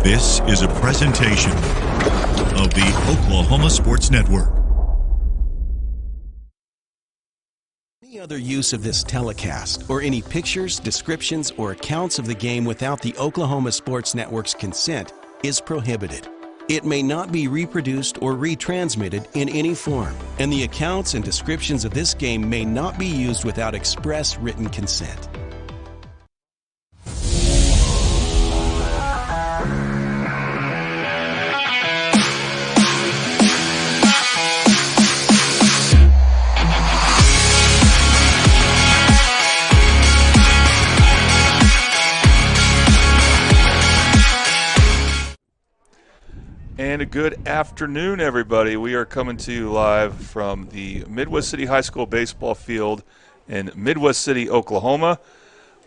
This is a presentation of the Oklahoma Sports Network. Any other use of this telecast or any pictures, descriptions, or accounts of the game without the Oklahoma Sports Network's consent is prohibited. It may not be reproduced or retransmitted in any form, and the accounts and descriptions of this game may not be used without express written consent. And a good afternoon, everybody. We are coming to you live from the Midwest City High School baseball field in Midwest City, Oklahoma.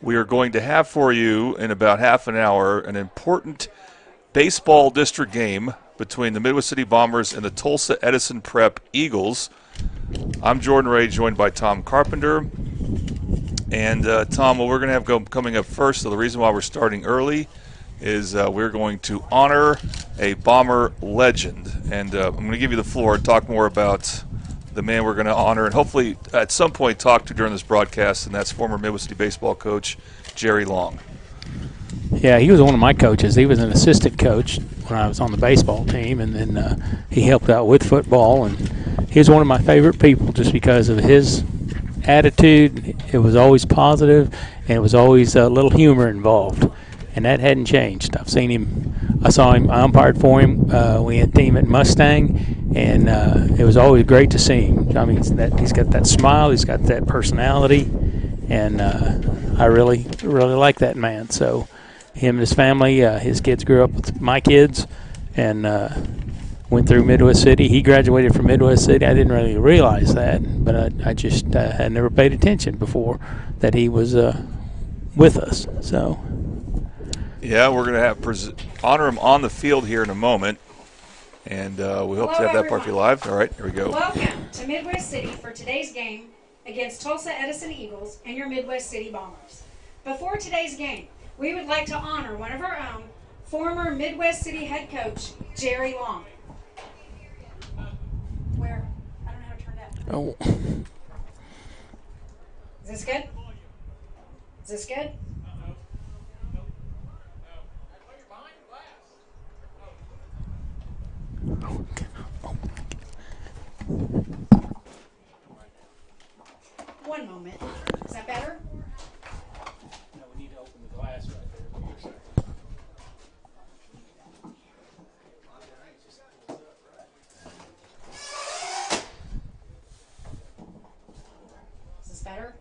We are going to have for you in about half an hour an important baseball district game between the Midwest City Bombers and the Tulsa Edison Prep Eagles. I'm Jordan Ray, joined by Tom Carpenter. And Tom, what we're going to have coming up first, so the reason why we're starting early is we're going to honor a Bomber legend. And I'm going to give you the floor and talk more about the man we're going to honor and hopefully at some point talk to during this broadcast, and that's former Midwest City baseball coach Jerry Long. Yeah, he was one of my coaches. He was an assistant coach when I was on the baseball team, and then he helped out with football. And he was one of my favorite people just because of his attitude. It was always positive, and it was always a little humor involved. And that hadn't changed. I saw him, I umpired for him. We had a team at Mustang, and it was always great to see him. I mean, he's got that smile, he's got that personality, and I really like that man. So him and his family, his kids grew up with my kids, and went through Midwest City. He graduated from Midwest City. I didn't really realize that, but I just had never paid attention before that he was with us. So. Yeah, we're going to honor him on the field here in a moment, and we hope to have that part for you live. All right, here we go. Welcome to Midwest City for today's game against Tulsa Edison Eagles and your Midwest City Bombers. Before today's game, we would like to honor one of our own, former Midwest City head coach, Jerry Long. Where? I don't know how to turn that. Oh. Is this good? Is this good? One moment. Is that better? No, we need to open the glass right there. Is this better?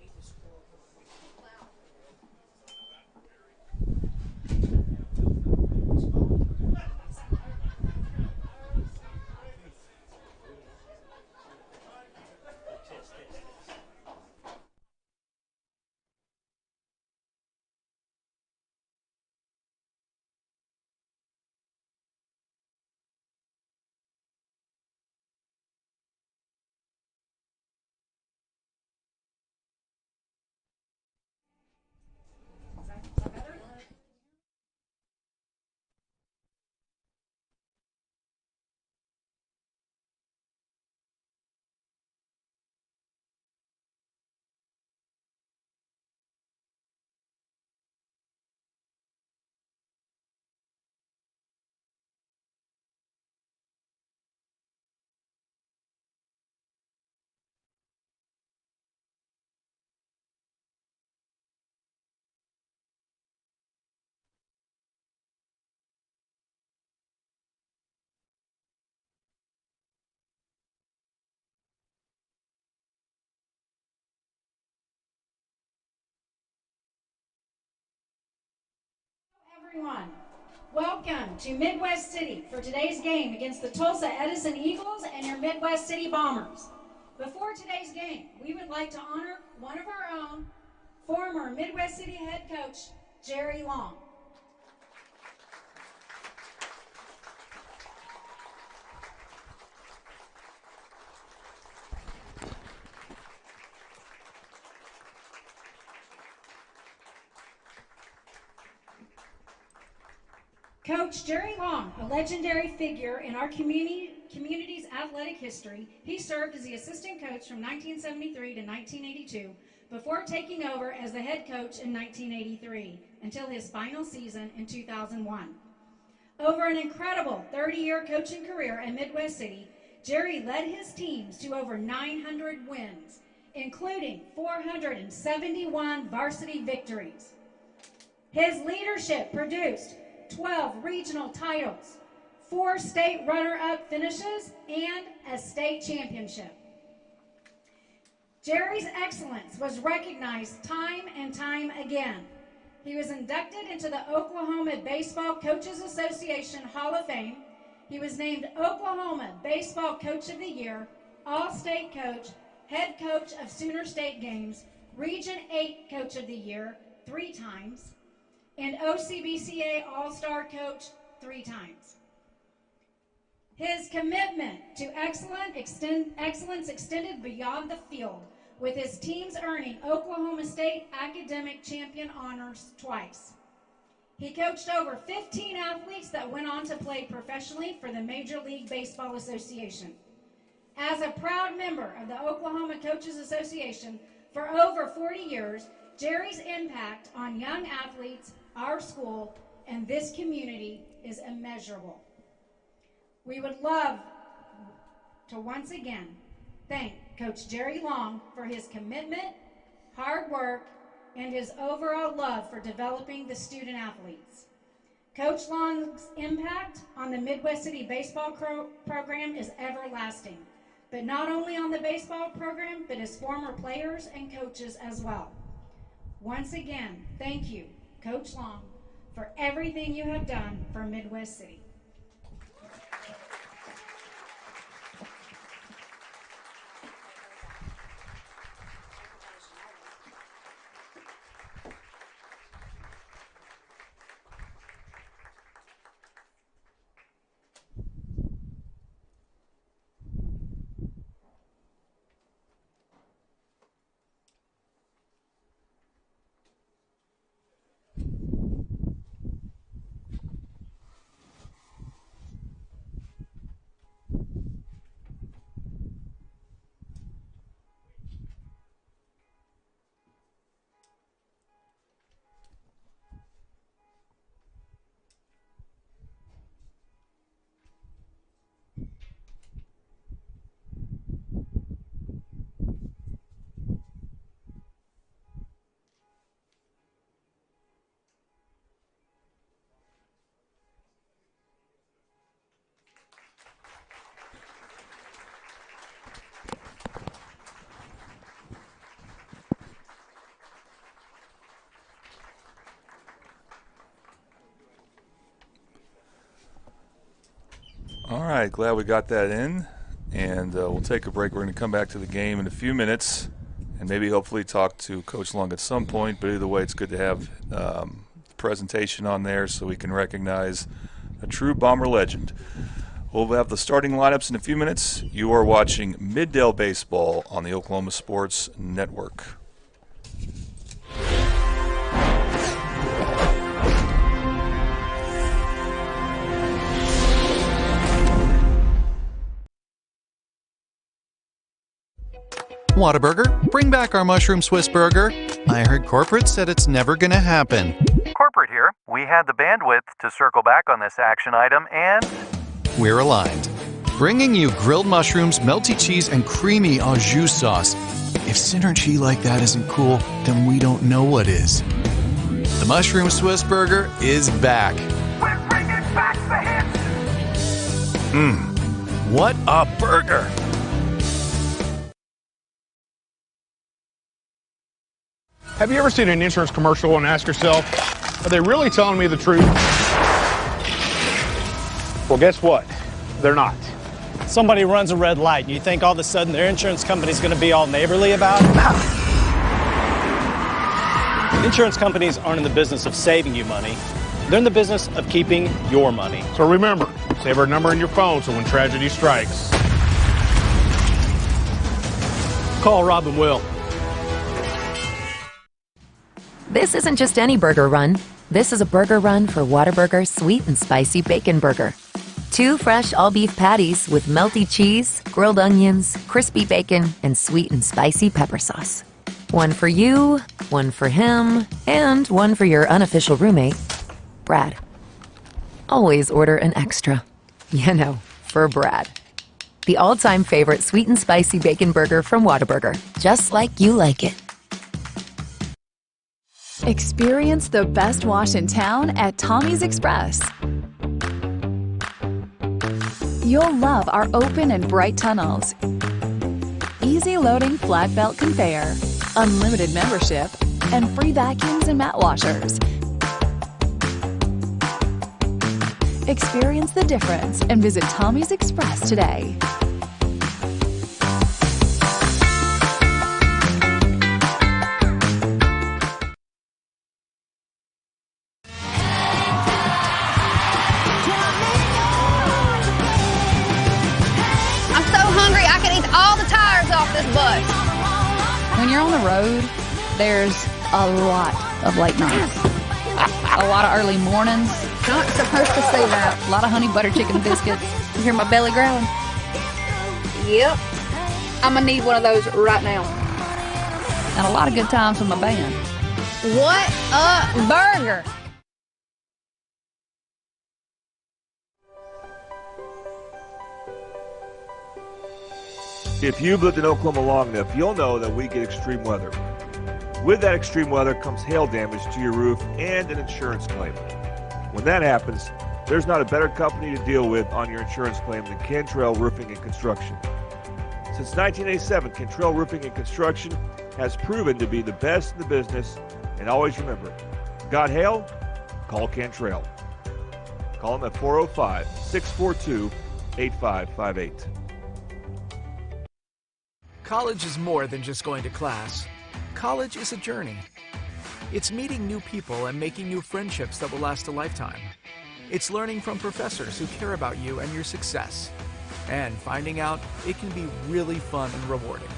Everyone, welcome to Midwest City for today's game against the Tulsa Edison Eagles and your Midwest City Bombers. Before today's game, we would like to honor one of our own, former Midwest City head coach, Jerry Long. Coach Jerry Long, a legendary figure in our community's athletic history, he served as the assistant coach from 1973 to 1982 before taking over as the head coach in 1983 until his final season in 2001. Over an incredible 30-year coaching career at Midwest City, Jerry led his teams to over 900 wins, including 471 varsity victories. His leadership produced 12 regional titles, 4 state runner-up finishes, and a state championship. Jerry's excellence was recognized time and time again. He was inducted into the Oklahoma Baseball Coaches Association Hall of Fame. He was named Oklahoma Baseball Coach of the Year, All-State Coach, Head Coach of Sooner State Games, Region 8 Coach of the Year 3 times, and OCBCA All-Star Coach 3 times. His commitment to excellence extended beyond the field, with his teams earning Oklahoma State Academic Champion honors twice. He coached over 15 athletes that went on to play professionally for the Major League Baseball Association. As a proud member of the Oklahoma Coaches Association for over 40 years, Jerry's impact on young athletes, our school, and this community is immeasurable. We would love to once again thank Coach Jerry Long for his commitment, hard work, and his overall love for developing the student athletes. Coach Long's impact on the Midwest City baseball program is everlasting, but not only on the baseball program, but as former players and coaches as well. Once again, thank you, Coach Long, for everything you have done for Midwest City. All right, glad we got that in, and we'll take a break. We're going to come back to the game in a few minutes and maybe hopefully talk to Coach Long at some point, but either way it's good to have the presentation on there so we can recognize a true Bomber legend. We'll have the starting lineups in a few minutes. You are watching Middale Baseball on the Oklahoma Sports Network. Whataburger, bring back our mushroom Swiss burger. I heard corporate said it's never gonna happen. Corporate here. We had the bandwidth to circle back on this action item and... We're aligned. Bringing you grilled mushrooms, melty cheese, and creamy au jus sauce. If synergy like that isn't cool, then we don't know what is. The mushroom Swiss burger is back. We're bringing back the hits! What a burger! Have you ever seen an insurance commercial and ask yourself, are they really telling me the truth? Well, guess what? They're not. Somebody runs a red light and you think all of a sudden their insurance company's going to be all neighborly about it? Insurance companies aren't in the business of saving you money. They're in the business of keeping your money. So remember, save our number in your phone so when tragedy strikes, call Rob and Will. This isn't just any burger run. This is a burger run for Whataburger Sweet and Spicy Bacon Burger. 2 fresh all-beef patties with melty cheese, grilled onions, crispy bacon, and sweet and spicy pepper sauce. 1 for you, 1 for him, and 1 for your unofficial roommate, Brad. Always order an extra. You know, for Brad. The all-time favorite sweet and spicy bacon burger from Whataburger. Just like you like it. Experience the best wash in town at Tommy's Express. You'll love our open and bright tunnels, easy loading flat belt conveyor, unlimited membership, and free vacuums and mat washers. Experience the difference and visit Tommy's Express today. I'm so hungry I could eat all the tires off this bus. When you're on the road, there's a lot of late nights, a lot of early mornings. Not supposed to say that. A lot of honey butter chicken biscuits. You hear my belly growling? Yep. I'm gonna need one of those right now. And a lot of good times with my band. What a burger! If you've lived in Oklahoma long enough, you'll know that we get extreme weather. With that extreme weather comes hail damage to your roof and an insurance claim. When that happens, there's not a better company to deal with on your insurance claim than Cantrell Roofing and Construction. Since 1987, Cantrell Roofing and Construction has proven to be the best in the business, and always remember, got hail? Call Cantrell. Call them at 405-642-8558. College is more than just going to class. College is a journey. It's meeting new people and making new friendships that will last a lifetime. It's learning from professors who care about you and your success. And finding out it can be really fun and rewarding.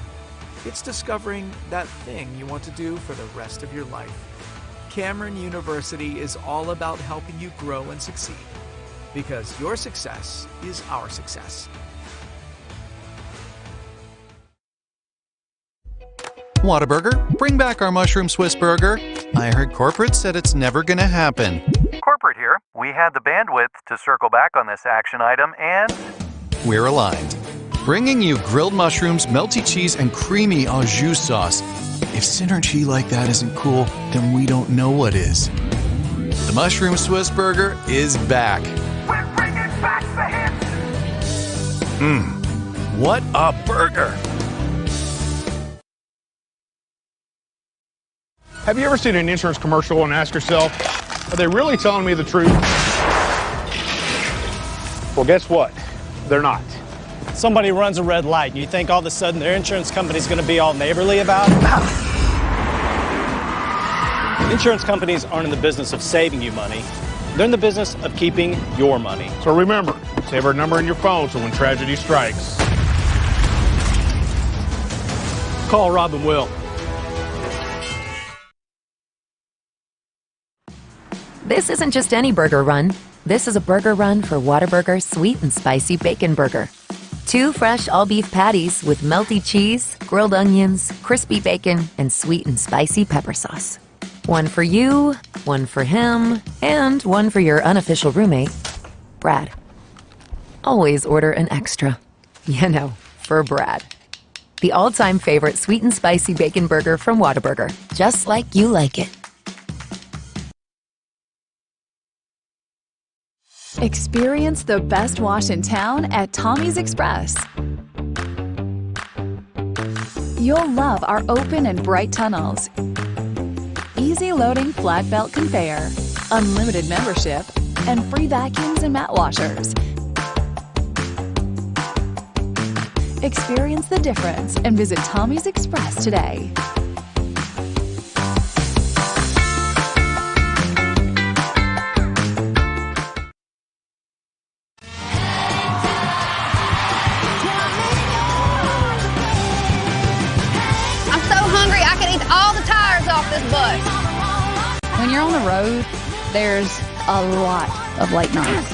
It's discovering that thing you want to do for the rest of your life. Cameron University is all about helping you grow and succeed. Because your success is our success. Whataburger, bring back our mushroom Swiss burger. I heard corporate said it's never gonna happen. Corporate here. We had the bandwidth to circle back on this action item, and We're aligned. Bringing you grilled mushrooms, melty cheese, and creamy au jus sauce. If synergy like that isn't cool, then we don't know what is. The mushroom Swiss burger is back. We're bringing back the hits. What a burger! Have you ever seen an insurance commercial and asked yourself, are they really telling me the truth? Well, guess what? They're not. Somebody runs a red light and you think all of a sudden their insurance company's going to be all neighborly about it? Insurance companies aren't in the business of saving you money. They're in the business of keeping your money. So remember, save our number in your phone so when tragedy strikes, Call Rob and Will. This isn't just any burger run. This is a burger run for Whataburger Sweet and Spicy Bacon Burger. 2 fresh all-beef patties with melty cheese, grilled onions, crispy bacon, and sweet and spicy pepper sauce. 1 for you, 1 for him, and 1 for your unofficial roommate, Brad. Always order an extra. You know, for Brad. The all-time favorite sweet and spicy bacon burger from Whataburger. Just like you like it. Experience the best wash in town at Tommy's Express. You'll love our open and bright tunnels, easy loading flat belt conveyor, unlimited membership, and free vacuums and mat washers. Experience the difference and visit Tommy's Express today. I'm so hungry I could eat all the tires off this bus. When you're on the road, there's a lot of late nights.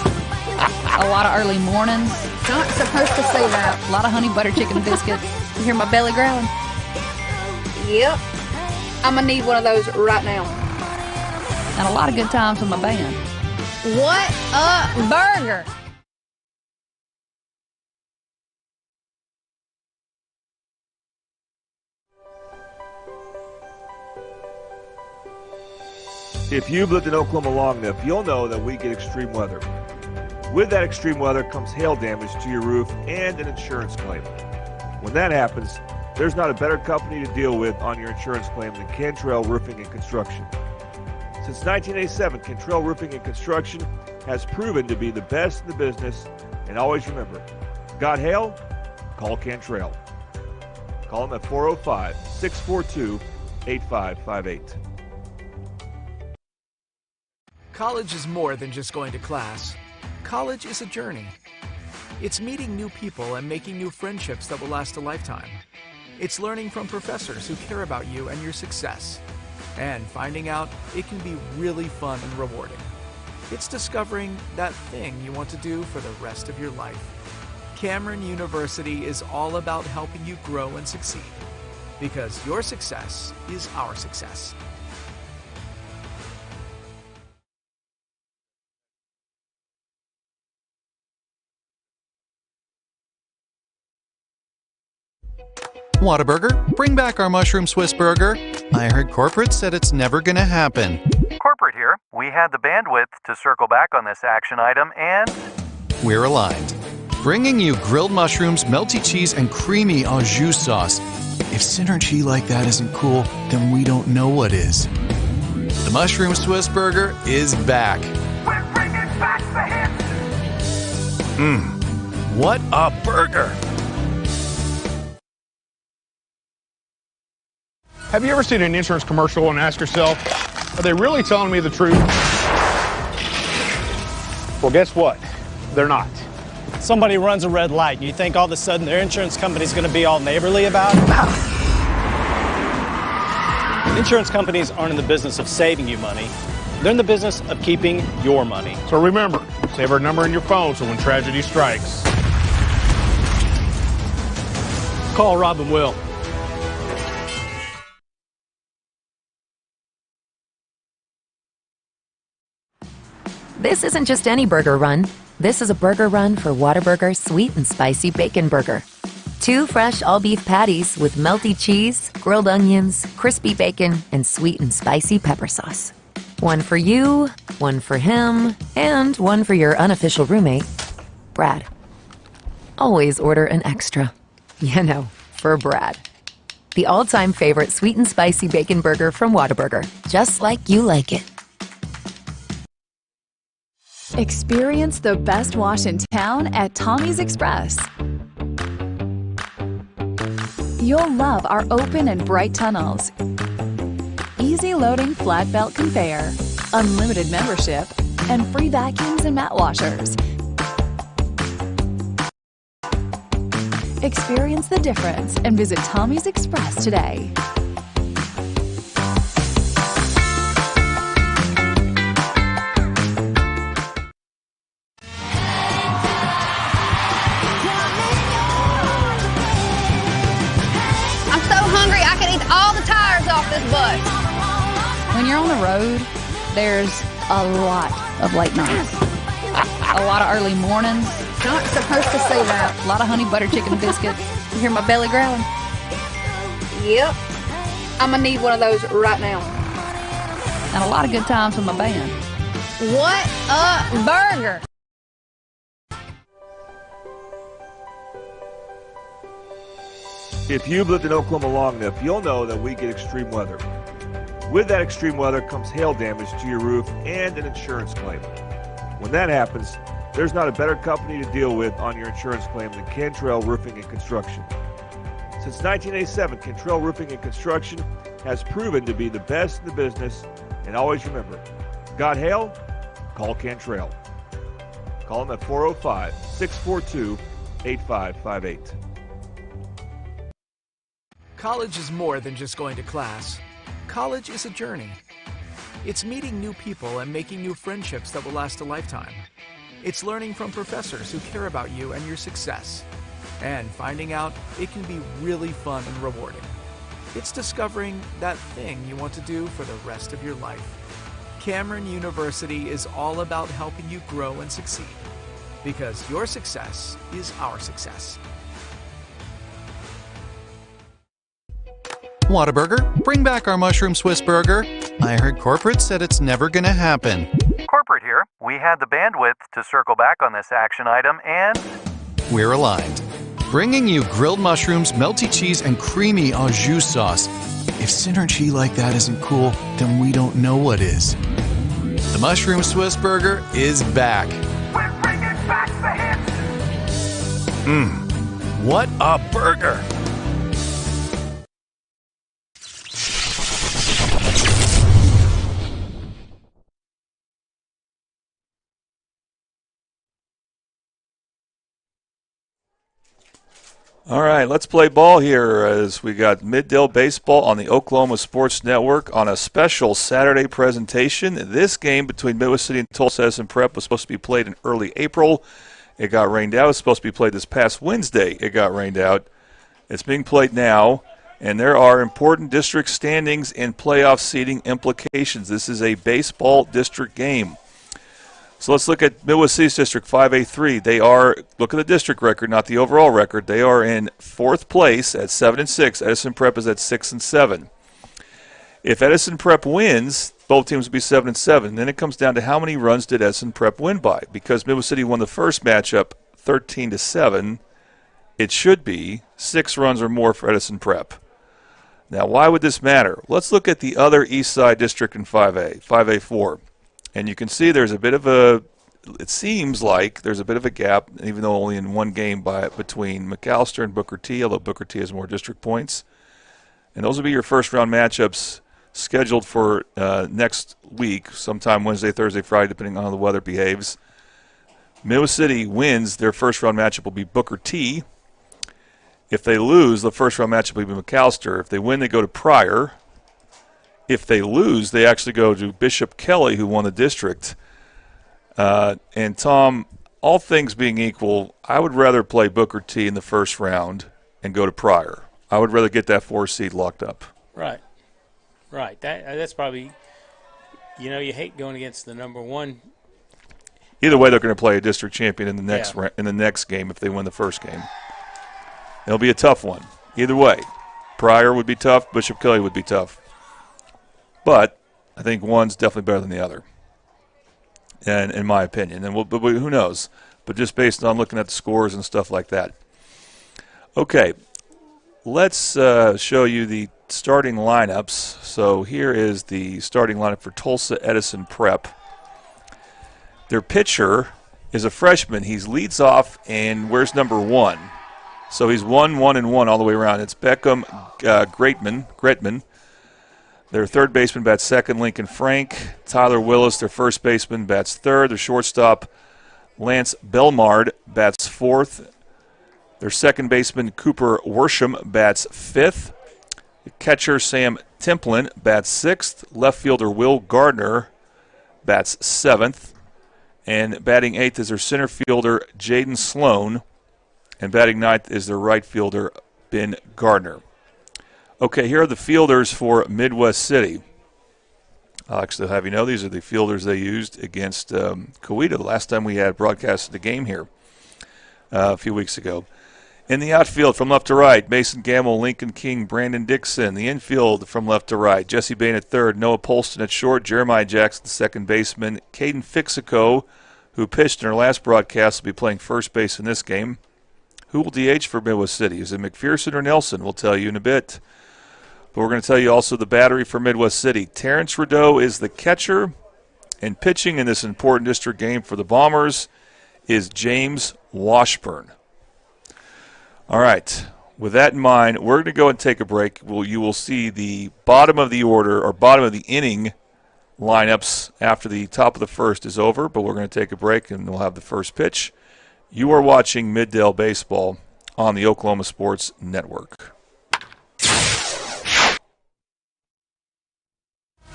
A lot of early mornings. Not supposed to say that. A lot of honey butter chicken biscuits. You hear my belly growling? Yep. I'm gonna need one of those right now. And a lot of good times with my band. What a burger! If you've lived in Oklahoma long enough, you'll know that we get extreme weather. With that extreme weather comes hail damage to your roof and an insurance claim. When that happens, there's not a better company to deal with on your insurance claim than Cantrell Roofing and Construction. Since 1987, Cantrell Roofing and Construction has proven to be the best in the business, and always remember, got hail? Call Cantrell. Call them at 405-642-8558. College is more than just going to class. College is a journey. It's meeting new people and making new friendships that will last a lifetime. It's learning from professors who care about you and your success. And finding out it can be really fun and rewarding. It's discovering that thing you want to do for the rest of your life. Cameron University is all about helping you grow and succeed. Because your success is our success. Whataburger, bring back our mushroom Swiss burger. I heard corporate said it's never gonna happen. Corporate here. We had the bandwidth to circle back on this action item, and We're aligned. Bringing you grilled mushrooms, melty cheese, and creamy au jus sauce. If synergy like that isn't cool, then we don't know what is. The mushroom Swiss burger is back. We're bringing back the hits. What a burger! Have you ever seen an insurance commercial and asked yourself, are they really telling me the truth? Well, guess what? They're not. Somebody runs a red light and you think all of a sudden their insurance company's going to be all neighborly about it? Insurance companies aren't in the business of saving you money. They're in the business of keeping your money. So remember, save our number in your phone so when tragedy strikes. Call Rob and Will. This isn't just any burger run. This is a burger run for Whataburger Sweet and Spicy Bacon Burger. 2 fresh all-beef patties with melty cheese, grilled onions, crispy bacon, and sweet and spicy pepper sauce. One for you, one for him, and one for your unofficial roommate, Brad. Always order an extra. You know, for Brad. The all-time favorite sweet and spicy bacon burger from Whataburger. Just like you like it. Experience the best wash in town at Tommy's Express. You'll love our open and bright tunnels, easy loading flat belt conveyor, unlimited membership, and free vacuums and mat washers. Experience the difference and visit Tommy's Express today. When you're on the road, there's a lot of late nights. A lot of early mornings. Not supposed to say that. A lot of honey butter chicken biscuits. You hear my belly growling? Yep. I'm gonna need one of those right now. And a lot of good times with my band. What a burger! If you've lived in Oklahoma long enough, you'll know that we get extreme weather. With that extreme weather comes hail damage to your roof and an insurance claim. When that happens, there's not a better company to deal with on your insurance claim than Cantrell Roofing and Construction. Since 1987, Cantrell Roofing and Construction has proven to be the best in the business, and always remember, got hail? Call Cantrell. Call them at 405-642-8558. College is more than just going to class. College is a journey. It's meeting new people and making new friendships that will last a lifetime. It's learning from professors who care about you and your success. And finding out it can be really fun and rewarding. It's discovering that thing you want to do for the rest of your life. Cameron University is all about helping you grow and succeed. Because your success is our success. Whataburger, bring back our mushroom Swiss burger. I heard corporate said it's never gonna happen. Corporate here. We had the bandwidth to circle back on this action item, and We're aligned. Bringing you grilled mushrooms, melty cheese, and creamy au jus sauce. If synergy like that isn't cool, then we don't know what is. The mushroom Swiss burger is back. We're bringing back the hits. What a burger! All right, let's play ball here as we got Middale Baseball on the Oklahoma Sports Network on a special Saturday presentation. This game between Midwest City and Tulsa Edison Prep was supposed to be played in early April. It got rained out. It was supposed to be played this past Wednesday. It got rained out. It's being played now, and there are important district standings and playoff seeding implications. This is a baseball district game. So let's look at Midwest City's District 5A3. They are, look at the district record, not the overall record. They are in 4th place at 7-6. Edison Prep is at 6-7. If Edison Prep wins, both teams will be 7-7. Then it comes down to how many runs did Edison Prep win by. Because Midwest City won the first matchup 13-7, it should be 6 runs or more for Edison Prep. Now, why would this matter? Let's look at the other East Side District in 5A4. And you can see there's a bit of a, it seems like there's a bit of a gap, even though only in one game between McAllister and Booker T, although Booker T has more district points. And those will be your first round matchups scheduled for next week, sometime Wednesday, Thursday, Friday, depending on how the weather behaves. Midwest City wins, their first round matchup will be Booker T. If they lose, the first round matchup will be McAllister. If they win, they go to Pryor. If they lose, they actually go to Bishop Kelly, who won the district. And Tom, all things being equal, I would rather play Booker T in the first round and go to Pryor. I would rather get that 4 seed locked up. Right. That's probably, you hate going against the number one. Either way, they're going to play a district champion in the next game if they win the first game. It'll be a tough one. Either way, Pryor would be tough. Bishop Kelly would be tough. But I think one's definitely better than the other, and in my opinion. And but who knows? But just based on looking at the scores and stuff like that. Okay, let's show you the starting lineups. So here is the starting lineup for Tulsa Edison Prep. Their pitcher is a freshman. He leads off and wears number 1. So he's 1-1-1 all the way around. It's Beckham Gretman. Their third baseman bats second, Lincoln Frank. Tyler Willis, their first baseman, bats third. Their shortstop, Lance Belmard, bats fourth. Their second baseman, Cooper Worsham, bats fifth. The catcher, Sam Templin, bats sixth. Left fielder, Will Gardner, bats seventh. And batting eighth is their center fielder, Jaden Sloan. And batting ninth is their right fielder, Ben Gardner. Okay, here are the fielders for Midwest City. I'll actually have you know these are the fielders they used against Coweta the last time we had broadcasted the game here a few weeks ago. In the outfield, from left to right, Mason Gamble, Lincoln King, Brandon Dixon. The infield, from left to right, Jesse Bain at third, Noah Polston at short, Jeremiah Jackson, second baseman. Caden Fixico, who pitched in our last broadcast, will be playing first base in this game. Who will DH for Midwest City? Is it McPherson or Nelson? We'll tell you in a bit. But we're going to tell you also the battery for Midwest City. Terrence Rideau is the catcher, and pitching in this important district game for the Bombers is James Washburn. All right, with that in mind, we're going to go and take a break. You will see the bottom of the order or bottom of the inning lineups after the top of the first is over, but we're going to take a break and we'll have the first pitch. You are watching Middale Baseball on the Oklahoma Sports Network.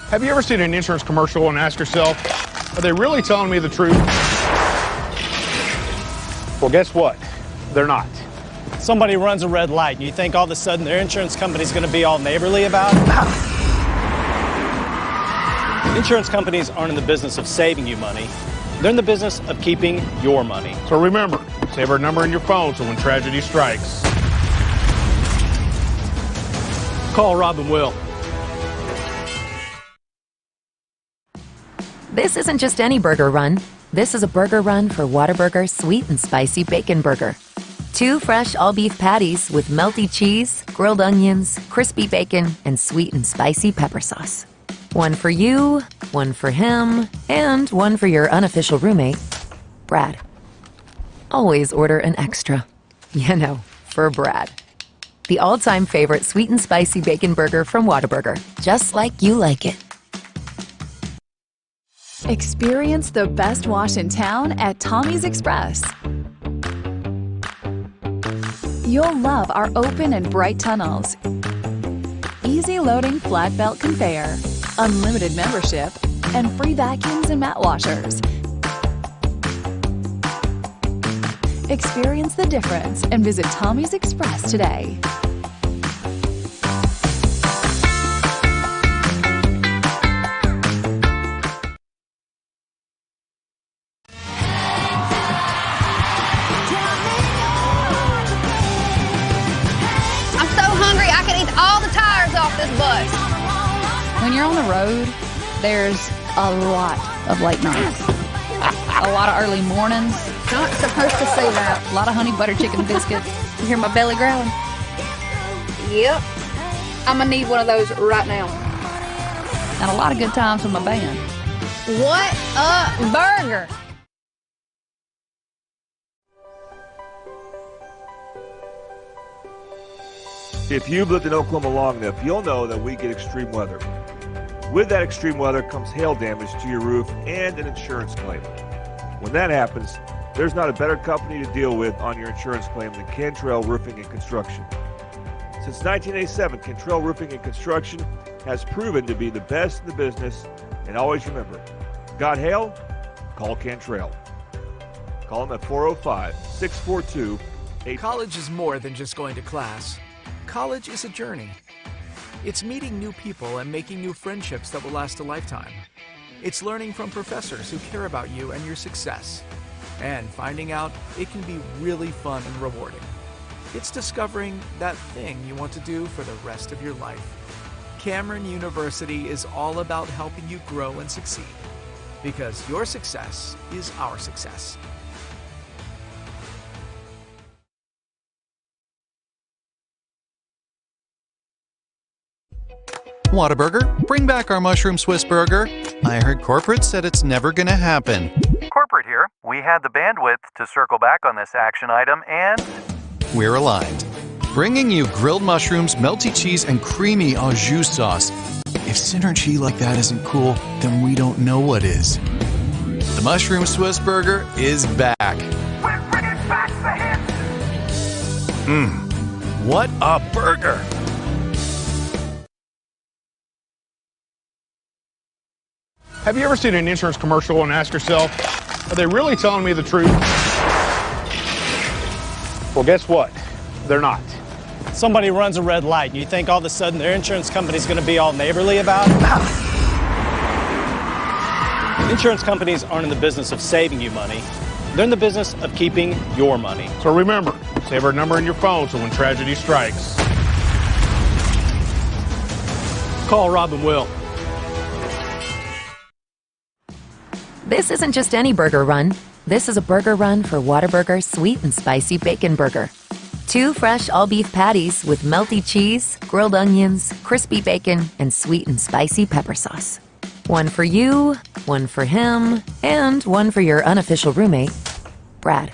Have you ever seen an insurance commercial and asked yourself, are they really telling me the truth? Well, guess what? They're not. Somebody runs a red light and you think all of a sudden their insurance company's going to be all neighborly about it? Insurance companies aren't in the business of saving you money. They're in the business of keeping your money. So remember, save our number in your phone so when tragedy strikes, call Rob and Will. This isn't just any burger run. This is a burger run for Whataburger Sweet and Spicy Bacon Burger. 2 fresh all-beef patties with melty cheese, grilled onions, crispy bacon, and sweet and spicy pepper sauce. One for you, one for him, and one for your unofficial roommate, Brad. Always order an extra. You know, for Brad. The all-time favorite sweet and spicy bacon burger from Whataburger, just like you like it. Experience the best wash in town at Tommy's Express. You'll love our open and bright tunnels, easy loading flat belt conveyor, unlimited membership, and free vacuums and mat washers. Experience the difference and visit Tommy's Express today. I'm so hungry I could eat all the tires off this bus. When you're on the road, there's a lot of late nights. A lot of early mornings. Not supposed to say that. A lot of honey butter chicken biscuits. You hear my belly growling? Yep. I'm gonna need one of those right now. And a lot of good times with my band. What a burger! If you've lived in Oklahoma long enough, you'll know that we get extreme weather. With that extreme weather comes hail damage to your roof and an insurance claim. When that happens, there's not a better company to deal with on your insurance claim than Cantrell Roofing and Construction. Since 1987, Cantrell Roofing and Construction has proven to be the best in the business, and always remember, got hail? Call Cantrell. Call them at 405-642-8. College is more than just going to class. College is a journey. It's meeting new people and making new friendships that will last a lifetime. It's learning from professors who care about you and your success. And finding out it can be really fun and rewarding. It's discovering that thing you want to do for the rest of your life. Cameron University is all about helping you grow and succeed. Because your success is our success. Whataburger, bring back our mushroom Swiss burger. I heard corporate said it's never gonna happen. Corporate here. We had the bandwidth to circle back on this action item and We're aligned. Bringing you grilled mushrooms, melty cheese, and creamy au jus sauce. If synergy like that isn't cool, then we don't know what is. The mushroom Swiss burger is back. We're bringing back the hits. What a burger! have you ever seen an insurance commercial and asked yourself, are they really telling me the truth? Well, guess what? They're not. Somebody runs a red light and you think all of a sudden their insurance company's going to be all neighborly about it? Insurance companies aren't in the business of saving you money. They're in the business of keeping your money. So remember, save our number in your phone so when tragedy strikes, call Rob and Will. This isn't just any burger run. This is a burger run for Whataburger Sweet and Spicy Bacon Burger. 2 fresh all-beef patties with melty cheese, grilled onions, crispy bacon, and sweet and spicy pepper sauce. One for you, one for him, and one for your unofficial roommate, Brad.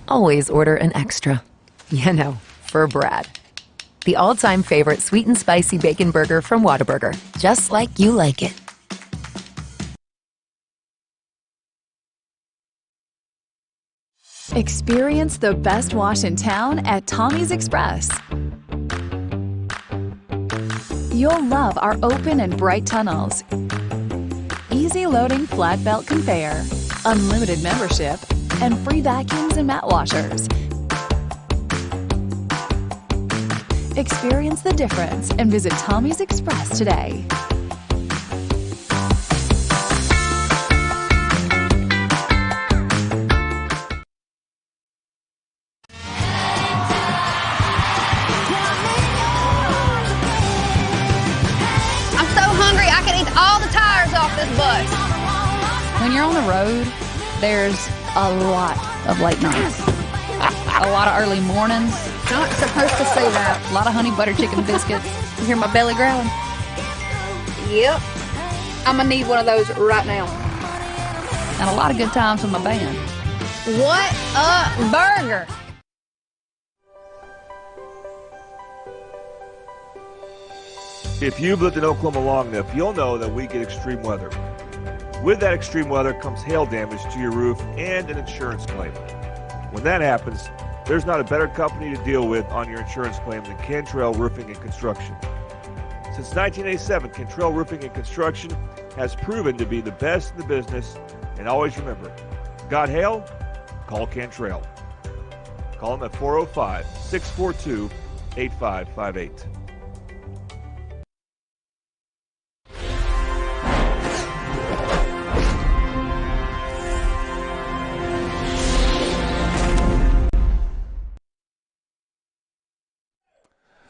Always order an extra. You know, for Brad. The all-time favorite sweet and spicy bacon burger from Whataburger, just like you like it. Experience the best wash in town at Tommy's Express. You'll love our open and bright tunnels, easy loading flat belt conveyor, unlimited membership, and free vacuums and mat washers. Experience the difference and visit Tommy's Express today. I'm so hungry I could eat all the tires off this bus. When you're on the road, there's a lot of late nights. A lot of early mornings. Not supposed to say that. A lot of honey butter chicken biscuits. You hear my belly growling? Yep. I'm gonna need one of those right now. And a lot of good times with my band. What a burger! If you've lived in Oklahoma long enough, you'll know that we get extreme weather. With that extreme weather comes hail damage to your roof and an insurance claim. When that happens, there's not a better company to deal with on your insurance claim than Cantrell Roofing and Construction. Since 1987, Cantrell Roofing and Construction has proven to be the best in the business. And always remember, got hail? Call Cantrell. Call them at 405-642-8558.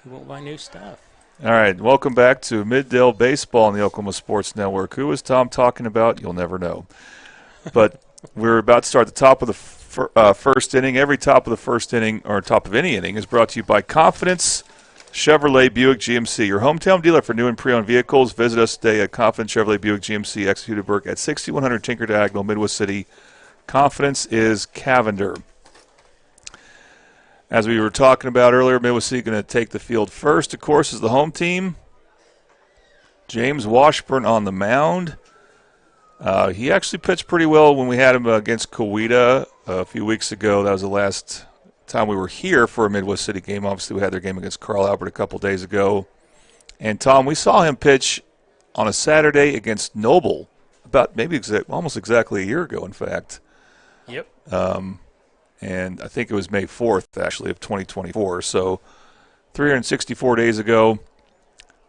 He won't buy new stuff. All right, welcome back to Middale Baseball on the Oklahoma Sports Network. Who is Tom talking about? You'll never know. But we're about to start the top of the first inning. Every top of the first inning, or top of any inning, is brought to you by Confidence Chevrolet Buick GMC, your hometown dealer for new and pre-owned vehicles. Visit us today at Confidence Chevrolet Buick GMC, executed Burke at 6100 Tinker Diagonal, Midwest City. Confidence is Cavender. As we were talking about earlier, Midwest City going to take the field first, of course, is the home team. James Washburn on the mound. He actually pitched pretty well when we had him against Coweta a few weeks ago. That was the last time we were here for a Midwest City game. Obviously, we had their game against Carl Albert a couple days ago. And, Tom, we saw him pitch on a Saturday against Noble about maybe almost exactly a year ago, in fact. Yep. And I think it was May 4th, actually, of 2024. So 364 days ago.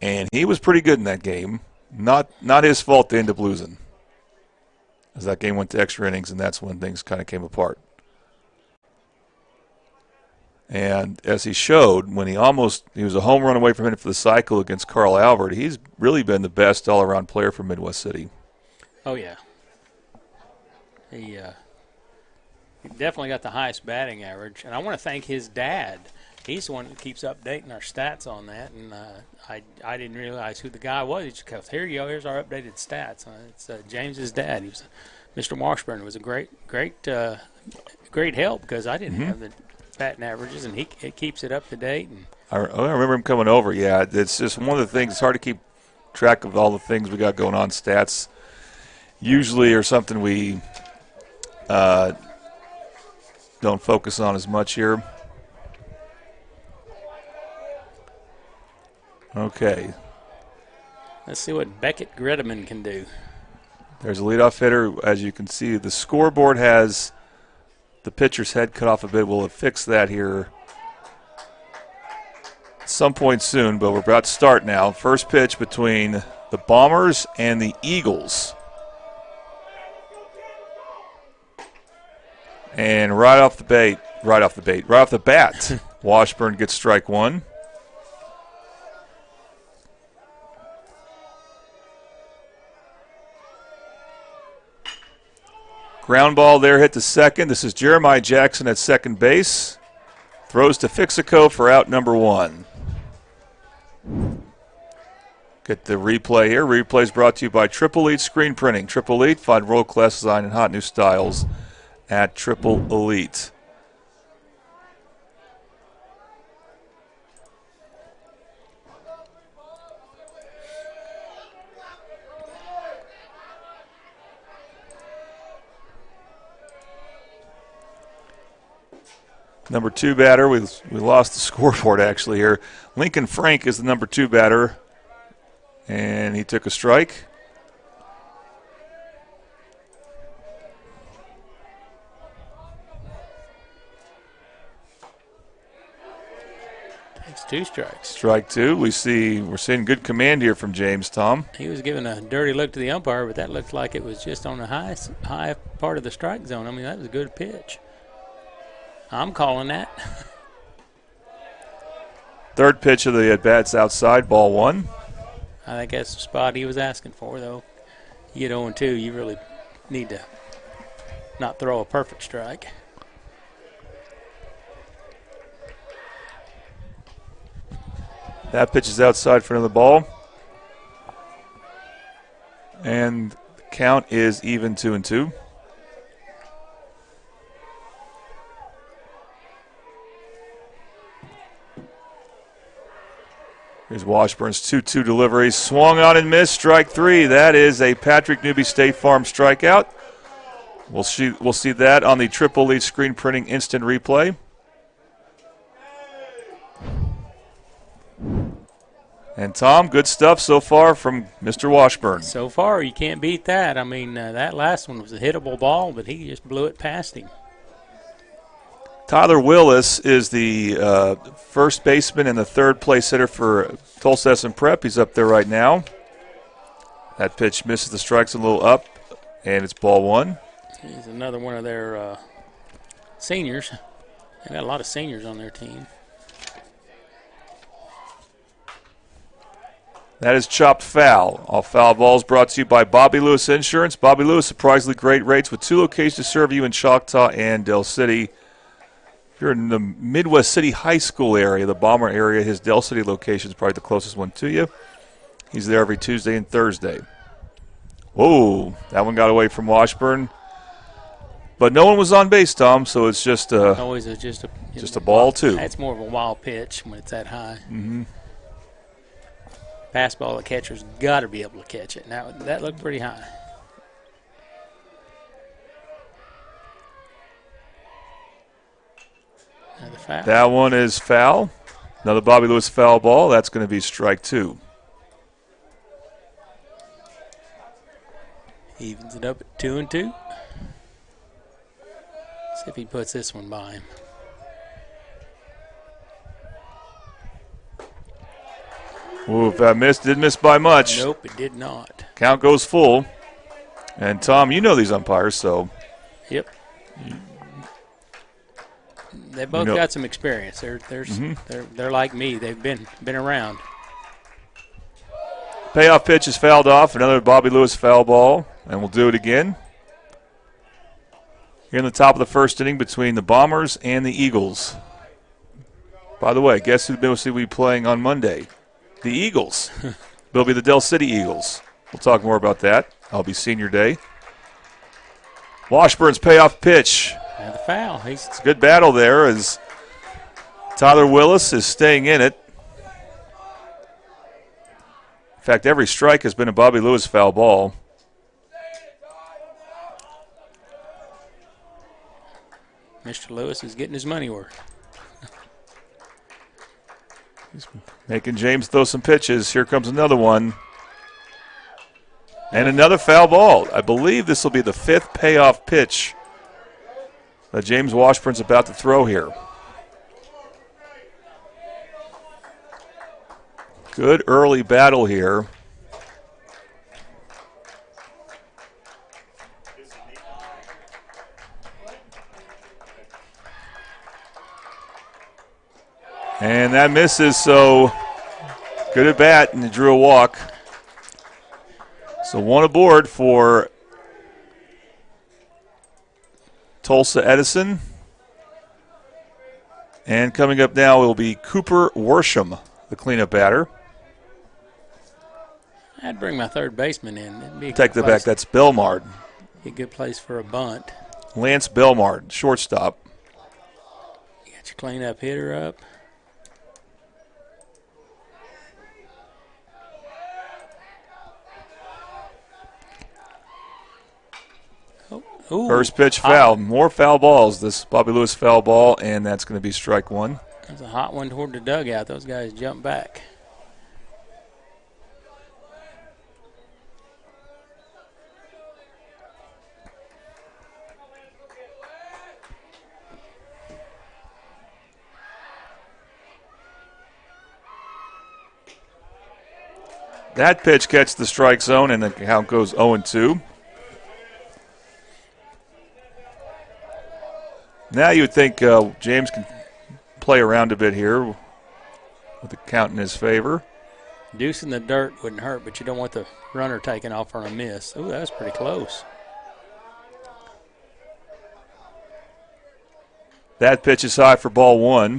And he was pretty good in that game. Not his fault they ended up losing, as that game went to extra innings, and that's when things kind of came apart. And as he showed, when he was a home run away from hitting for the cycle against Carl Albert, he's really been the best all-around player for Midwest City. Oh, yeah. He definitely got the highest batting average. And I want to thank his dad. He's the one that keeps updating our stats on that. And I didn't realize who the guy was. He just goes, here you go, here's our updated stats. It's James's dad. He was Mr. Washburn. Was a great help, because I didn't have the batting averages, and he keeps it up to date. And I remember him coming over. Yeah, it's just one of the things. It's hard to keep track of all the things we got going on. Stats usually are something we don't focus on as much here. Okay. Let's see what Beckett Gredeman can do. There's a leadoff hitter. As you can see, the scoreboard has the pitcher's head cut off a bit. We'll fix that here at some point soon, but we're about to start now. First pitch between the Bombers and the Eagles. And right off the bat, Washburn gets strike one. Ground ball there, hit to second. This is Jeremiah Jackson at second base. Throws to Fixico for out number one. Get the replay here. Replay is brought to you by Triple Elite Screen Printing. Triple Elite, find world-class design and hot new styles at Triple Elite. Number two batter, we lost the scoreboard actually here. Lincoln Frank is the number two batter. And he took a strike. It's 2 strikes. Strike 2. We're seeing good command here from James, Tom. He was giving a dirty look to the umpire, but that looked like it was just on the high part of the strike zone. I mean, that was a good pitch. I'm calling that. Third pitch of the at-bat's outside, ball 1. I think that's the spot he was asking for, though. You get 0-2, you really need to not throw a perfect strike. That pitch is outside for another ball. And the count is even 2-2. Here's Washburn's 2-2 delivery. Swung on and missed. Strike 3. That is a Patrick Newby State Farm strikeout. We'll see that on the Triple Lead screen printing instant replay. And, Tom, good stuff so far from Mr. Washburn. So far, you can't beat that. I mean, that last one was a hittable ball, but he just blew it past him. Tyler Willis is the first baseman and the third place hitter for Tulsa Edison Prep. He's up there right now. That pitch misses the strikes a little up, and it's ball 1. He's another one of their seniors. They got a lot of seniors on their team. That is chopped foul. All foul balls brought to you by Bobby Lewis Insurance. Bobby Lewis, surprisingly great rates with 2 locations to serve you in Choctaw and Del City. If you're in the Midwest City High School area, the Bomber area, his Del City location is probably the closest one to you. He's there every Tuesday and Thursday. Whoa, that one got away from Washburn. But no one was on base, Tom, so it's just just a ball, too. It's more of a wild pitch when it's that high. Mm-hmm. Fastball, the catcher's got to be able to catch it. Now, that looked pretty high. Another foul. That one is foul. Another Bobby Lewis foul ball. That's going to be strike 2. Evens it up at 2-2. See if he puts this one by him. Ooh, if that missed, didn't miss by much. Nope, it did not. Count goes full. And, Tom, you know these umpires, so. Yep. They both got some experience. They're like me. They've been around. Payoff pitch is fouled off. Another Bobby Lewis foul ball. And we'll do it again. Here in the top of the first inning between the Bombers and the Eagles. By the way, guess who will be playing on Monday? The Eagles. They'll be the Del City Eagles. We'll talk more about that. I'll be senior day. Washburn's payoff pitch. And the foul. It's a good battle there as Tyler Willis is staying in it. In fact, every strike has been a Bobby Lewis foul ball. Mr. Lewis is getting his money worth. He's making James throw some pitches. Here comes another one. And another foul ball. I believe this will be the 5th payoff pitch that James Washburn's about to throw here. Good early battle here. And that misses, so good at bat, and he drew a walk. So one aboard for Tulsa Edison. And coming up now will be Cooper Worsham, the cleanup batter. I'd bring my third baseman in. It'd be Take the back, that's Belmard. Be a good place for a bunt. Lance Belmard, shortstop. You got your cleanup hitter up. Ooh, first pitch foul. More foul balls. This Bobby Lewis foul ball, and that's going to be strike 1. That's a hot one toward the dugout. Those guys jump back. That pitch gets the strike zone, and the count goes 0-2. Now you would think James can play around a bit here with the count in his favor. Deuce in the dirt wouldn't hurt, but you don't want the runner taking off on a miss. Ooh, that was pretty close. That pitch is high for ball 1.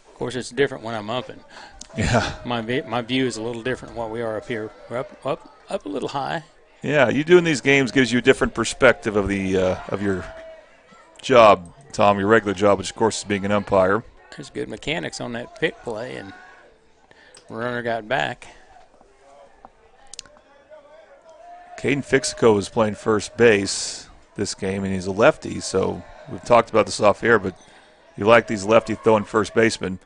Of course, it's different when I'm upping. Yeah. My view is a little different than what we are up here. We're up a little high. Yeah, you doing these games gives you a different perspective of the of your job, Tom, your regular job, which of course is being an umpire. There's good mechanics on that pick play, and runner got back. Caden Fixico is playing first base this game, and he's a lefty, so we've talked about this off air, but you like these lefty throwing first basemen.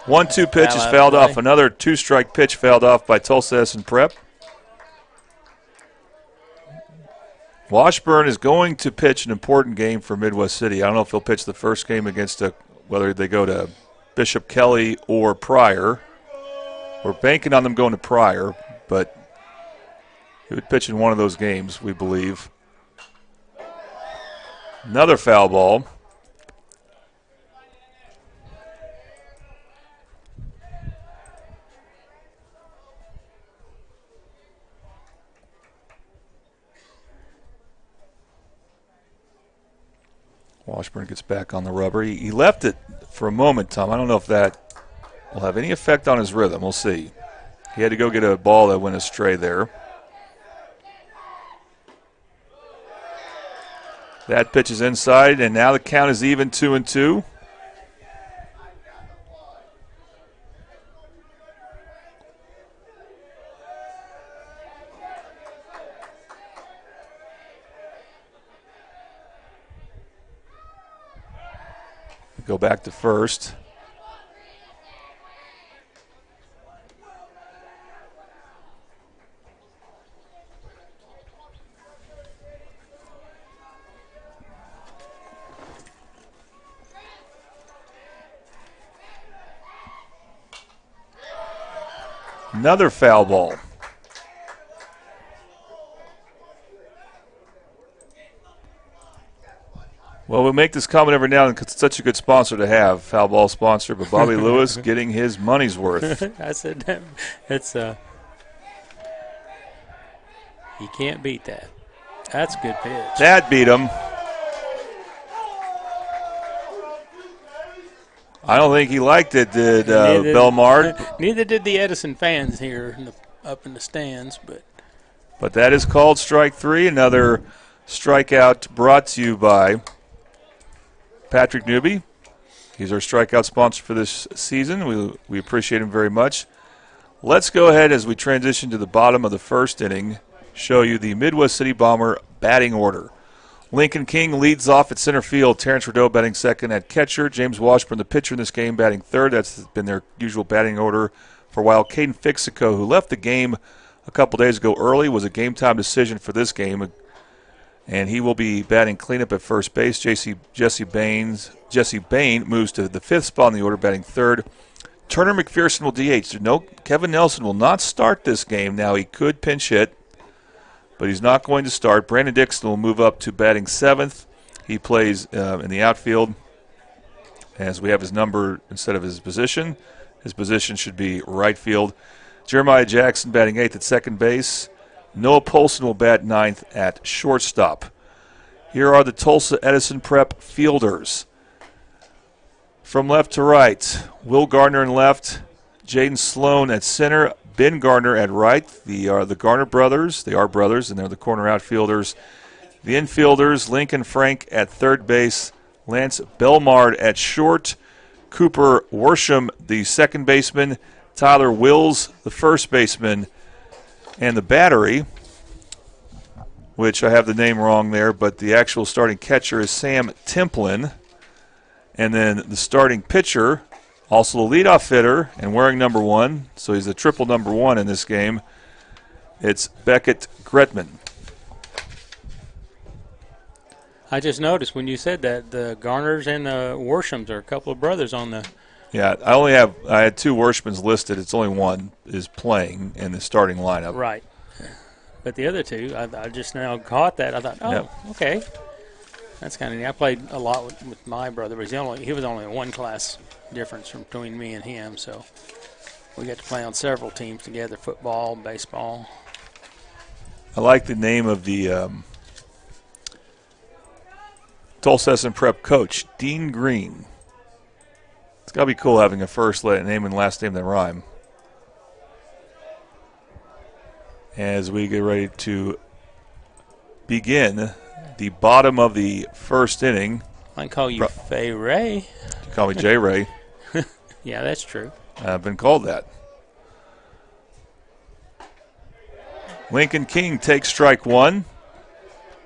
1-2 pitch is fouled off. Another 2-strike pitch fouled off by Tulsa Edison Prep. Washburn is going to pitch an important game for Midwest City. I don't know if he'll pitch the first game against whether they go to Bishop Kelly or Pryor. We're banking on them going to Pryor, but he would pitch in one of those games, we believe. Another foul ball. Washburn gets back on the rubber. He left it for a moment, Tom. I don't know if that will have any effect on his rhythm. We'll see. He had to go get a ball that went astray there. That pitch is inside, and now the count is even 2-2. Go back to first. Another foul ball. Well, we'll make this comment every now and then because it's such a good sponsor to have, foul ball sponsor, but Bobby Lewis getting his money's worth. I said it's you can't beat that. That's a good pitch. That beat him. I don't think he liked it, did Belmar? Neither did the Edison fans here up in the stands. But that is called strike 3. Another strikeout brought to you by Patrick Newby. He's our strikeout sponsor for this season. We appreciate him very much. Let's go ahead as we transition to the bottom of the first inning, show you the Midwest City Bomber batting order. Lincoln King leads off at center field. Terrence Rideau batting second at catcher. James Washburn, the pitcher in this game, batting third. That's been their usual batting order for a while. Caden Fixico, who left the game a couple days ago early, was a game-time decision for this game, and he will be batting cleanup at first base. Jesse Bain moves to the fifth spot in the order, batting third. Turner McPherson will DH. Kevin Nelson will not start this game. Now, he could pinch hit, but he's not going to start. Brandon Dixon will move up to batting seventh. He plays in the outfield, as we have his number instead of his position. His position should be right field. Jeremiah Jackson batting eighth at second base. Noah Polson will bat ninth at shortstop. Here are the Tulsa Edison Prep fielders. From left to right, Will Gardner in left, Jaden Sloan at center, Ben Gardner at right. They are the Garner brothers. They are brothers, and they're the corner outfielders. The infielders, Lincoln Frank at third base, Lance Belmard at short, Cooper Worsham, the second baseman, Tyler Wills, the first baseman, and the battery, which I have the name wrong there, but the actual starting catcher is Sam Templin. And then the starting pitcher, also the leadoff hitter and wearing number 1, so he's a triple number 1 in this game, it's Beckett Gretman. I just noticed when you said that the Garners and the Worshams are a couple of brothers on the Yeah, I had two Worshmans listed. It's only one is playing in the starting lineup. Right. But the other two, I just now caught that. I thought, okay. That's kind of neat. I played a lot with my brother, but he was only a one class difference between me and him, so we got to play on several teams together, football, baseball. I like the name of the Tulsa Edison Prep coach, Dean Green. It's got to be cool having a first name and last name that rhyme. As we get ready to begin the bottom of the first inning. I can call you Fay Ray. You call me J. Ray. Yeah, that's true. I've been called that. Lincoln King takes strike one.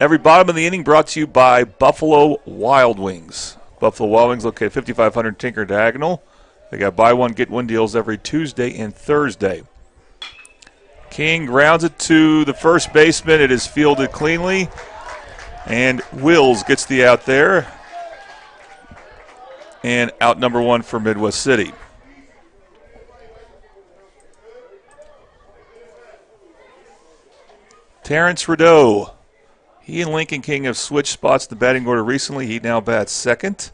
Every bottom of the inning brought to you by Buffalo Wild Wings. Buffalo Wild Wings located 5500 Tinker Diagonal. They got buy one, get one deals every Tuesday and Thursday. King grounds it to the first baseman. It is fielded cleanly. And Wills gets the out there. And out number one for Midwest City. Terrence Rideau. He and Lincoln King have switched spots in the batting order recently. He now bats second.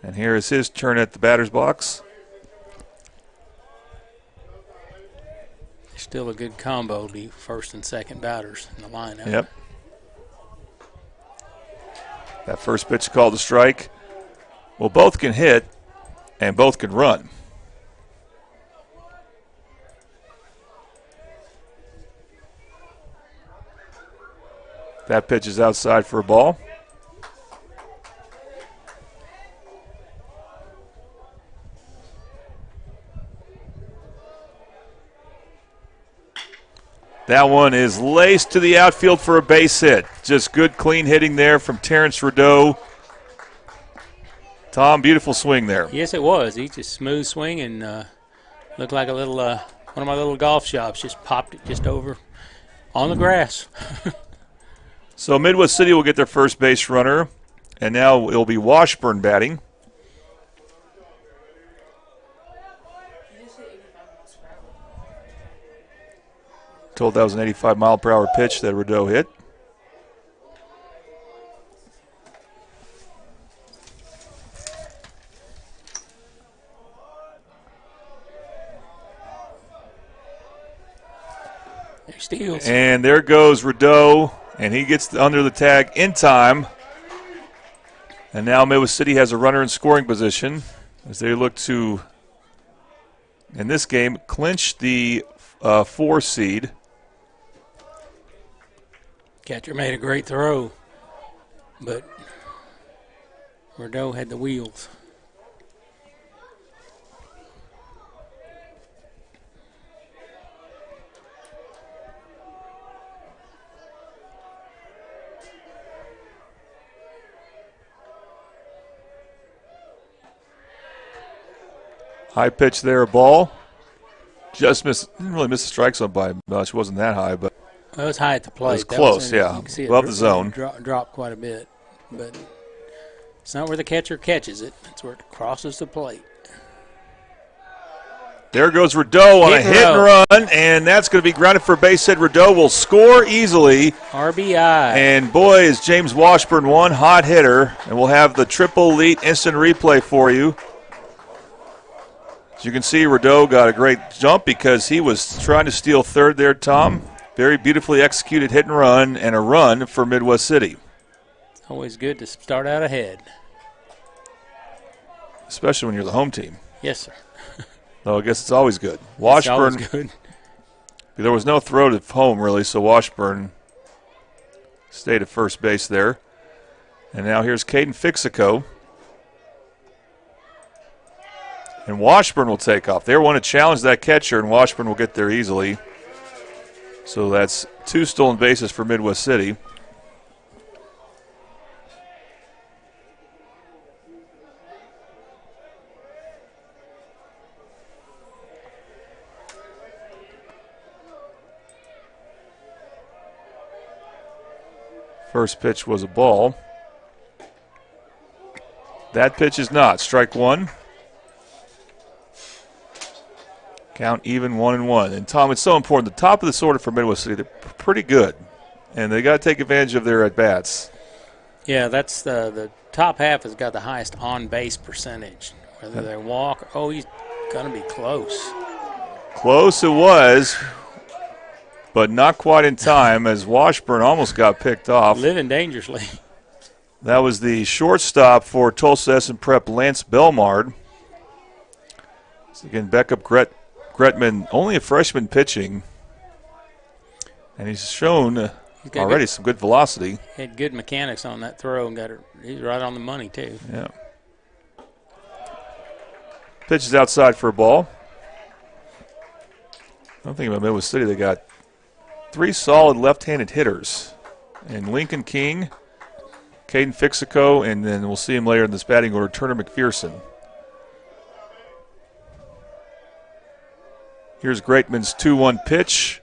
And here is his turn at the batter's box. Still a good combo, the first and second batters in the lineup. Yep. That first pitch called a strike. Well, both can hit and both can run. That pitch is outside for a ball. That one is laced to the outfield for a base hit. Just good, clean hitting there from Terrence Rideau. Tom, beautiful swing there. Yes, it was. He just smooth swing and looked like a little one of my little golf shops. Just popped it just over on the grass. So Midwest City will get their first base runner, and now it'll be Washburn batting. Told that was an 85-mile-per-hour pitch that Rideau hit. Steals. And there goes Rideau, and he gets under the tag in time. And now Midwest City has a runner in scoring position as they look to, in this game, clinch the 4 seed. Catcher made a great throw, but Rideau had the wheels. High pitch there, a ball. Just missed, didn't really miss the strike zone by much. It wasn't that high, but well, it was high at the plate. It was close, yeah. You can see above the zone. Drop quite a bit, but it's not where the catcher catches it. It's where it crosses the plate. There goes Rideau on a hit and run, and that's going to be grounded for a base hit. Rideau will score easily. RBI. And boy, is James Washburn one hot hitter, and we'll have the triple elite instant replay for you. As you can see, Rideau got a great jump because he was trying to steal third there, Tom. Very beautifully executed hit and run, and a run for Midwest City. Always good to start out ahead. Especially when you're the home team. Yes, sir. So I guess it's always good. Washburn, it's always good. There was no throw to home, really, so Washburn stayed at first base there. And now here's Caden Fixico. And Washburn will take off. They want to challenge that catcher, and Washburn will get there easily. So that's 2 stolen bases for Midwest City. First pitch was a ball. That pitch is not. Strike one. Count even 1-1. And, Tom, it's so important. The top of this order for Midwest City, they're pretty good. And they got to take advantage of their at-bats. Yeah, that's the top half has got the highest on-base percentage. Whether they walk, he's going to be close. Close it was, but not quite in time as Washburn almost got picked off. Living dangerously. That was the shortstop for Tulsa S and Prep, Lance Belmard. So again, Beckup Gretman, only a freshman pitching, and he's shown already some good velocity. He had good mechanics on that throw and he's right on the money too. Yeah. Pitch is outside for a ball. One thing about Midwest City, they got 3 solid left-handed hitters, and Lincoln King, Caden Fixico, and then we'll see him later in this batting order, Turner McPherson. Here's Greatman's 2-1 pitch.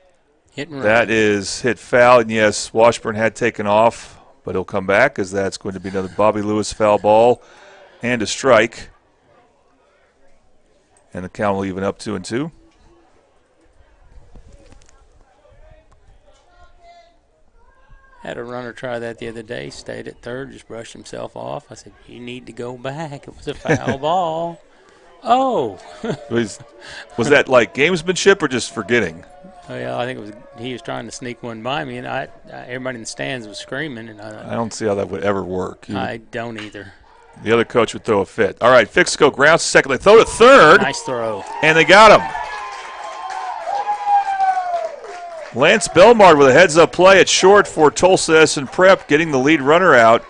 That is hit foul, and yes, Washburn had taken off, but he'll come back as that's going to be another Bobby Lewis foul ball and a strike. And the count will even up 2-2. Had a runner try that the other day, stayed at third, just brushed himself off. I said, you need to go back. It was a foul ball. Oh. was that like gamesmanship or just forgetting? Oh, yeah, I think he was trying to sneak one by me, and everybody in the stands was screaming. And I don't see how that would ever work. I don't either. The other coach would throw a fit. All right, Fixico grounds to second. They throw to third. Nice throw. And they got him. Lance Belmard with a heads-up play at short for Tulsa S and Prep, getting the lead runner out.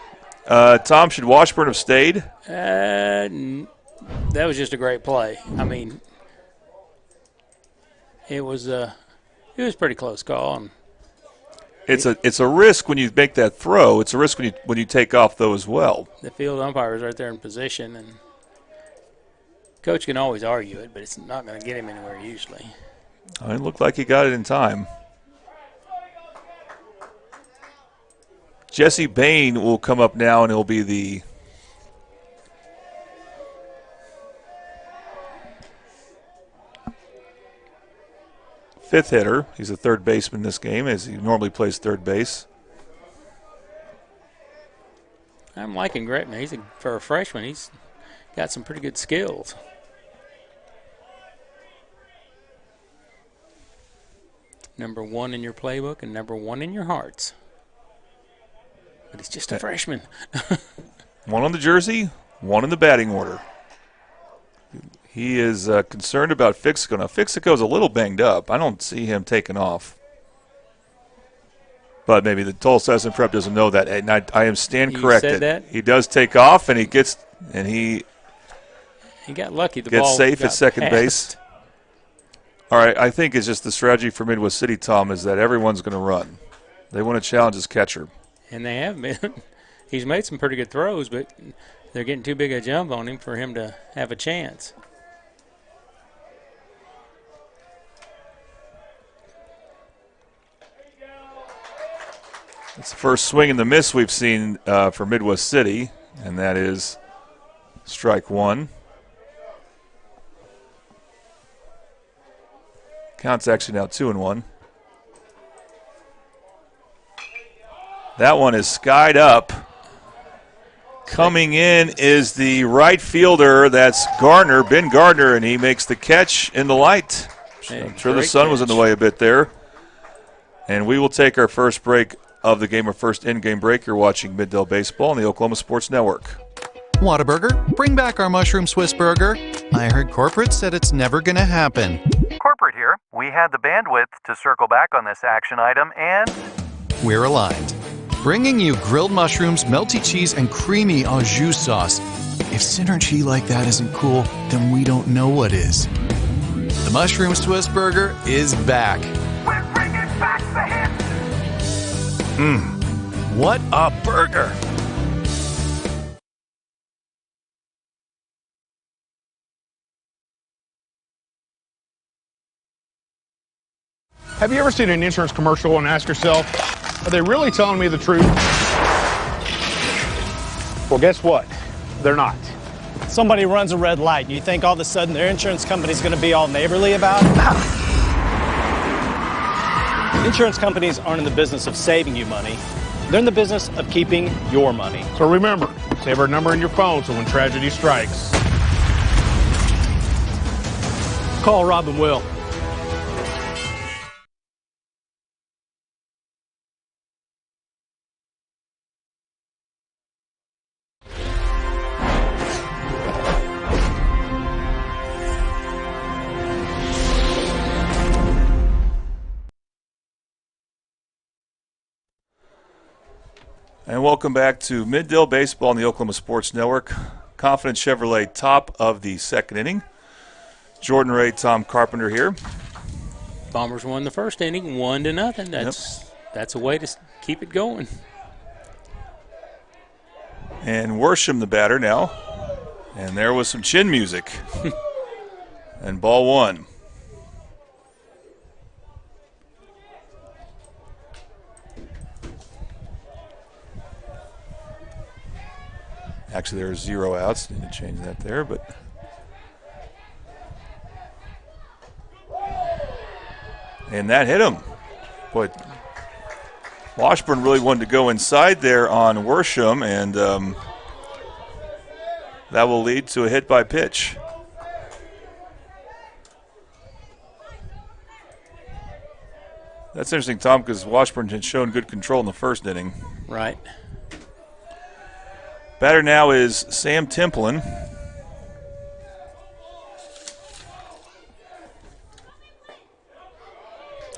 Tom, should Washburn have stayed? That was just a great play. I mean, it was a pretty close call. It's a risk when you make that throw. It's a risk when you take off though as well. The field umpire was right there in position, and coach can always argue it, but it's not going to get him anywhere usually. It looked like he got it in time. Jesse Bain will come up now, and he'll be the fifth hitter. He's a third baseman this game, as he normally plays third base. I'm liking Gretman. For a freshman, he's got some pretty good skills. Number 1 in your playbook and number 1 in your hearts. But he's just a freshman. 1 on the jersey, 1 in the batting order. He is concerned about Fixico. Now, Fixico's a little banged up. I don't see him taking off. But maybe the Tulsa S and Prep doesn't know that. And I am corrected. Said that? He does take off, and he got lucky. The gets ball safe got at second passed. base. All right, I think it's just the strategy for Midwest City, Tom, is that everyone's going to run. They want to challenge his catcher. And they have been. He's made some pretty good throws, but they're getting too big a jump on him for him to have a chance. It's the first swing and the miss we've seen for Midwest City, and that is strike 1. Count's actually now 2-1. That one is skied up. Coming in is the right fielder. That's Ben Gardner, and he makes the catch in the light. I'm sure the sun was in the way a bit there. And we will take our first break of the game, our first in-game break. You're watching Middale Baseball on the Oklahoma Sports Network. Whataburger, bring back our mushroom Swiss burger. I heard corporate said it's never going to happen. Corporate here. We had the bandwidth to circle back on this action item, and we're aligned. Bringing you grilled mushrooms, melty cheese, and creamy au jus sauce. If synergy like that isn't cool, then we don't know what is. The mushroom Swiss burger is back. We're bringing back the hits. What a burger! Have you ever seen an insurance commercial and ask yourself, are they really telling me the truth? Well, guess what? they're not. Somebody runs a red light, and you think all of a sudden their insurance company's going to be all neighborly about it? Insurance companies aren't in the business of saving you money. They're in the business of keeping your money. So remember, save our number in your phone so when tragedy strikes, call Rob and Will. And welcome back to Middale Baseball on the Oklahoma Sports Network. Confident Chevrolet, top of the second inning. Jordan Ray, Tom Carpenter here. Bombers won the first inning, 1-0. That's a way to keep it going. And Worsham, the batter now. And there was some chin music. And ball one. Actually, there are 0 outs. Need to change that there, but and that hit him. Boy, Washburn really wanted to go inside there on Worsham, and that will lead to a hit by pitch. That's interesting, Tom, because Washburn had shown good control in the first inning. Right. Batter now is Sam Templin.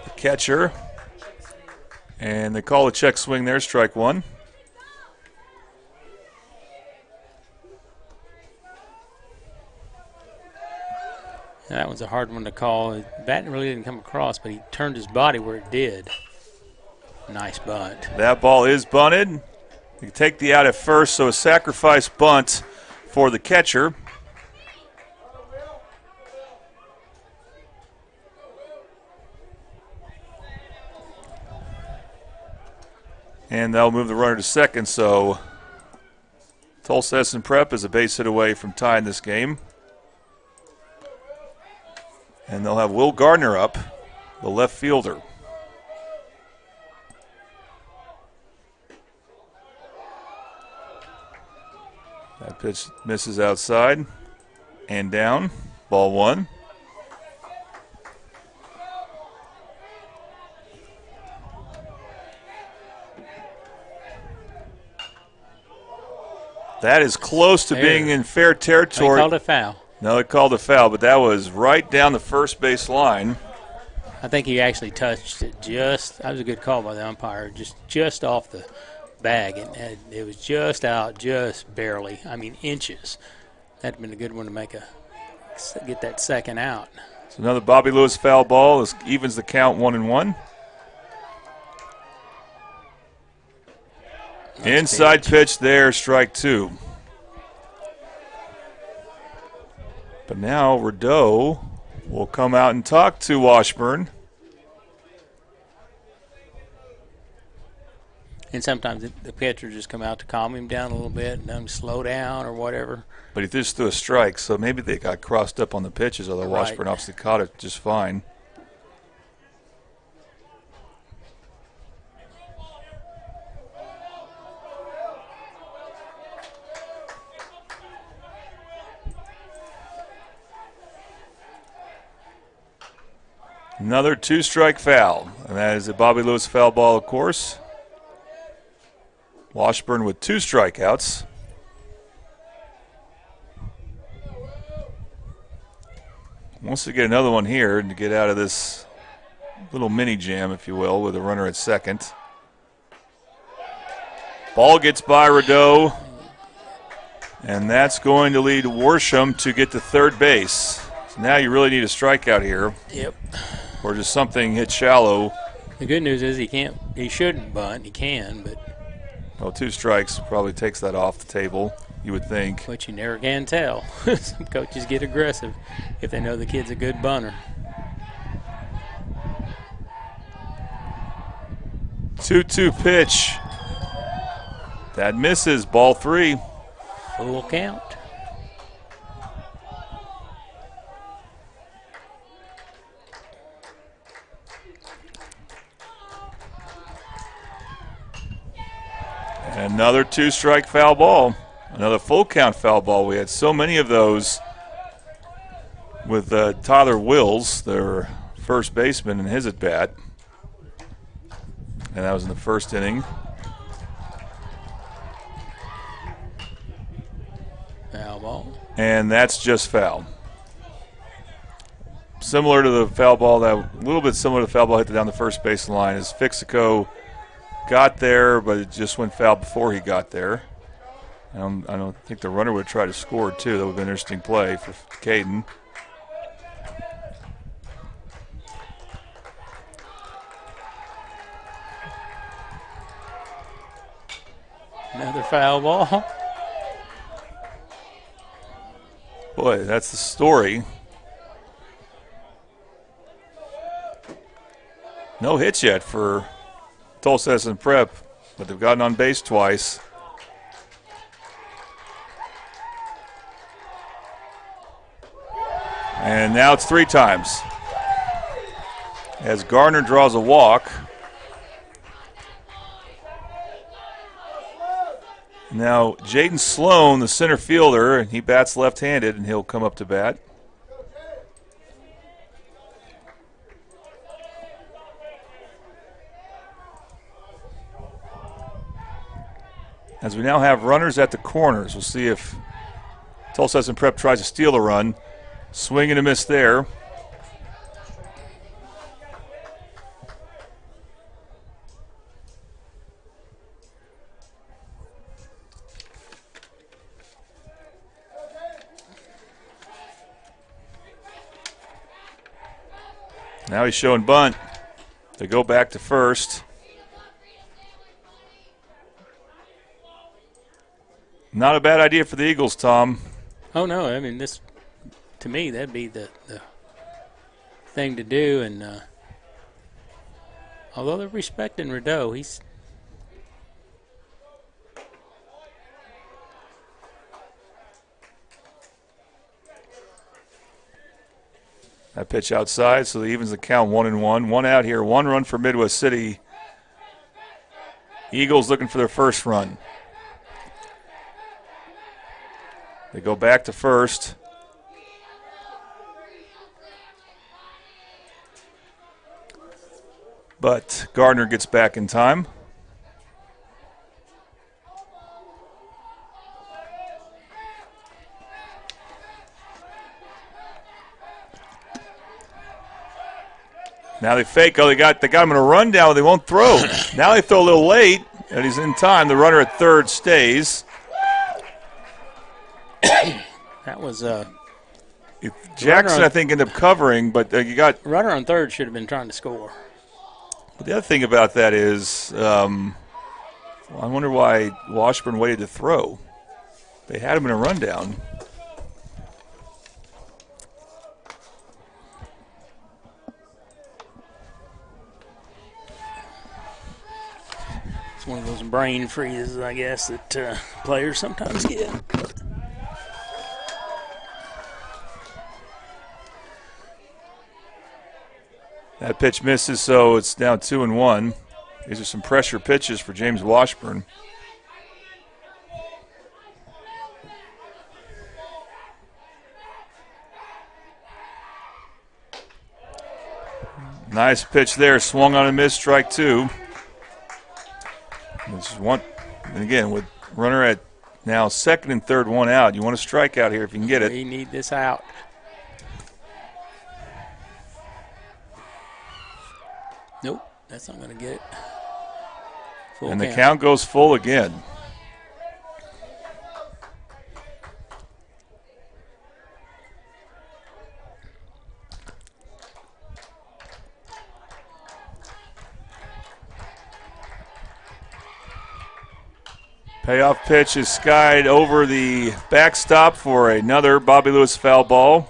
The catcher. And they call a check swing there, strike one. That was a hard one to call. The bat really didn't come across, but he turned his body where it did. Nice bunt. That ball is bunted. You take the out at first, so a sacrifice bunt for the catcher. And they'll move the runner to second, so Tulsa Edison Prep is a base hit away from tying this game. And they'll have Will Gardner up, the left fielder. That pitch misses outside and down. Ball one. That is close to being in fair territory. They called a foul. No, it called a foul, but that was right down the first base line. I think he actually touched it just. That was a good call by the umpire, just off the bag, and it was just out, just barely. I mean, inches. That'd been a good one to get that second out. It's another Bobby Lewis foul ball. This evens the count 1-1. Inside pitch there, strike two. But now Rideau will come out and talk to Washburn. And sometimes the pitcher just come out to calm him down a little bit and then slow down or whatever. But he just threw a strike, so maybe they got crossed up on the pitches, although Right. Washburn obviously caught it just fine. Another two-strike foul, and that is a Bobby Lewis foul ball, of course. Washburn with 2 strikeouts. Wants to get another one here and to get out of this little mini jam, if you will, with a runner at second. Ball gets by Rideau, and that's going to lead Worsham to get to third base. So now you really need a strikeout here. Yep. Or just something hit shallow. The good news is he shouldn't bunt. He can, but. Well, 2 strikes probably takes that off the table, you would think. But you never can tell. Some coaches get aggressive if they know the kid's a good bunter. 2-2 pitch. That misses, ball 3. Full count. Another 2-strike foul ball. Another full count foul ball. We had so many of those with Tyler Wills, their first baseman, in his at bat. And that was in the first inning. Foul ball. And that's just foul. Similar to the foul ball, a little bit similar to the foul ball hit down the first base line, as Fixico got there, but it just went foul before he got there. I don't think the runner would try to score, too. That would have been an interesting play for Caden. Another foul ball. Boy, that's the story. No hits yet for Tulsa Edison Prep, but they've gotten on base twice. And now it's 3 times. As Gardner draws a walk. Now Jaden Sloan, the center fielder, and he bats left-handed, and he'll come up to bat. As we now have runners at the corners, we'll see if Tulsa Edison Prep tries to steal a run. Swing and a miss there. Now he's showing bunt. They go back to first. Not a bad idea for the Eagles, Tom. Oh, no. I mean, this, to me, that'd be the thing to do. And although they're respecting Rideau, he's – that pitch outside, so he evens the count 1-1. 1 out here, 1 run for Midwest City. Eagles looking for their first run. They go back to first. But Gardner gets back in time. Now they fake. Oh, they got him in a rundown. They won't throw. Now they throw a little late, and he's in time. The runner at third stays. that was Jackson, I think, ended up covering, but you got runner on third should have been trying to score. But the other thing about that is, I wonder why Washburn waited to throw. They had him in a rundown. It's one of those brain freezes, I guess, that players sometimes get. That pitch misses, so it's now 2-1. These are some pressure pitches for James Washburn. Nice pitch there, swung on a miss, strike 2. This is one, and again, with runner at now second and third, 1 out. You want to strike out here if you can get it. We need this out. Nope, that's not going to get it. Full and the count goes full again. Payoff pitch is skied over the backstop for another Bobby Lewis foul ball.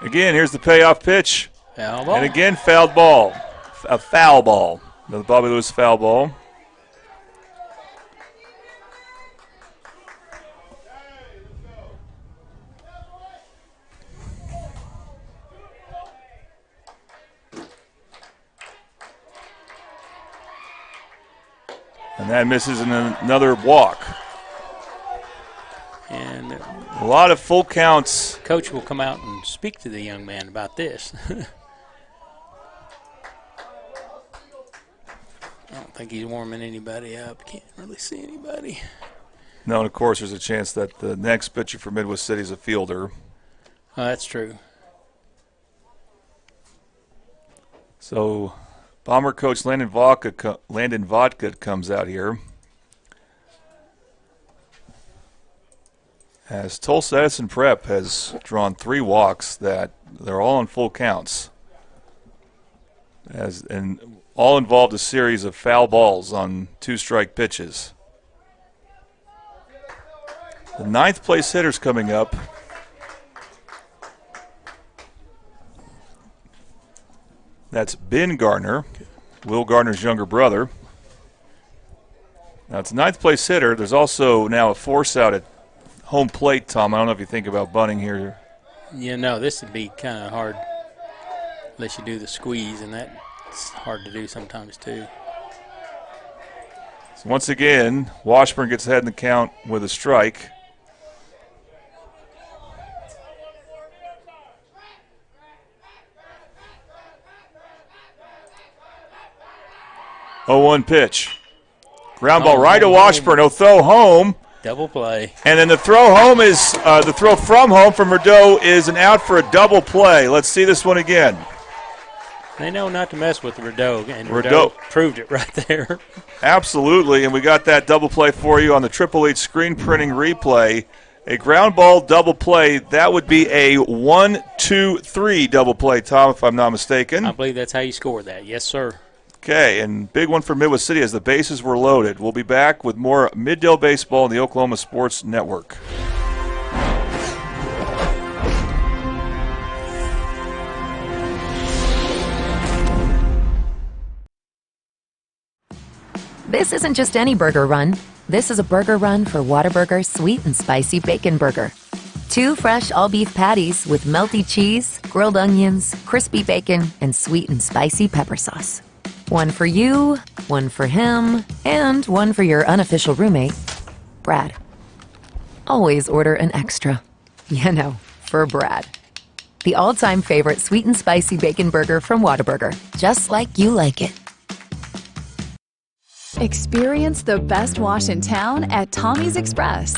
Again, here's the payoff pitch. Foul ball. And again, fouled ball. A foul ball. Another Bobby Lewis foul ball. And that misses in another walk. And a lot of full counts. Coach will come out and speak to the young man about this. I don't think he's warming anybody up. Can't really see anybody. No, and of course there's a chance that the next pitcher for Midwest City is a fielder. That's true. So Bomber coach Landon Vodka comes out here. As Tulsa Edison Prep has drawn 3 walks that they're all on full counts. And all involved a series of foul balls on 2-strike pitches. The 9th place hitter's coming up. That's Ben Garner, Will Garner's younger brother. Now it's a 9th place hitter. There's also now a force out at home plate, Tom. I don't know if you think about bunting here. Yeah, no, this would be kind of hard unless you do the squeeze, and that's hard to do sometimes too. So once again, Washburn gets ahead in the count with a strike. Oh, 1 pitch. Ground ball right to Washburn. He'll throw home. Double play. And then the throw home is the throw from home from Rideau is an out for a double play. Let's see this one again. They know not to mess with Rideau, and Rideau proved it right there. Absolutely, and we got that double play for you on the Triple H screen printing replay. A ground ball double play, that would be a 1-2-3 double play, Tom, if I'm not mistaken. I believe that's how you score that. Yes, sir. Okay, and big one for Midwest City as the bases were loaded. We'll be back with more Middale baseball on the Oklahoma Sports Network. This isn't just any burger run. This is a burger run for Whataburger Sweet and Spicy Bacon Burger. 2 fresh all-beef patties with melty cheese, grilled onions, crispy bacon, and sweet and spicy pepper sauce. 1 for you, 1 for him, and 1 for your unofficial roommate, Brad. Always order an extra. You know, for Brad. The all-time favorite sweet and spicy bacon burger from Whataburger. Just like you like it. Experience the best wash in town at Tommy's Express.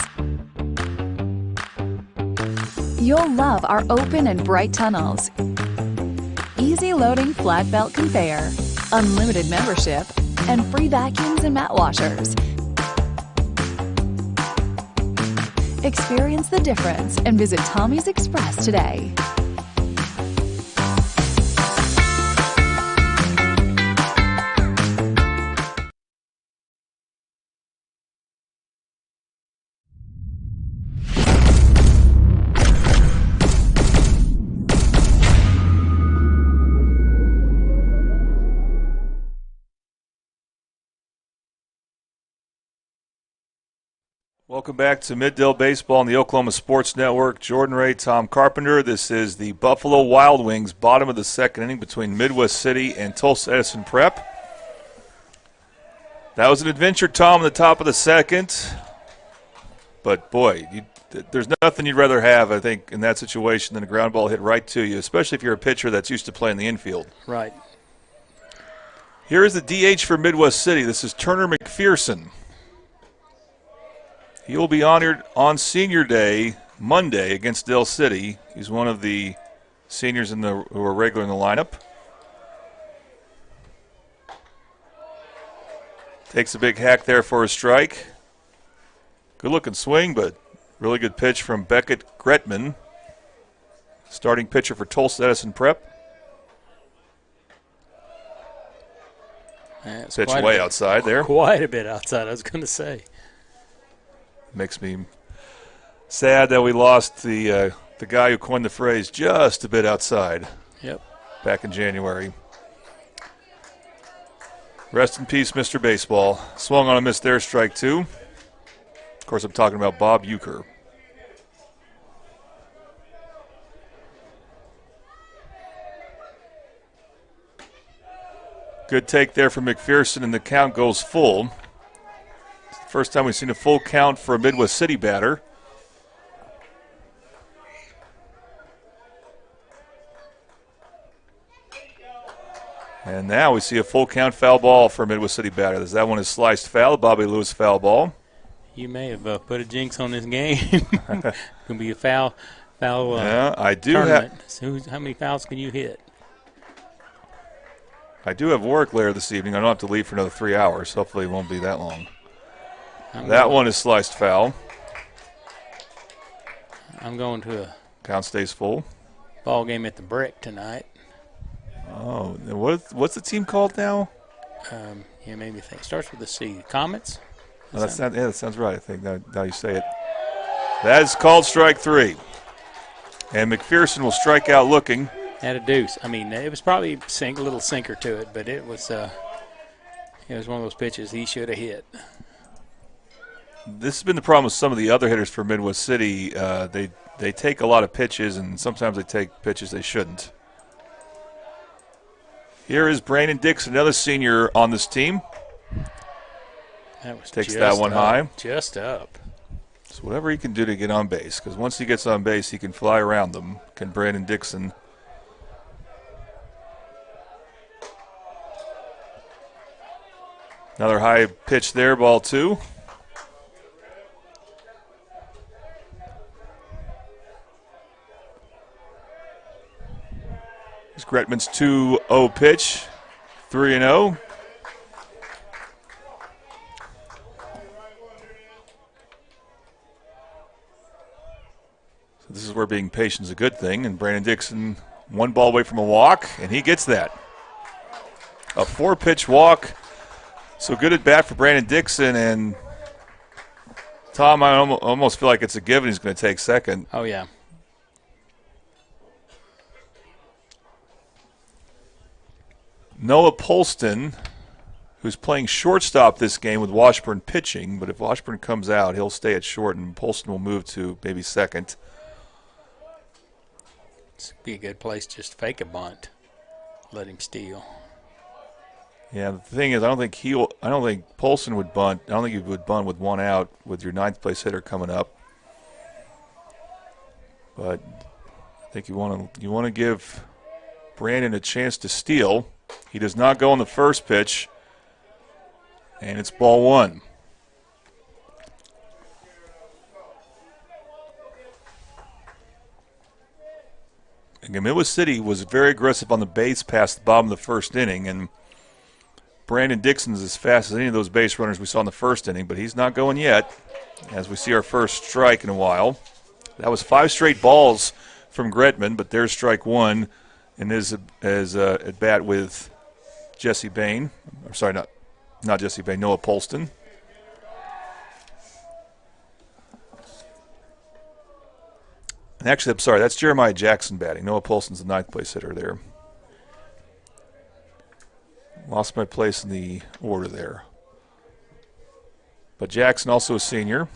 You'll love our open and bright tunnels, easy loading flat belt conveyor, unlimited membership, and free vacuums and mat washers. Experience the difference and visit Tommy's Express today. Welcome back to Middale Baseball on the Oklahoma Sports Network. Jordan Ray, Tom Carpenter. This is the Buffalo Wild Wings, bottom of the 2nd inning between Midwest City and Tulsa Edison Prep. That was an adventure, Tom, in the top of the 2nd. But, boy, there's nothing you'd rather have, I think, in that situation than a ground ball hit right to you, especially if you're a pitcher that's used to playing the infield. Right. Here is the DH for Midwest City. This is Turner McPherson. He will be honored on Senior Day, Monday, against Dell City. He's one of the seniors who are regular in the lineup. Takes a big hack there for a strike. Good-looking swing, but really good pitch from Beckett Gretman, starting pitcher for Tulsa Edison Prep. Pitch way outside there. Quite a bit outside, I was going to say. Makes me sad that we lost the the guy who coined the phrase just a bit outside. Yep. Back in January. Rest in peace, Mr. Baseball. Swung on a miss there, strike 2. Of course, I'm talking about Bob Euchre. Good take there from McPherson, and the count goes full. It's the first time we've seen a full count for a Midwest City batter. And now we see a full count foul ball for a Midwest City batter. That one is sliced foul, Bobby Lewis foul ball. You may have put a jinx on this game. It's going to be a foul yeah, I do tournament. So how many fouls can you hit? I do have work later this evening. I don't have to leave for another 3 hours. Hopefully it won't be that long. That one is sliced foul. I'm going to a count stays full. Ball game at the Brick tonight. Oh, what's the team called now? Yeah, maybe think. Starts with a C. Comets? That sounds right, I think, now you say it. That is called strike 3. And McPherson will strike out looking. At a deuce. I mean, it was probably a little sinker to it, but it was one of those pitches he should have hit. This has been the problem with some of the other hitters for Midwest City. They take a lot of pitches, and sometimes they take pitches they shouldn't. Here is Brandon Dixon, another senior on this team. Takes that one high. Just up. So whatever he can do to get on base, because once he gets on base, he can fly around them. Can Brandon Dixon? Another high pitch there, ball 2. Here's Gretman's 2-0 pitch, 3-0. So this is where being patient is a good thing, and Brandon Dixon 1 ball away from a walk, and he gets that. A 4-pitch walk. So good at bat for Brandon Dixon, and Tom, I almost feel like it's a given he's going to take second. Oh, yeah. Noah Polston, who's playing shortstop this game with Washburn pitching, but if Washburn comes out, he'll stay at short, and Polston will move to maybe second. This would be a good place to just fake a bunt. Let him steal. Yeah, the thing is, I don't think Polston would bunt. I don't think he would bunt with 1 out with your 9th place hitter coming up. But I think you want to give Brandon a chance to steal. He does not go on the first pitch, and it's ball 1. Again, Midwest City was very aggressive on the base past the bottom of the first inning, and Brandon Dixon's as fast as any of those base runners we saw in the first inning, but he's not going yet, as we see our first strike in a while. That was 5 straight balls from Gretman, but there's strike 1, and is at bat with Jesse Bain. I'm sorry, not Jesse Bain, Noah Polston. And actually, I'm sorry, that's Jeremiah Jackson batting. Noah Polston's the 9th place hitter there. Lost my place in the order there. But Jackson also a senior.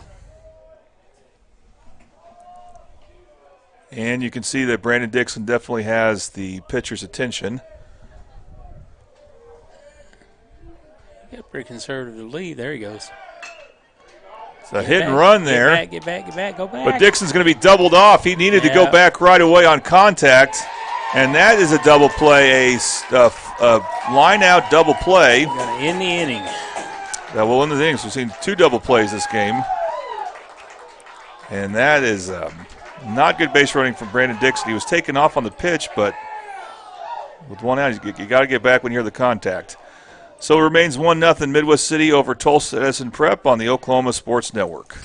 And you can see that Brandon Dixon definitely has the pitcher's attention. Got a pretty conservative lead. There he goes. It's a hit and run there. Get back, go back. But Dixon's going to be doubled off. He needed to go back right away on contact. And that is a double play, a line-out double play. Got to end the inning. That will end the innings. We've seen 2 double plays this game. And that is not good base running from Brandon Dixon. He was taken off on the pitch, but with 1 out, you got to get back when you hear the contact. So it remains 1-0 Midwest City over Tulsa Edison Prep on the Oklahoma Sports Network.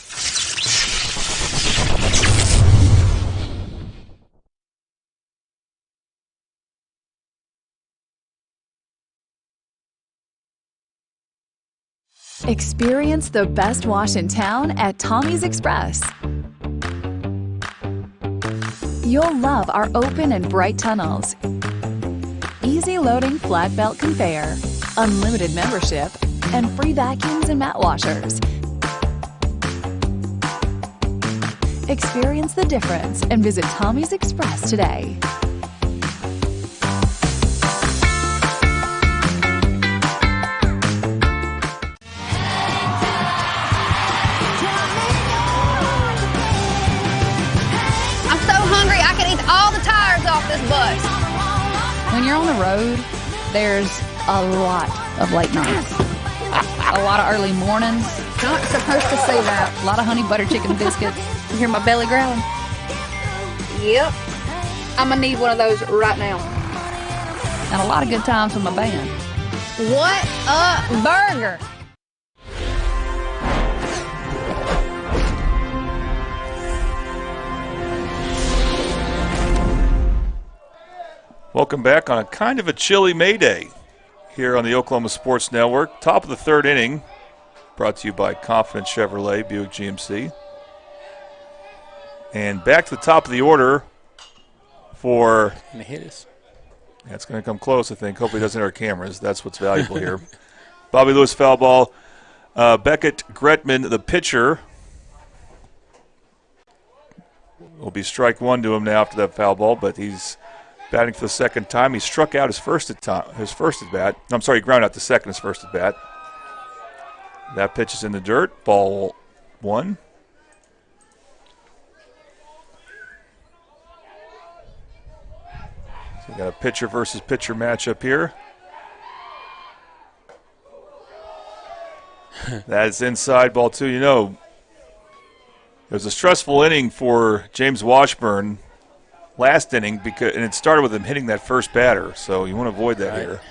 Experience the best wash in town at Tommy's Express. You'll love our open and bright tunnels, easy loading flat belt conveyor, unlimited membership, and free vacuums and mat washers. Experience the difference and visit Tommy's Express today. I'm so hungry I could eat all the tires off this bus. When you're on the road, there's a lot of late nights. A lot of early mornings. Not supposed to say that. A lot of honey butter chicken biscuits. You hear my belly growling? Yep. I'm gonna need one of those right now. And a lot of good times with my band. What a burger! Welcome back on a kind of a chilly May Day here on the Oklahoma Sports Network. Top of the third inning, brought to you by Confident Chevrolet, Buick GMC. And back to the top of the order for... Going to hit us. That's going to come close, I think. Hopefully it doesn't hit our cameras. That's what's valuable here. Bobby Lewis foul ball. Beckett Gretman, the pitcher, will be strike one to him now after that foul ball, but he's batting for the second time. He struck out his first at bat. I'm sorry, he grounded out the second, his first at bat. That pitch is in the dirt. Ball one. So we got a pitcher versus pitcher matchup here. That is inside, ball two. You know, it was a stressful inning for James Washburn last inning, and it started with him hitting that first batter, so you want to avoid that here.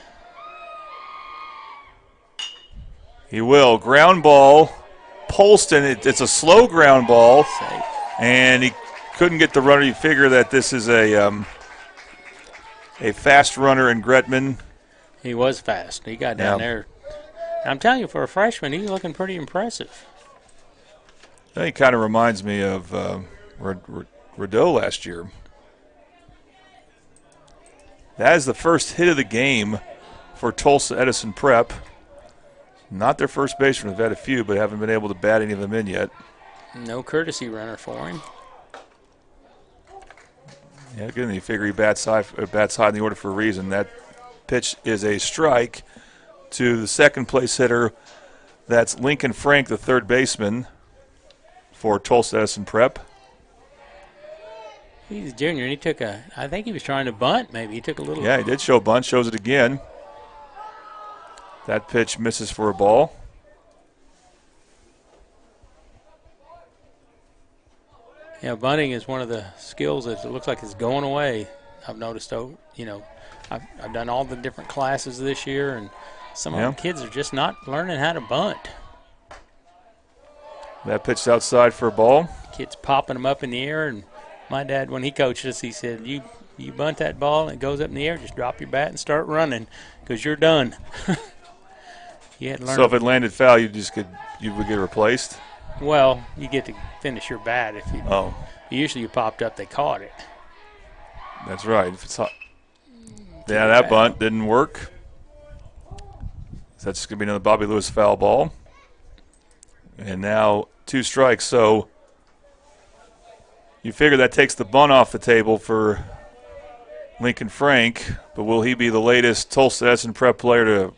He will. Ground ball. Polston, it's a slow ground ball, and he couldn't get the runner. You figure that this is a fast runner in Gretman. He was fast. He got down there. I'm telling you, for a freshman, he's looking pretty impressive. He kind of reminds me of Rideau last year. That is the first hit of the game for Tulsa Edison Prep. Not their first baseman. They've had a few, but haven't been able to bat any of them in yet. No courtesy runner for him. Yeah, again, you figure he bats high in the order for a reason. That pitch is a strike to the second place hitter. That's Lincoln Frank, the third baseman for Tulsa Edison Prep. He's a junior, and he took I think he was trying to bunt, maybe. He took a little. Yeah, he did show a bunt, shows it again. That pitch misses for a ball. Yeah, bunting is one of the skills that it looks like it's going away. I've noticed, I've done all the different classes this year, and some of the kids are just not learning how to bunt. That pitch outside for a ball. Kids popping them up in the air, and my dad, when he coached us, he said, you bunt that ball and it goes up in the air, just drop your bat and start running because you're done. You had to learn. So if it landed foul, you would get replaced? Well, you get to finish your bat. If you usually you popped up, they caught it. That's right. If it's hot. Yeah, that bunt didn't work. So that's going to be another Bobby Lewis foul ball. And now 2 strikes. So you figure that takes the bunt off the table for Lincoln Frank, but will he be the latest Tulsa Edison Prep player to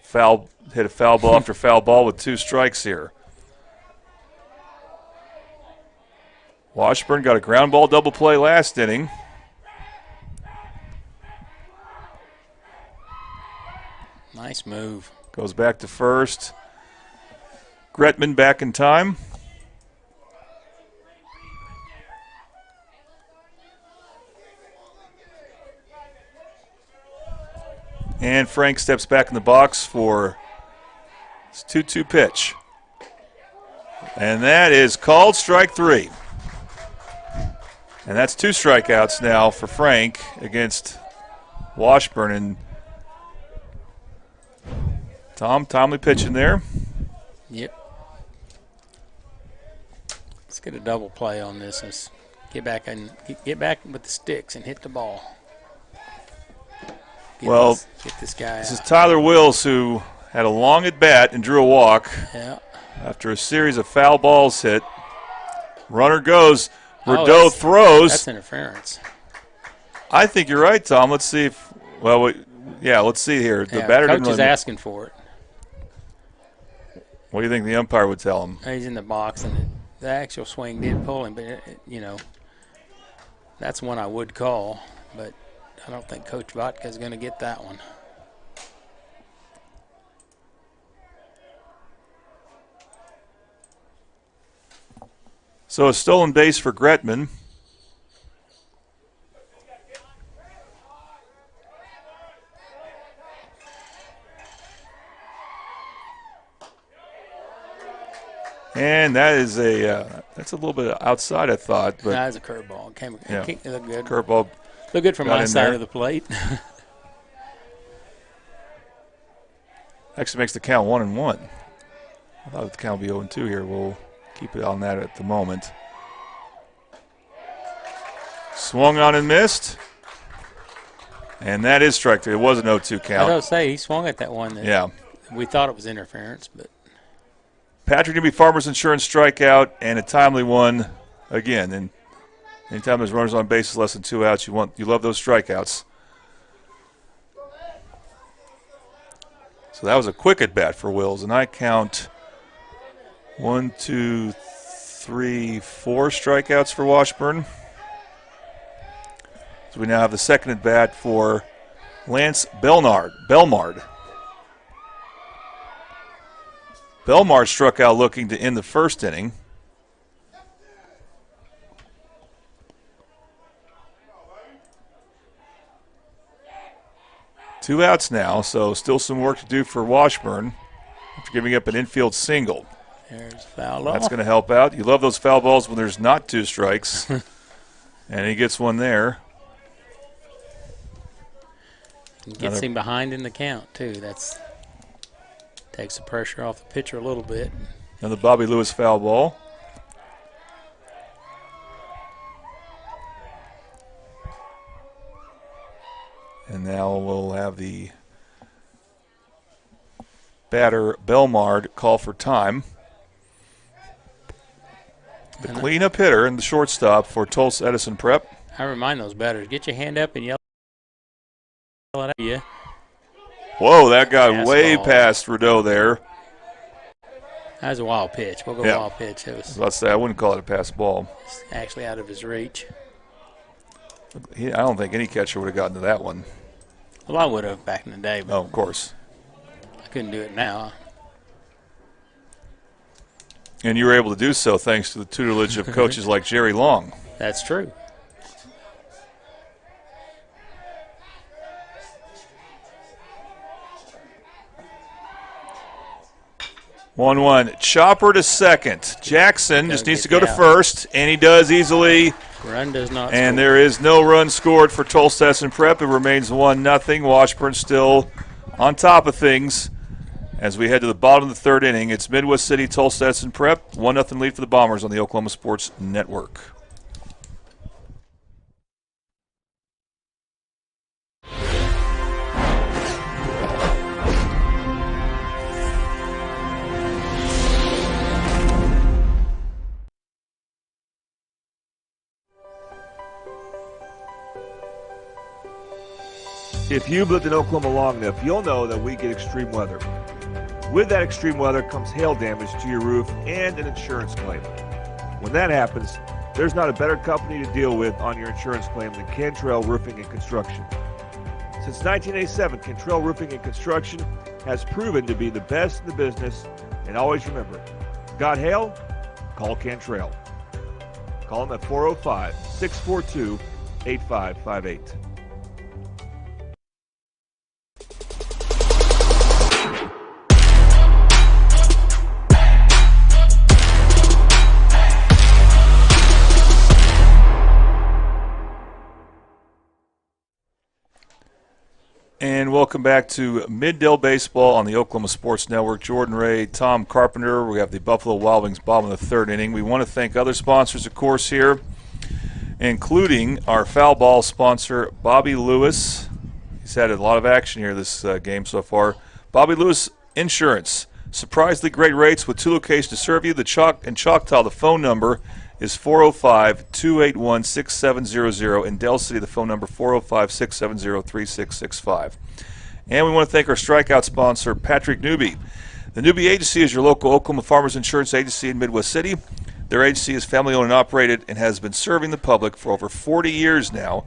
hit a foul ball after foul ball with 2 strikes here? Washburn got a ground ball double play last inning. Nice move. Goes back to first. Gretman back in time. And Frank steps back in the box for his 2-2 pitch. And that is called strike 3. And that's 2 strikeouts now for Frank against Washburn. And timely pitching there. Yep. Let's get a double play on this. Get back with the sticks and hit the ball. Get this guy This out. is Tyler Wills, who had a long at bat and drew a walk. Yeah. After a series of foul balls hit. Runner goes. Rideau throws. That's interference. I think you're right, Tom. Let's see if let's see here. The batter coach didn't is asking for it. What do you think the umpire would tell him? He's in the box, and the actual swing did pull him, but that's one I would call, but I don't think Coach Vodka is going to get that one. So a stolen base for Gretman. And that is that's a little bit outside, I thought. But that's a curveball. It looked good. Curveball. Looked good from my side of the plate. Actually makes the count 1-1. I thought the count would be 0-2 here. We'll keep it on that at the moment. Swung on and missed. And that is strike three. It was an 0-2 count. I was going to say, he swung at that one. We thought it was interference, but. Patrick Newby Farmers Insurance strikeout and a timely one again. And anytime there's runners on bases less than 2 outs, you love those strikeouts. So that was a quick at bat for Wills, and I count 1, 2, 3, 4 strikeouts for Washburn. So we now have the second at bat for Lance Belmard. Belmard struck out looking to end the first inning. Two outs now, so still some work to do for Washburn after giving up an infield single. There's a foul ball. That's going to help out. You love those foul balls when there's not 2 strikes. And he gets one there. Gets him behind in the count, too. That's takes the pressure off the pitcher a little bit. Another Bobby Lewis foul ball. And now we'll have the batter, Belmard, call for time. The cleanup hitter and the shortstop for Tulsa Edison Prep. I remind those batters, get your hand up and yell it at you. Whoa, that got way past Rideau there. That was a wild pitch. We'll go wild pitch. It was. Let's say I wouldn't call it a pass ball. Actually out of his reach. I don't think any catcher would have gotten to that one. Well, I would have back in the day. But of course. I couldn't do it now. And you were able to do so thanks to the tutelage of coaches like Jerry Long. That's true. One. Chopper to second. Jackson just needs to go to first, and he does easily. Run does not and score. There is no run scored for Tulsa Edison Prep. It remains 1-0. Washburn still on top of things as we head to the bottom of the third inning. It's Midwest City, Tulsa Edison Prep. 1-0 lead for the Bombers on the Oklahoma Sports Network. If you've lived in Oklahoma long enough, you'll know that we get extreme weather. With that extreme weather comes hail damage to your roof and an insurance claim. When that happens, there's not a better company to deal with on your insurance claim than Cantrell Roofing and Construction. Since 1987, Cantrell Roofing and Construction has proven to be the best in the business, and always remember, got hail? Call Cantrell. Call them at 405-642-8558. And welcome back to Middale Baseball on the Oklahoma Sports Network. Jordan Ray, Tom Carpenter. We have the Buffalo Wild Wings bottom of the third inning. We want to thank other sponsors, of course, here. including our foul ball sponsor, Bobby Lewis. He's had a lot of action here this game so far. Bobby Lewis Insurance. Surprisingly great rates with 2 locations to serve you. In Choctaw, the phone number is 405-281-6700. In Del City, the phone number 405-670-3665. And we want to thank our strikeout sponsor, Patrick Newby. The Newby Agency is your local Oklahoma Farmers Insurance agency in Midwest City. Their agency is family-owned and operated and has been serving the public for over 40 years now.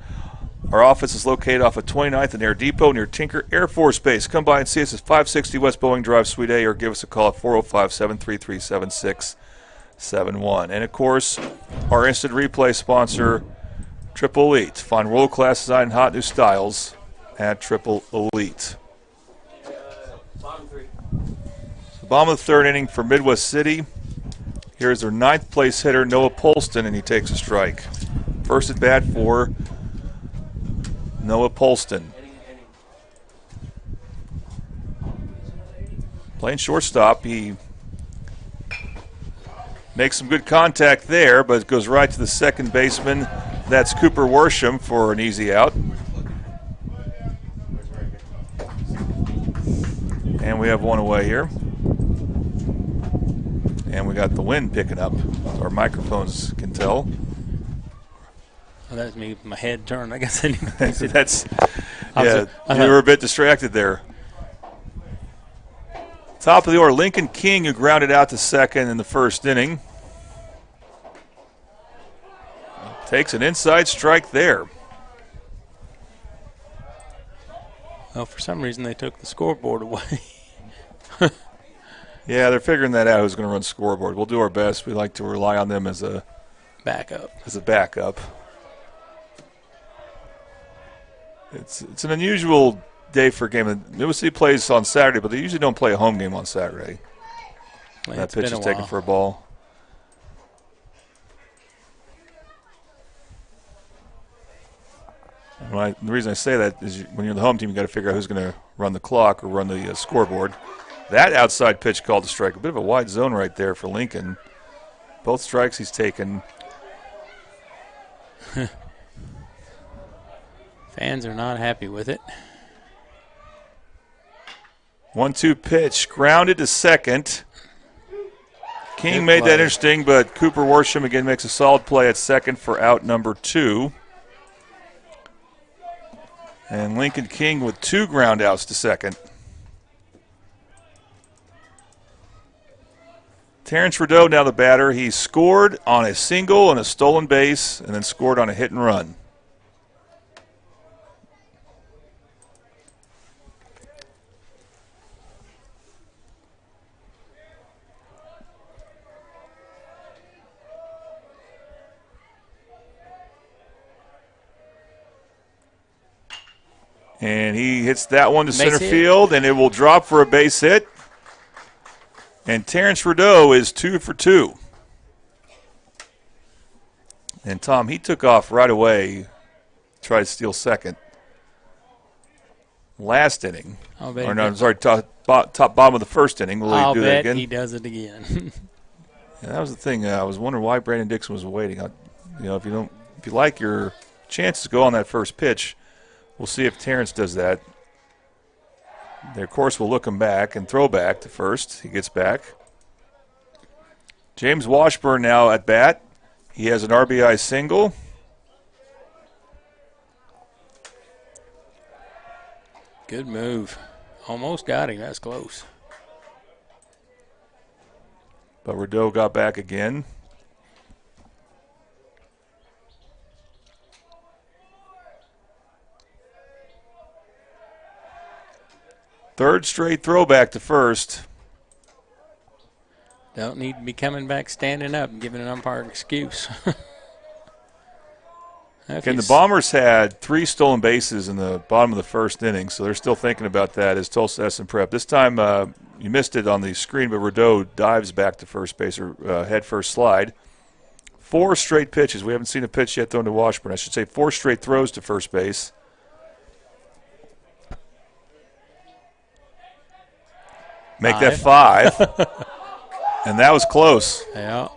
Our office is located off of 29th and Air Depot near Tinker Air Force Base. Come by and see us at 560 West Boeing Drive, Suite A, or give us a call at 405-733-7671. And, of course, our instant replay sponsor, Triple Elite. Find world-class design and hot new styles at Triple Elite. The bottom of the third inning for Midwest City. Here's their 9th place hitter, Noah Polston, and he takes a strike. First at bat for Noah Polston. Playing shortstop, he makes some good contact there, but goes right to the second baseman. That's Cooper Worsham for an easy out. And we have one away here. And we got the wind picking up. Our microphones can tell. Well, that's me. My head turned. I guess I didn't see that's. Yeah, you were a bit distracted there. Top of the order, Lincoln King, who grounded out to second in the first inning. Takes an inside strike there. Well, for some reason they took the scoreboard away. Yeah, they're figuring that out. Who's going to run scoreboard? We'll do our best. We like to rely on them as a backup. It's an unusual day for a game. Midwest City plays on Saturday, but they usually don't play a home game on Saturday. Well, that pitch is taken for a ball. The reason I say that is when you're the home team, you got to figure out who's going to run the clock or run the scoreboard. That outside pitch called a strike. A bit of a wide zone right there for Lincoln. Both strikes he's taken. Fans are not happy with it. 1-2 pitch, grounded to second. King made that interesting, but Cooper Worsham again makes a solid play at second for out number 2. And Lincoln King with 2 ground outs to second. Terrence Rideau now the batter. He scored on a single and a stolen base and then scored on a hit and run. And he hits that one to center field, and it will drop for a base hit. And Terrence Rideau is 2 for 2. And Tom, he took off right away, tried to steal second. Last inning. Top bottom of the first inning. Will he do that again? He does it again. Yeah, that was the thing. I was wondering why Brandon Dixon was waiting. If you like your chances to go on that first pitch, we'll see if Terrence does that. They, of course, will look him back and throw back to first. He gets back. James Washburn now at bat. He has an RBI single. Good move. Almost got him. That's close. But Rideau got back again. Third straight throwback to first. Don't need to be coming back standing up and giving an umpire an excuse. And the Bombers had 3 stolen bases in the bottom of the first inning, so they're still thinking about that as Tulsa Edison prep. This time you missed it on the screen, but Rideau dives back to first base or head first slide. 4 straight pitches. We haven't seen a pitch yet thrown to Washburn. I should say 4 straight throws to first base. Make that 5. And that was close. Yeah.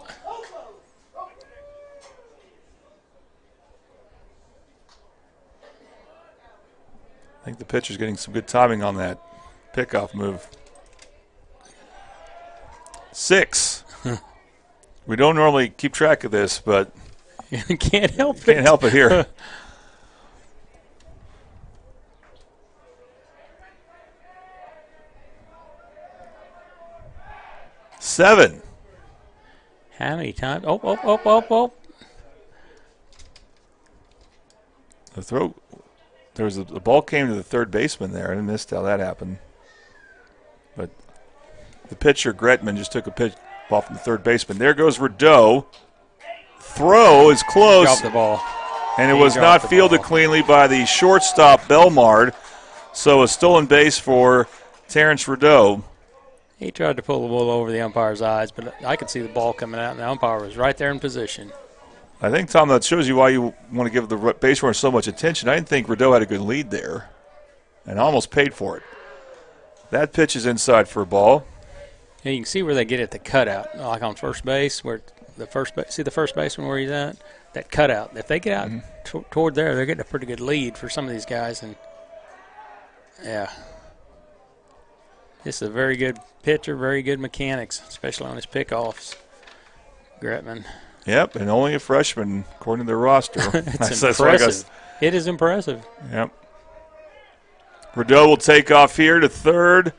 think the pitcher's getting some good timing on that pickoff move. 6. We don't normally keep track of this, but can't help it. Can't help it here. Seven. How many times? Oh. The throw. The ball came to the third baseman there. I missed how that happened. But the pitcher, Gretman, just took a pitch ball from the third baseman. There goes Rideau. Throw is close. Dropped the ball. And it was not fielded cleanly by the shortstop, Belmard. So a stolen base for Terrence Rideau. He tried to pull the wool over the umpire's eyes, but I could see the ball coming out, and the umpire was right there in position. I think, Tom, that shows you why you want to give the base runner so much attention. I didn't think Rideau had a good lead there and almost paid for it. That pitch is inside for a ball. Yeah, you can see where they get at the cutout, like on first base, where see the first baseman where he's at? That cutout. If they get out toward there, they're getting a pretty good lead for some of these guys. And yeah, this is a very good pitcher, very good mechanics, especially on his pickoffs. Gretman. Yep, and only a freshman, according to their roster. It's impressive. It is impressive. Yep. Rideau will take off here to third.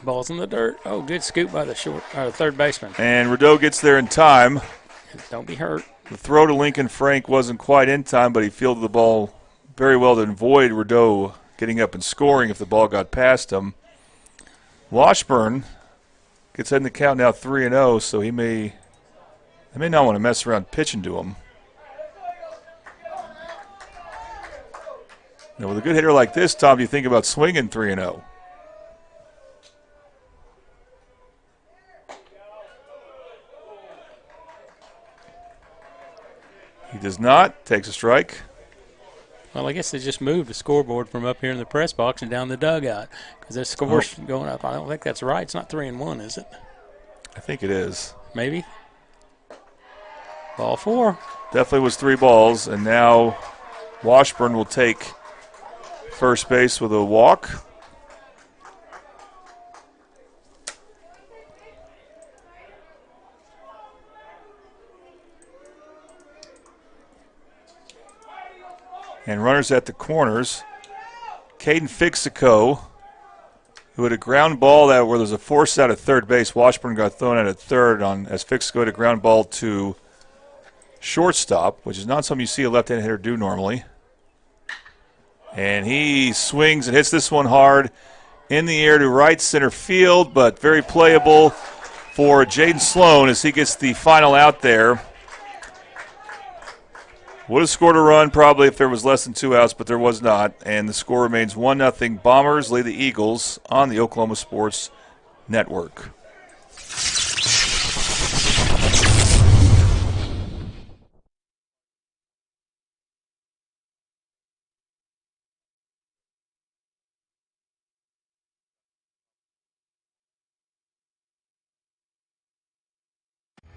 Ball's in the dirt. Oh, good scoop by the third baseman. And Rideau gets there in time. Don't be hurt. The throw to Lincoln Frank wasn't quite in time, but he fielded the ball very well to avoid Rideau getting up and scoring if the ball got past him. Washburn gets in the count now 3-0, so they may not want to mess around pitching to him. Now, with a good hitter like this, Tom, you think about swinging 3-0. He does not. Takes a strike. Well, I guess they just moved the scoreboard from up here in the press box and down the dugout because the score's going up. I don't think that's right. It's not 3-1, is it? I think it is. Maybe. Ball 4. Definitely was 3 balls, and now Washburn will take first base with a walk. And runners at the corners. Caden Fixico, who had a ground ball where there's a force out at third base. Washburn got thrown out at third as Fixico had a ground ball to shortstop, which is not something you see a left-handed hitter do normally. And he swings and hits this one hard in the air to right center field, but very playable for Jaden Sloan as he gets the final out there. Would have scored a run probably if there was less than 2 outs, but there was not. And the score remains 1-0. Bombers lead the Eagles on the Oklahoma Sports Network.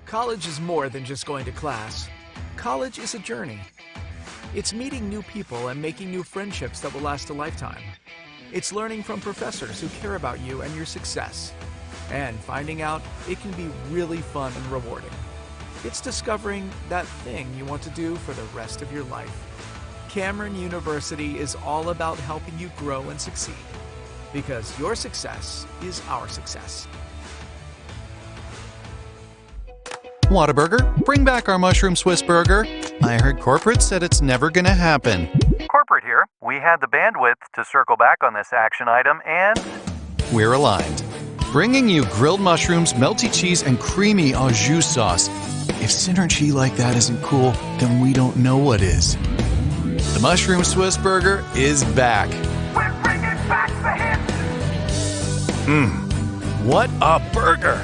College is more than just going to class. College is a journey. It's meeting new people and making new friendships that will last a lifetime. It's learning from professors who care about you and your success. And finding out it can be really fun and rewarding. It's discovering that thing you want to do for the rest of your life. Cameron University is all about helping you grow and succeed. Because your success is our success. Whataburger, bring back our mushroom Swiss burger. I heard corporate said it's never gonna happen. Corporate here. We had the bandwidth to circle back on this action item, and We're aligned. Bringing you grilled mushrooms, melty cheese, and creamy au jus sauce. If synergy like that isn't cool, then we don't know what is. The mushroom Swiss burger is back. We're bringing back the hits. What a burger!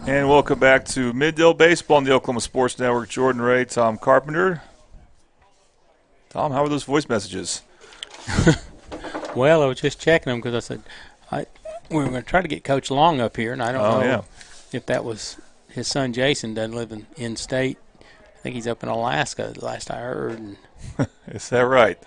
And welcome back to Middle Baseball on the Oklahoma Sports Network. Jordan Ray, Tom Carpenter. Tom, how are those voice messages? Well, I was just checking them because I said we were going to try to get Coach Long up here, and I don't know if that was his son Jason doesn't live in state. I think he's up in Alaska, last I heard. Is that right?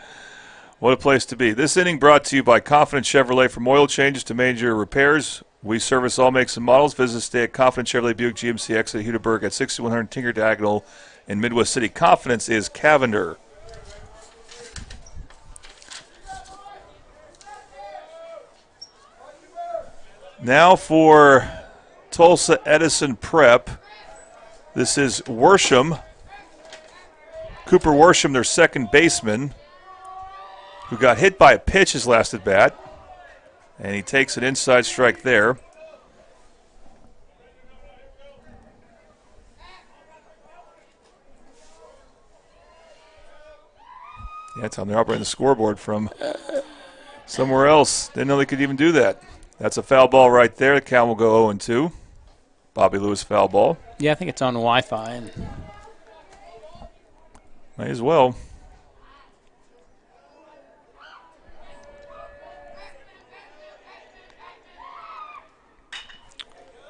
What a place to be. This inning brought to you by Confident Chevrolet. From oil changes to major repairs, we service all makes and models. Visit us today at Confident Chevrolet Buick GMC exit Hudaburg at 6100 Tinker Diagonal in Midwest City. Confidence is Cavender. Now for Tulsa Edison Prep. This is Worsham. Cooper Worsham, their second baseman, who got hit by a pitch his last at bat. And he takes an inside strike there. Yeah, Tom, they're operating the scoreboard from somewhere else. Didn't know they could even do that. That's a foul ball right there. The count will go 0-2. Bobby Lewis foul ball. Yeah, I think it's on Wi-Fi. And may as well.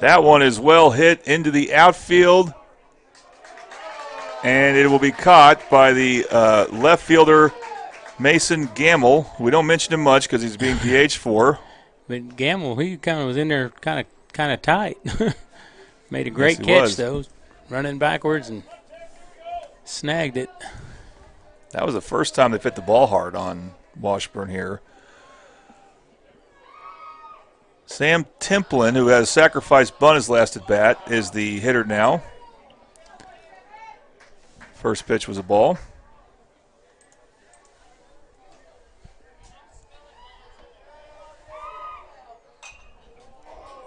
That one is well hit into the outfield, and it will be caught by the left fielder, Mason Gamble. We don't mention him much because he's being DH for. But Gamble, he kind of was in there kind of tight. Made a great catch, though, running backwards and snagged it. That was the first time they fit the ball hard on Washburn here. Sam Templin, who has sacrificed bunt his last at bat, is the hitter now. First pitch was a ball.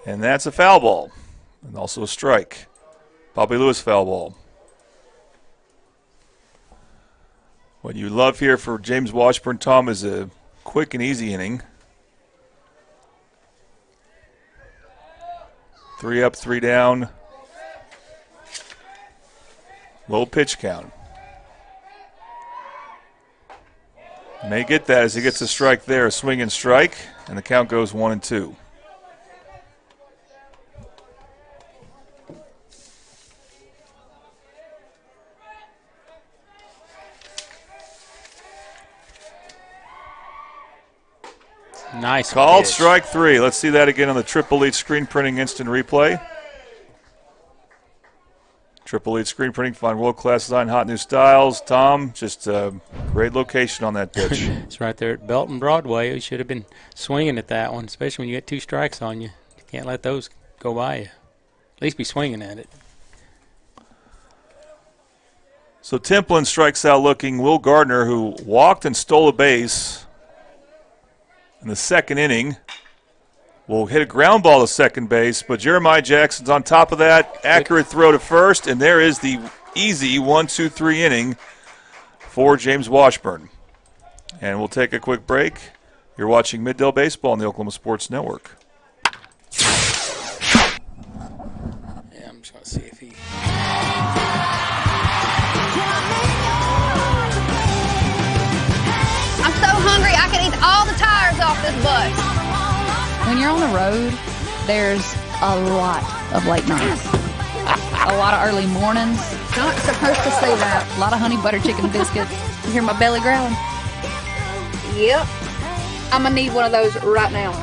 And that's a foul ball. And also a strike. Bobby Lewis foul ball. What you love here for James Washburn, Tom, is a quick and easy inning. 3 up, 3 down. Low pitch count. May get that as he gets a strike there, a swing and strike, and the count goes 1-2. Nice called pitch. Strike 3. Let's see that again on the Triple H screen printing instant replay. Triple H screen printing, find world-class design, hot new styles. Tom, just a great location on that pitch. It's right there at Belton Broadway. You should have been swinging at that one, especially when you get 2 strikes on you. You can't let those go by you. At least be swinging at it. So Templin strikes out looking Will Gardner, who walked and stole a base in the second inning. Will hit a ground ball to second base, but Jeremiah Jackson's on top of that. Accurate throw to first, and there is the easy 1-2-3 inning for James Washburn. And we'll take a quick break. You're watching Middale Baseball on the Oklahoma Sports Network. Yeah, I'm just going to see if he... I'm so hungry I can eat all the tires off this bus. When you're on the road, there's a lot of late nights. A lot of early mornings. Not supposed to say that. A lot of honey butter chicken biscuits. You hear my belly growling? Yep. I'm going to need one of those right now.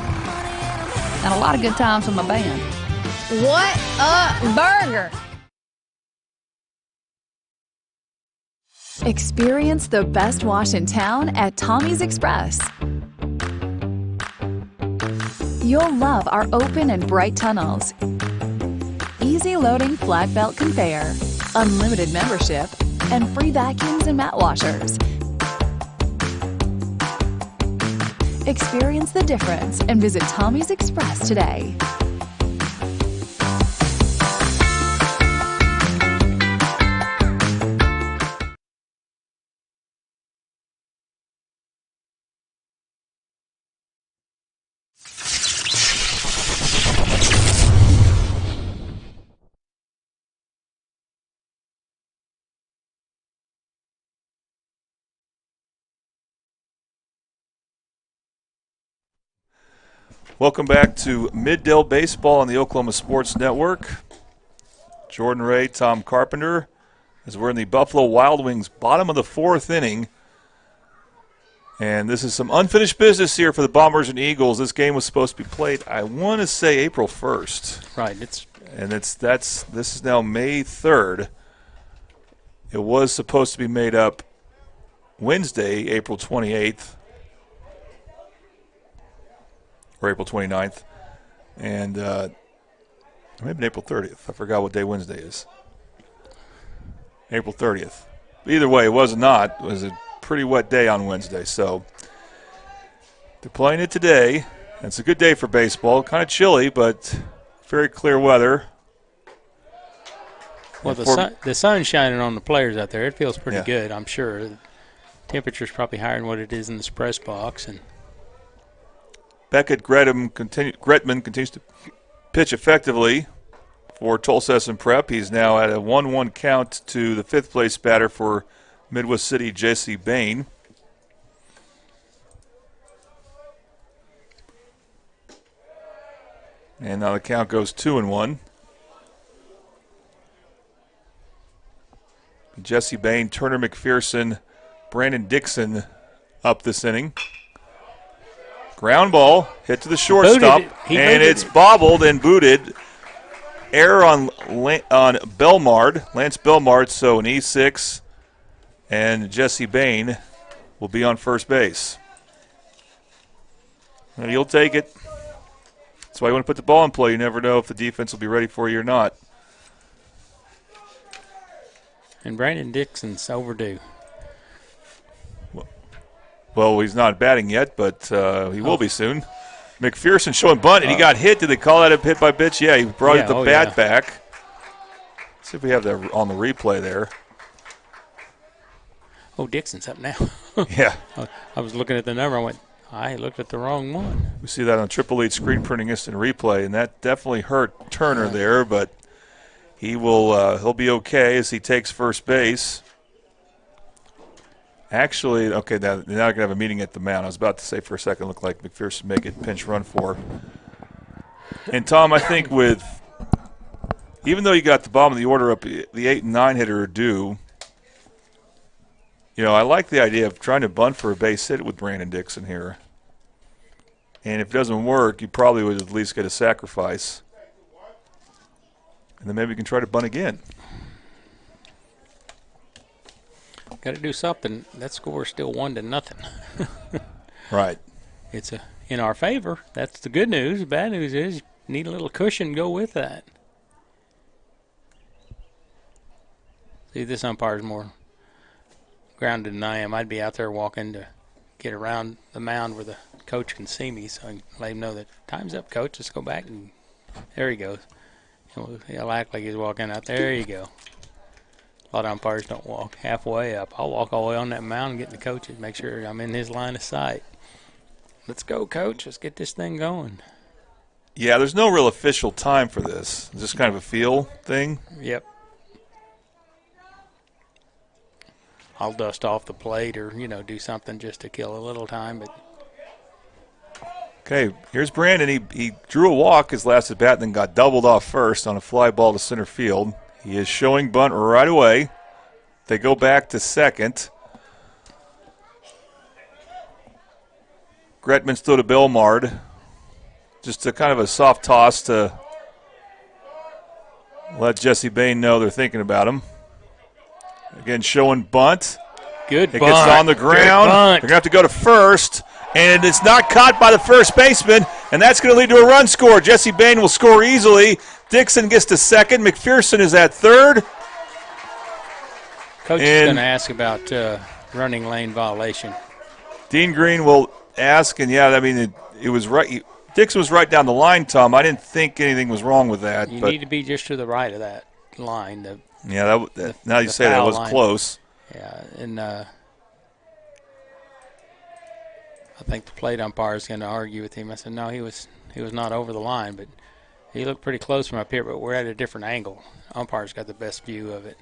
And a lot of good times with my band. What a burger. Experience the best wash in town at Tommy's Express. You'll love our open and bright tunnels, easy loading flat belt conveyor, unlimited membership, and free vacuums and mat washers. Experience the difference and visit Tommy's Express today. Welcome back to Middale Baseball on the Oklahoma Sports Network. Jordan Ray, Tom Carpenter, as we're in the Buffalo Wild Wings bottom of the 4th inning. And this is some unfinished business here for the Bombers and Eagles. This game was supposed to be played, I want to say, April 1st. Right. This is now May 3rd. It was supposed to be made up Wednesday, April 28th. Or April 29th. And maybe April 30th. I forgot what day Wednesday is. April 30th. Either way, it was not. It was a pretty wet day on Wednesday. So they're playing it today. And it's a good day for baseball. Kind of chilly, but very clear weather. Well, the sun's shining on the players out there. It feels pretty good, I'm sure. The temperature's probably higher than what it is in this press box. And Beckett Gretman continues to pitch effectively for Tulsa S&M Prep. He's now at a 1-1 count to the 5th place batter for Midwest City, Jesse Bain. And now the count goes 2-1. Jesse Bain, Turner McPherson, Brandon Dixon up this inning. Ground ball, hit to the shortstop, and it's bobbled and booted. Error on Belmard, Lance Belmard, so an E6, and Jesse Bain will be on first base. And you'll take it. That's why you want to put the ball in play. You never know if the defense will be ready for you or not. And Brandon Dixon's overdue. Well, he's not batting yet, but he will be soon. McPherson showing bunt, and he got hit. Did they call that a hit by pitch? Yeah, he brought the bat back. Let's see if we have that on the replay there. Oh, Dixon's up now. Yeah. I was looking at the number. I went, I looked at the wrong one. We see that on Triple H screen printing instant replay, and that definitely hurt Turner there, but he'll be okay as he takes first base. Actually, okay, now they're not going to have a meeting at the mound. I was about to say for a second, it looked like McPherson make it pinch run for. And, Tom, I think even though you got the bottom of the order up, the 8 and 9 hitter are due, I like the idea of trying to bunt for a base hit with Brandon Dixon here. And if it doesn't work, you probably would at least get a sacrifice. And then maybe you can try to bunt again. Got to do something. That score is still 1-0. Right. It's in our favor. That's the good news. The bad news is you need a little cushion to go with that. See, this umpire's more grounded than I am. I'd be out there walking to get around the mound where the coach can see me, so I can let him know that time's up, coach. Let's go back. And there he goes. He'll act like he's walking out. There you go. A lot of umpires don't walk halfway up. I'll walk all the way on that mound and get the coaches, make sure I'm in his line of sight. Let's go, coach. Let's get this thing going. Yeah, there's no real official time for this. It's just kind of a feel thing. Yep. I'll dust off the plate or, do something just to kill a little time. But okay, here's Brandon. He drew a walk his last at bat and then got doubled off first on a fly ball to center field. He is showing bunt right away. They go back to second. Gretman's throw to Belmard. Just a kind of a soft toss to let Jesse Bain know they're thinking about him. Again, showing bunt. Good bunt. It gets on the ground. They're going to have to go to first. And it's not caught by the first baseman. And that's going to lead to a run score. Jesse Bain will score easily. Dixon gets to second. McPherson is at third. Coach is going to ask about running lane violation. Dean Green will ask, and it was right. Dixon was right down the line, Tom. I didn't think anything was wrong with that. You need to be just to the right of that line. Now you say that was line. Close. Yeah, and I think the plate umpire is going to argue with him. I said, no, he was not over the line, but he looked pretty close from up here, but we're at a different angle. Umpire's got the best view of it.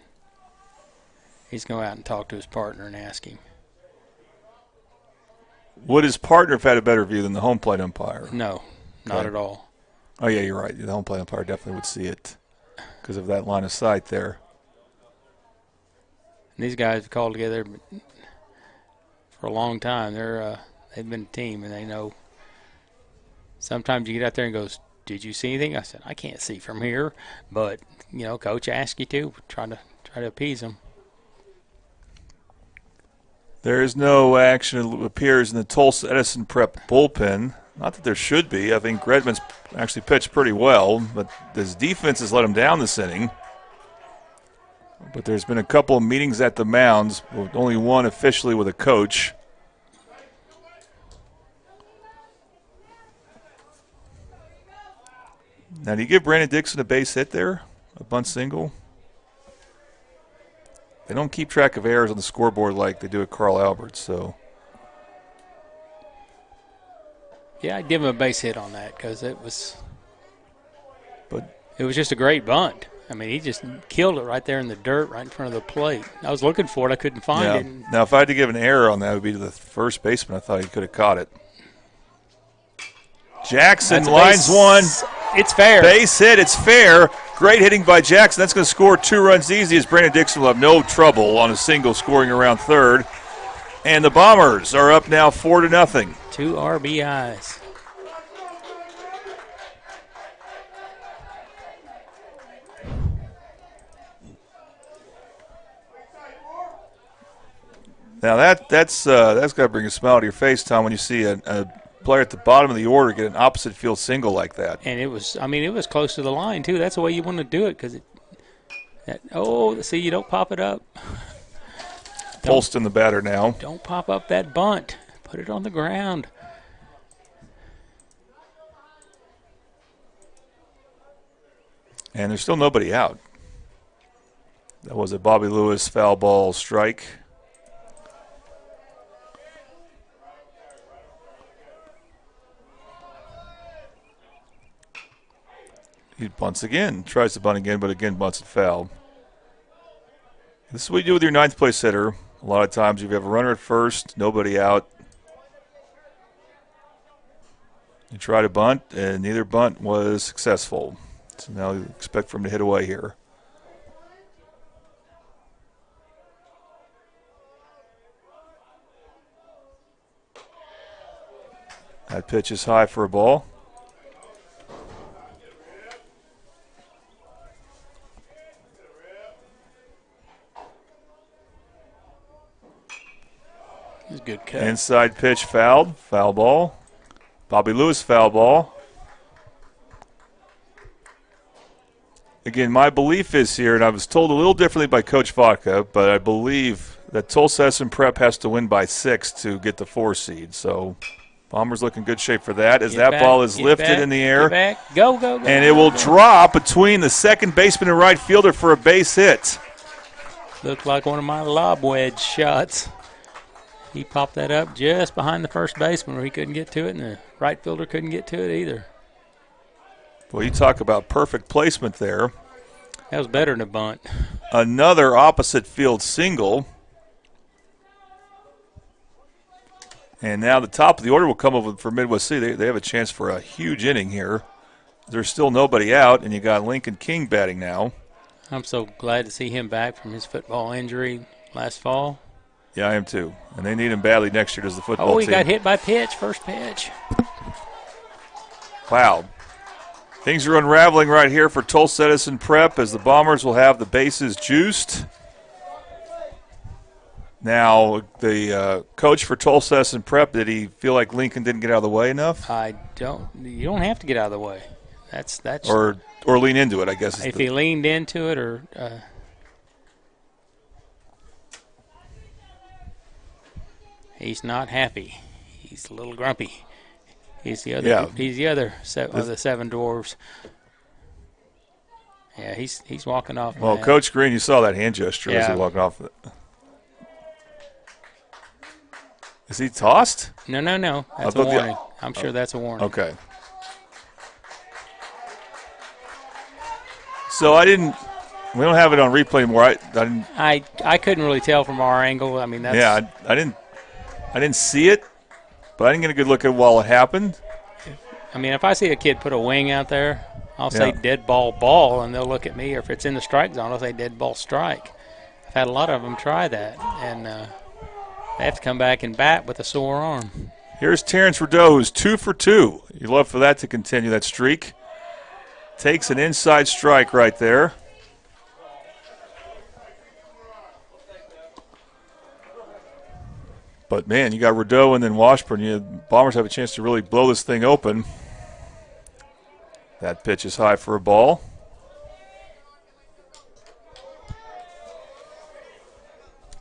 He's going to go out and talk to his partner and ask him. Would his partner have had a better view than the home plate umpire? No. Not at all. Oh, yeah, you're right. The home plate umpire definitely would see it because of that line of sight there. And these guys have called together for a long time. They've been a team, and they know. Sometimes you get out there and goes, "Did you see anything?" I said, "I can't see from here," but Coach asked you to try to appease them. There is no action, it appears, in the Tulsa Edison Prep bullpen. Not that there should be. I think Redmond's actually pitched pretty well, but his defense has let him down this inning. But there's been a couple of meetings at the mounds, with only one officially with a coach. Now, do you give Brandon Dixon a base hit there? A bunt single? They don't keep track of errors on the scoreboard like they do at Carl Albert, so. Yeah, I'd give him a base hit on that because it was just a great bunt. I mean, he just killed it right there in the dirt, right in front of the plate. I was looking for it. I couldn't find it. Now, if I had to give an error on that, it would be to the first baseman. I thought he could have caught it. Jackson lines one. It's fair. Base hit. It's fair. Great hitting by Jackson. That's going to score 2 runs easy as Brandon Dixon will have no trouble on a single scoring around third. And the Bombers are up now 4-0. 2 RBIs. Now that's got to bring a smile to your face, Tom, when you see a player at the bottom of the order get an opposite field single like that. And it was close to the line too. That's the way you want to do it because see, you don't pop it up. Polston the batter now. Don't pop up that bunt. Put it on the ground. And there's still nobody out. That was a Bobby Lewis foul ball strike. He bunts again, tries to bunt again, but again bunts it foul. This is what you do with your ninth place hitter. A lot of times if you have a runner at first, nobody out, you try to bunt, and neither bunt was successful. So now you expect for him to hit away here. That pitch is high for a ball. Good cut. Inside pitch fouled. Foul ball. Bobby Lewis foul ball. Again, my belief is here, and I was told a little differently by Coach Vodka, but I believe that Tulsa Edison Prep has to win by 6 to get the 4 seed. So Bombers look in good shape for that as that ball is lifted in the air. Get back. Go. And it will drop between the second baseman and right fielder for a base hit. Looked like one of my lob wedge shots. He popped that up just behind the first baseman where he couldn't get to it, and the right fielder couldn't get to it either. Well, you talk about perfect placement there. That was better than a bunt. Another opposite field single. And now the top of the order will come over for Midwest City. They have a chance for a huge inning here. There's still nobody out, and you got Lincoln King batting now. I'm so glad to see him back from his football injury last fall. Yeah, I am too. And they need him badly next year as the football team. Oh, he got hit by pitch, first pitch. Wow. Things are unraveling right here for Tulsa Edison Prep as the Bombers will have the bases juiced. Now, the coach for Tulsa Edison Prep, did he feel like Lincoln didn't get out of the way enough? You don't have to get out of the way. That's or lean into it, I guess. If he leaned into it or he's not happy. He's a little grumpy. He's the other. Yeah. He's the other of the 7 dwarves. Yeah, he's walking off. Well, Coach Green, you saw that hand gesture as he walked off. Is he tossed? No. That's a warning. I'm sure that's a warning. Okay. So we don't have it on replay anymore. I couldn't really tell from our angle. I mean, that's. Yeah, I didn't see it, but I didn't get a good look at it while it happened. I mean, if I see a kid put a wing out there, I'll say dead ball, and they'll look at me. Or if it's in the strike zone, I'll say dead ball strike. I've had a lot of them try that, and they have to come back and bat with a sore arm. Here's Terrence Rideau, who's 2 for 2. You'd love for that to continue, that streak. Takes an inside strike right there. But, man, you got Rideau and then Washburn. Bombers have a chance to really blow this thing open. That pitch is high for a ball.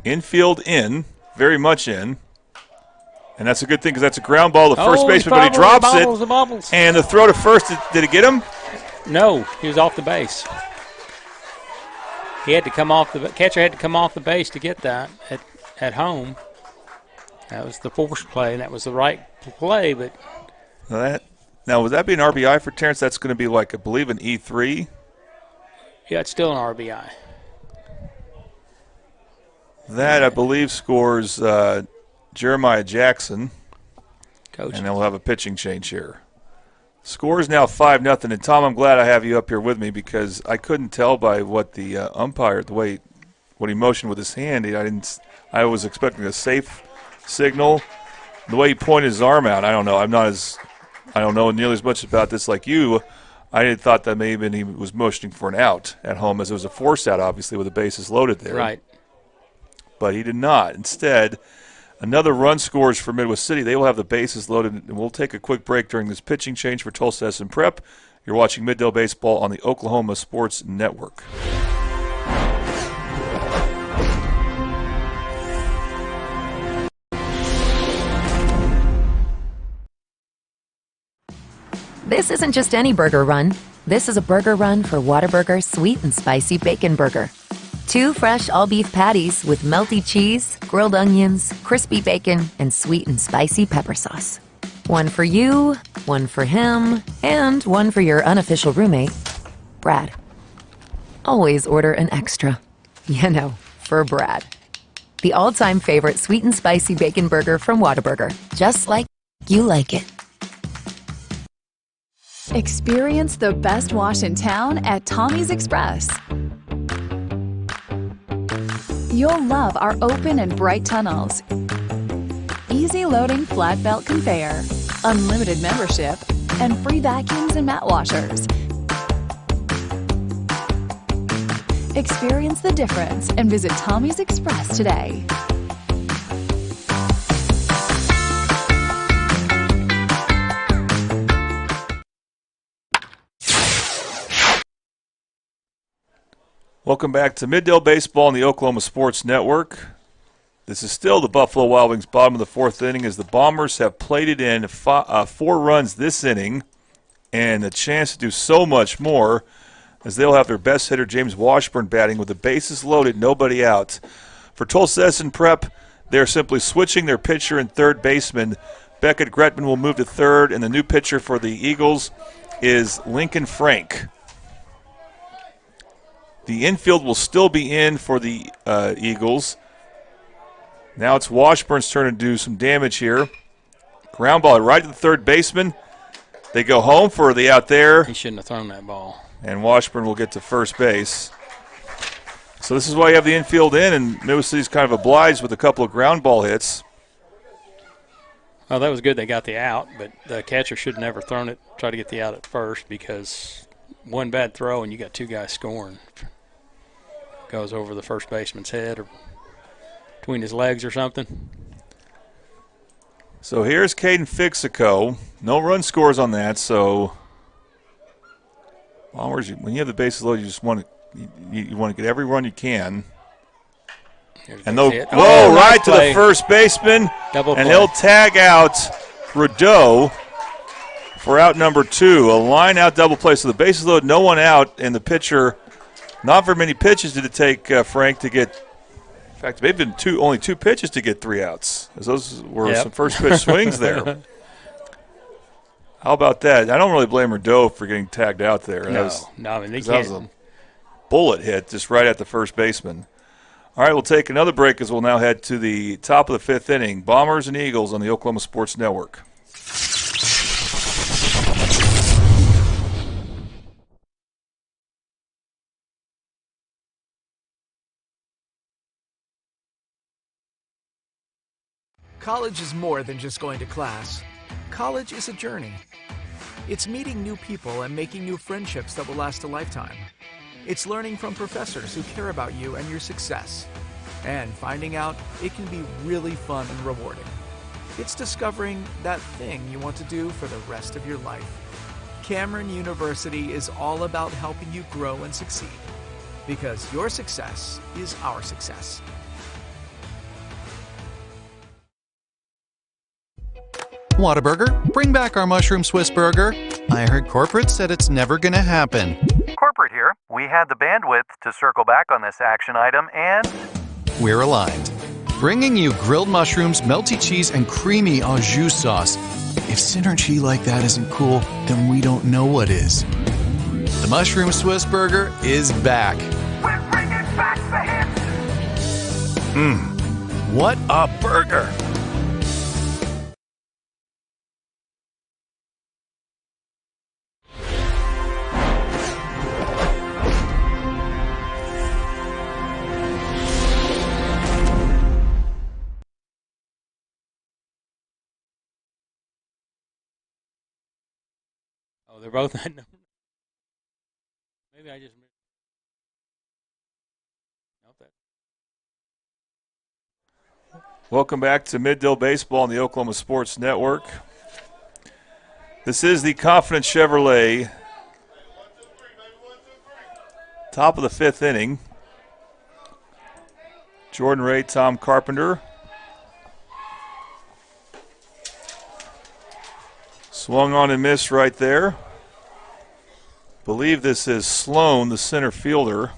Infield in, very much in. And that's a good thing because that's a ground ball to first baseman, but he drops it. And the throw to first, did it get him? No, he was off the base. He had to come off the catcher had to come off the base to get that at home. That was the forced play, and that was the right play. But now, would that be an RBI for Terrence? That's going to be like, I believe, an E3. Yeah, it's still an RBI. That, I believe, scores Jeremiah Jackson. Coach. And then we'll have a pitching change here. Score is now 5-0. And, Tom, I'm glad I have you up here with me because I couldn't tell by what the umpire, what he motioned with his hand. I was expecting a safe signal. The way he pointed his arm out, I don't know. I don't know nearly as much about this like you. I thought that maybe he was motioning for an out at home, as it was a force out, obviously, with the bases loaded there. Right. But he did not. Instead, another run scores for Midwest City. They will have the bases loaded, and we'll take a quick break during this pitching change for Tulsa Edison Prep. You're watching Middale Baseball on the Oklahoma Sports Network. This isn't just any burger run. This is a burger run for Whataburger Sweet and Spicy Bacon Burger. 2 fresh all-beef patties with melty cheese, grilled onions, crispy bacon, and sweet and spicy pepper sauce. 1 for you, 1 for him, and 1 for your unofficial roommate, Brad. Always order an extra. You know, for Brad. The all-time favorite sweet and spicy bacon burger from Whataburger. Just like you like it. Experience the best wash in town at Tommy's Express. You'll love our open and bright tunnels, easy loading flat belt conveyor, unlimited membership, and free vacuums and mat washers. Experience the difference and visit Tommy's Express today. Welcome back to Middale Baseball on the Oklahoma Sports Network. This is still the Buffalo Wild Wings' bottom of the 4th inning as the Bombers have plated in 4 runs this inning and a chance to do so much more as they'll have their best hitter, James Washburn, batting with the bases loaded, nobody out. For Tulsa Edison Prep, they're simply switching their pitcher and third baseman. Beckett Gretman will move to third, and the new pitcher for the Eagles is Lincoln Frank. The infield will still be in for the Eagles. Now it's Washburn's turn to do some damage here. Ground ball right to the third baseman. They go home for the out there. He shouldn't have thrown that ball. And Washburn will get to first base. So this is why you have the infield in, and Midwest City's kind of obliged with a couple of ground ball hits. Well, that was good they got the out, but the catcher should have never thrown it, try to get the out at first, because one bad throw and you got 2 guys scoring. Goes over the first baseman's head or between his legs or something. So here's Caden Fixico. No run scores on that, so Bombers, when you have the bases loaded, you just want to get every run you can. And they'll roll right to the first baseman, and he'll tag out Rideau for out number 2. A line out double play. So the bases loaded, no one out, and the pitcher. Not very many pitches did it take Frank to get. In fact, maybe only 2 pitches to get 3 outs, as those were some first pitch swings there. How about that? I don't really blame Rideau for getting tagged out there. No, I mean, that was a bullet hit just right at the first baseman. All right, we'll take another break as we'll now head to the top of the 5th inning. Bombers and Eagles on the Oklahoma Sports Network. College is more than just going to class. College is a journey. It's meeting new people and making new friendships that will last a lifetime. It's learning from professors who care about you and your success. And finding out it can be really fun and rewarding. It's discovering that thing you want to do for the rest of your life. Cameron University is all about helping you grow and succeed. Because your success is our success. Whataburger, bring back our mushroom Swiss burger. I heard corporate said it's never gonna happen. Corporate here. We had the bandwidth to circle back on this action item, and We're aligned. Bringing you grilled mushrooms, melty cheese, and creamy au jus sauce. If synergy like that isn't cool, then we don't know what is. The mushroom Swiss burger is back. We're bringing back the hits. What a burger! Oh, they're both at number. Maybe I just. Welcome back to Mid-Dill Baseball on the Oklahoma Sports Network. This is the Confident Chevrolet top of the fifth inning. Jordan Ray, Tom Carpenter. Swung on and missed right there. Believe this is Sloan, the center fielder.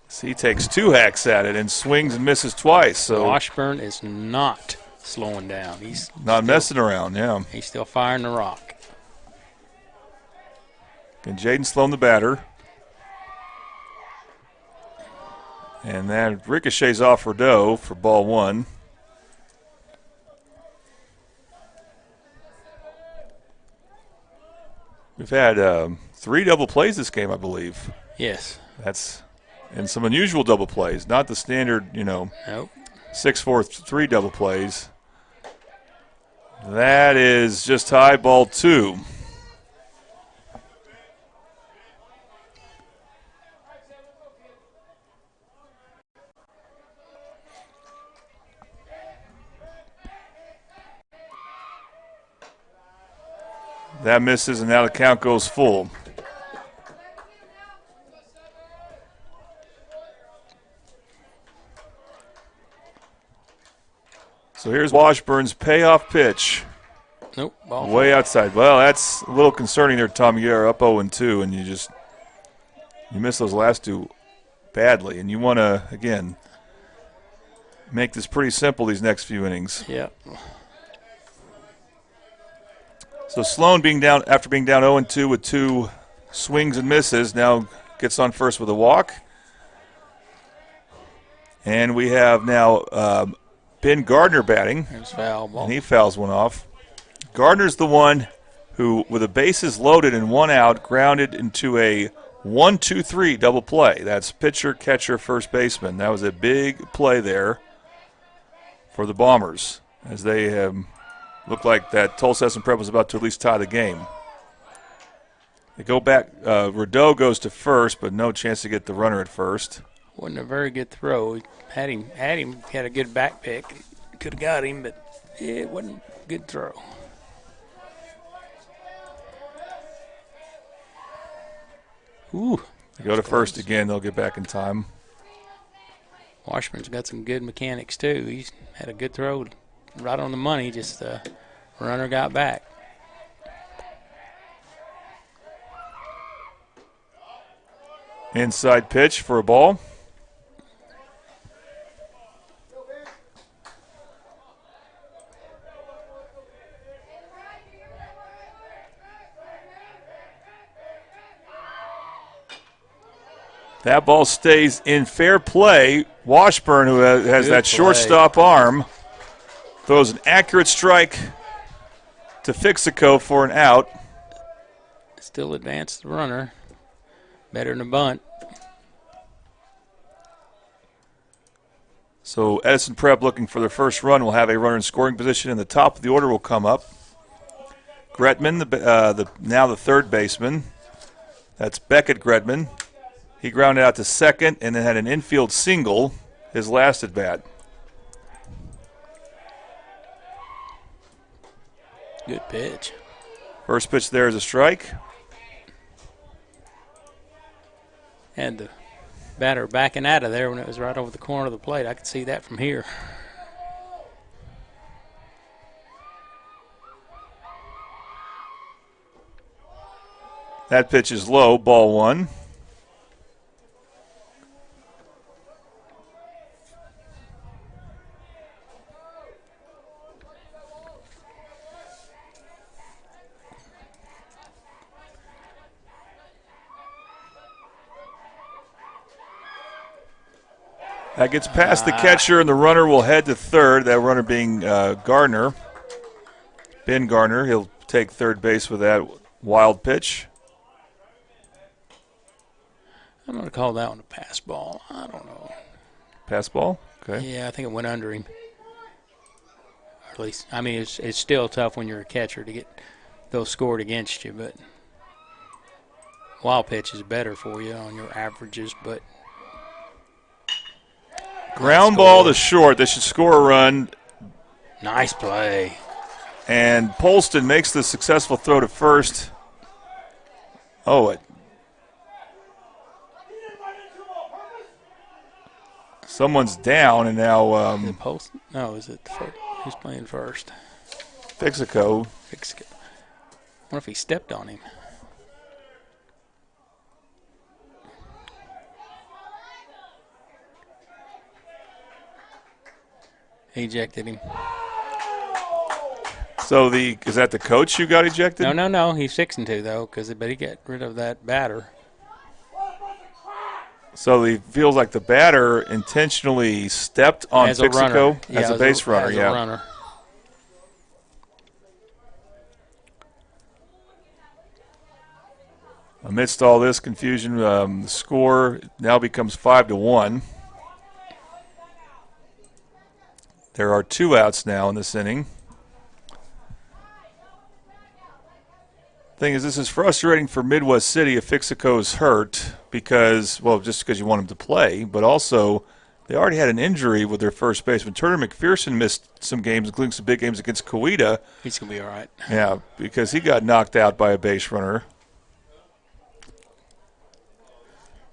So he takes two hacks at it and swings and misses twice. So Washburn is not slowing down. He's not messing around, yeah. He's still firing the rock. And Jaden Sloan, the batter. And that ricochets off Rideau for ball one. We've had 3 double plays this game, I believe. Yes. And some unusual double plays, not the standard, Nope. 6-4-3 double plays. That is just high, ball 2. That misses, and now the count goes full. So here's Washburn's payoff pitch. Nope. Ball Way outside. Well, that's a little concerning there, Tom. You're up 0-2, and you miss those last 2 badly. And you want to, again, make this pretty simple these next few innings. Yep. So Sloan after being down 0-2 with 2 swings and misses, now gets on first with a walk. And we have now Ben Gardner batting. There's foul ball. And he fouls one off. Gardner's the one who, with the bases loaded and 1 out, grounded into a 1-2-3 double play. That's pitcher, catcher, first baseman. That was a big play there for the Bombers, as they have looked like that Tulsa S&M Prep was about to at least tie the game. They go back. Rideau goes to first, but no chance to get the runner at first. Wasn't a very good throw. He had a good back pick. Could have got him, but it wasn't a good throw. Ooh. They go to first again. They'll get back in time. Washburn's got some good mechanics, too. He's had a good throw right on the money. Just the runner got back. Inside pitch for a ball. That ball stays in fair play. Washburn, who has that shortstop arm, throws an accurate strike to Fixico for an out. Still advanced the runner. Better than a bunt. So Edison Prep looking for their first run will have a runner in scoring position, and the top of the order will come up. Gretman, now the third baseman. That's Beckett Gretman. He grounded out to second and then had an infield single his last at bat. Good pitch. First pitch there is a strike. And the batter backing out of there when it was right over the corner of the plate. I could see that from here. That pitch is low, ball one. That gets past the catcher, and the runner will head to third, that runner being Gardner. Ben Gardner. He'll take third base with that wild pitch. I'm going to call that one a pass ball. I don't know. Pass ball? Okay. Yeah, I think it went under him. Or at least, I mean, it's still tough when you're a catcher to get those scored against you, but wild pitch is better for you on your averages, but ground ball to short. They should score a run. Nice play. And Polston makes the successful throw to first. Oh, someone's down, and now is it Polston? No, is it who's playing first? Fixico. I wonder if he stepped on him. He ejected him. So is that the coach who got ejected? No. He's fixing to, though, but he got rid of that batter. So he feels like the batter intentionally stepped on Fixico as a base runner. As a runner. Amidst all this confusion, the score now becomes 5-1. There are 2 outs now in this inning. Thing is, this is frustrating for Midwest City if Fixico's hurt just because you want him to play, but also they already had an injury with their first baseman. Turner McPherson missed some games, including some big games against Coweta. He's going to be all right. Yeah, because he got knocked out by a base runner.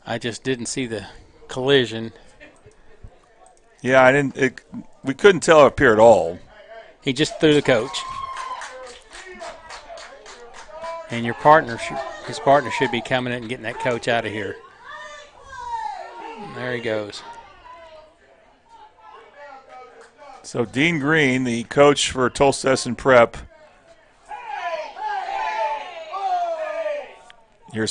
I just didn't see the collision. Yeah, we couldn't tell up here at all. He just threw the coach. And his partner should be coming in and getting that coach out of here. And there he goes. So Dean Green, the coach for Tulsa Edison Prep. You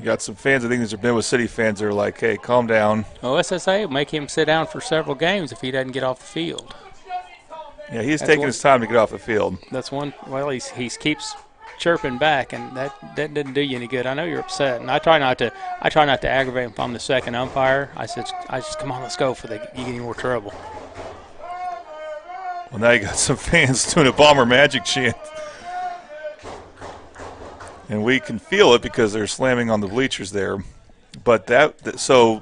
got some fans, I think these are Midwest City fans that are like, hey, calm down. Well, SSA will make him sit down for several games if he doesn't get off the field. Yeah, he's taking his time to get off the field. That's one. Well, he keeps chirping back, and that didn't do you any good. I know you're upset, and I try not to aggravate him if I'm the second umpire. I just come on, let's go for you get any more trouble. Well, now you got some fans doing a Bomber Magic chant. And we can feel it because they're slamming on the bleachers there. But so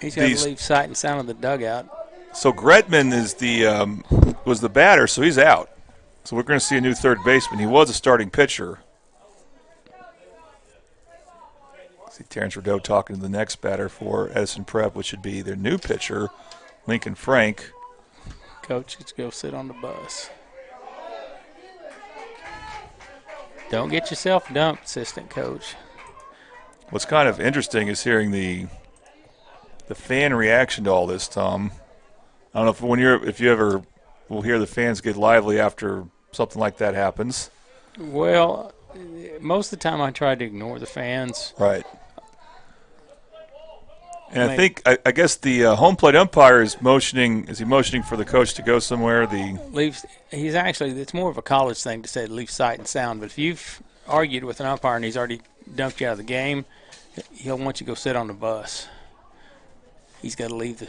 he's got to leave sight and sound of the dugout. So Gretman was the batter, so he's out. So we're going to see a new third baseman. He was a starting pitcher. See Terrence Rideau talking to the next batter for Edison Prep, which should be their new pitcher, Lincoln Frank. Coach, let's go sit on the bus. Don't get yourself dumped, assistant coach. What's kind of interesting is hearing the fan reaction to all this, Tom. I don't know if you ever will hear the fans get lively after something like that happens. Well, most of the time I try to ignore the fans. Right. And I guess the home plate umpire is motioning. Is he motioning for the coach to go somewhere? It's more of a college thing to say leave sight and sound. But if you've argued with an umpire and he's already dumped you out of the game, he'll want you to go sit on the bus. he's got to leave the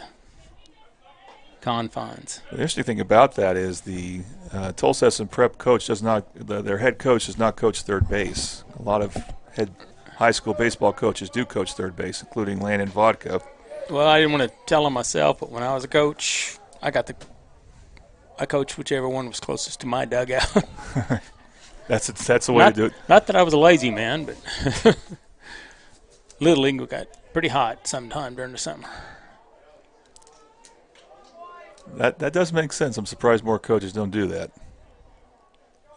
confines. The interesting thing about that is the Tulsa Edison Prep coach does not, their head coach does not coach third base. A lot of high school baseball coaches do coach third base, including Landon Vodka. Well, I didn't want to tell him myself, but when I was a coach, I coached whichever one was closest to my dugout. That's the way to do it. Not that I was a lazy man, but Little League got pretty hot sometime during the summer. That does make sense. I'm surprised more coaches don't do that.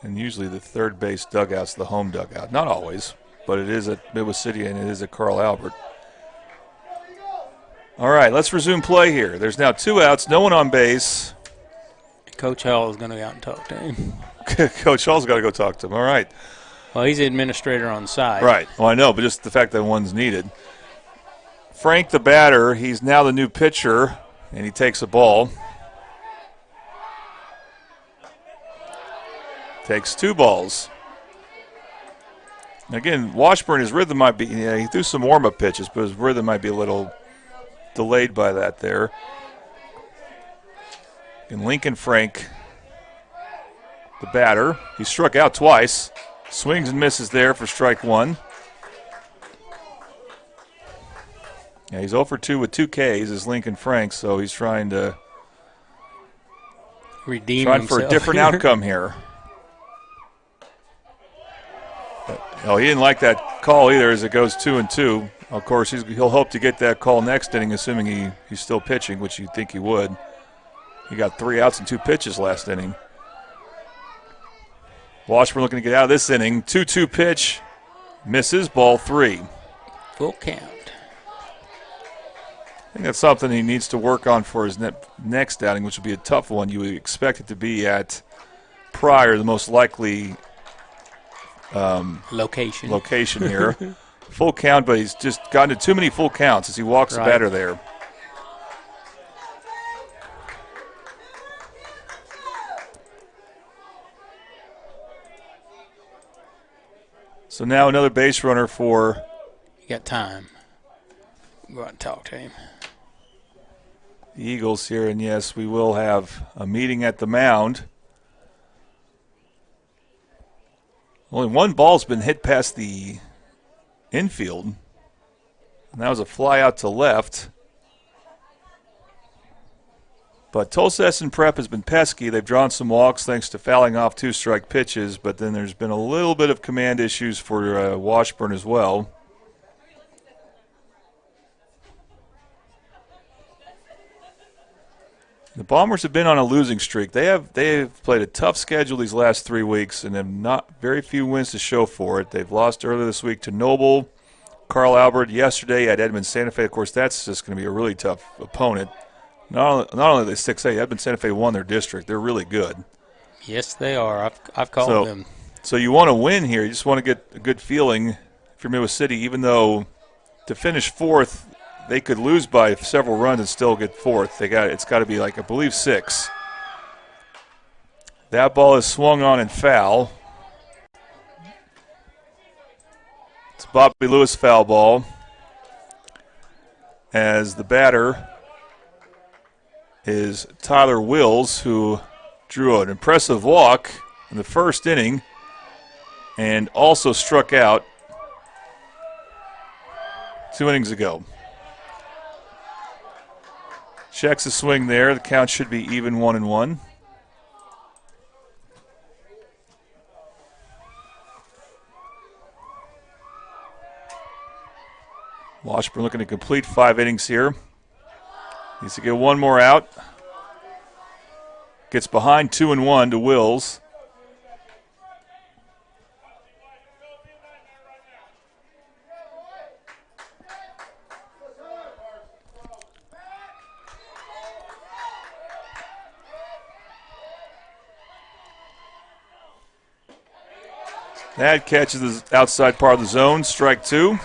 And usually the third base dugout's the home dugout. Not always, but it is at Midwest City and it is at Carl Albert. All right, let's resume play here. There's now 2 outs, no one on base. Coach Hall is going to go out and talk to him. Coach Hall's got to go talk to him. All right. Well, he's the administrator on site. Right. Well, I know, but just the fact that one's needed. Frank, the batter, he's now the new pitcher, and he takes a ball. Takes 2 balls. Again, Washburn, his rhythm might be, he threw some warm-up pitches, but his rhythm might be a little delayed by that there. And Lincoln Frank, the batter, he struck out twice. Swings and misses there for strike 1. Yeah, he's 0 for 2 with 2 Ks is Lincoln Frank, so he's trying to redeem himself. For a different outcome here. No, he didn't like that call either as it goes 2-2. Of course, he'll hope to get that call next inning, assuming he's still pitching, which you'd think he would. He got 3 outs and 2 pitches last inning. Washburn looking to get out of this inning. 2-2 pitch. Misses, ball 3. Full count. I think that's something he needs to work on for his next outing, which would be a tough one. You would expect it to be at Pryor, the most likely location here. Full count, but he's just gotten to too many full counts as he walks the batter there. So now another base runner for. You got time. Go out and talk to him. The Eagles here, and yes, we will have a meeting at the mound. Only 1 ball's been hit past the infield, and that was a fly out to left. But Tulsa Edison Prep has been pesky. They've drawn some walks thanks to fouling off 2 strike pitches, but then there's been a little bit of command issues for Washburn as well. The Bombers have been on a losing streak. They have played a tough schedule these last 3 weeks and have not very few wins to show for it. They've lost earlier this week to Noble, Carl Albert yesterday at Edmond Santa Fe. Of course, that's just going to be a really tough opponent. Not only are they 6A, Edmond Santa Fe won their district. They're really good. Yes, they are. I've called them. So you want to win here. You just want to get a good feeling if you're Midwest City, even though to finish 4th, they could lose by several runs and still get 4th. It's got to be like, I believe, 6. That ball is swung on and foul. It's a Bobby Lewis foul ball as the batter is Tyler Wills, who drew an impressive walk in the first inning and also struck out 2 innings ago. Checks a swing there. The count should be even 1-1. Washburn looking to complete 5 innings here. Needs to get 1 more out. Gets behind 2-1 to Wills. That catches the outside part of the zone. Strike 2.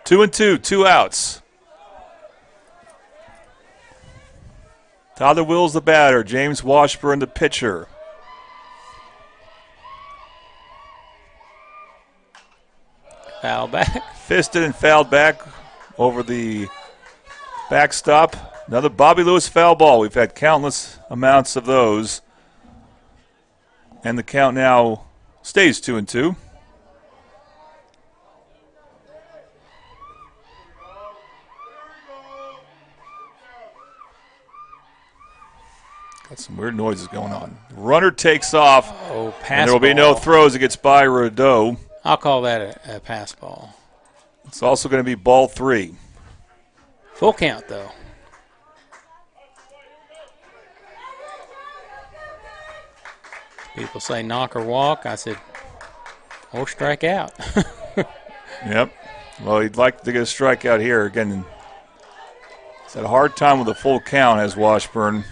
2-2, 2 outs. Tyler Wills the batter. James Washburn the pitcher. Foul back. Fisted and fouled back over the backstop. Another Bobby Lewis foul ball. We've had countless amounts of those. And the count now stays 2-2. Got some weird noises going on. Runner takes off. Oh, pass and there will be no throws. It gets by Rideau. I'll call that a pass ball. It's also going to be ball 3. Full count, though. People say knock or walk. I said, or strike out. Yep. Well, he'd like to get a strikeout here. Again, he's had a hard time with a full count as Washburn.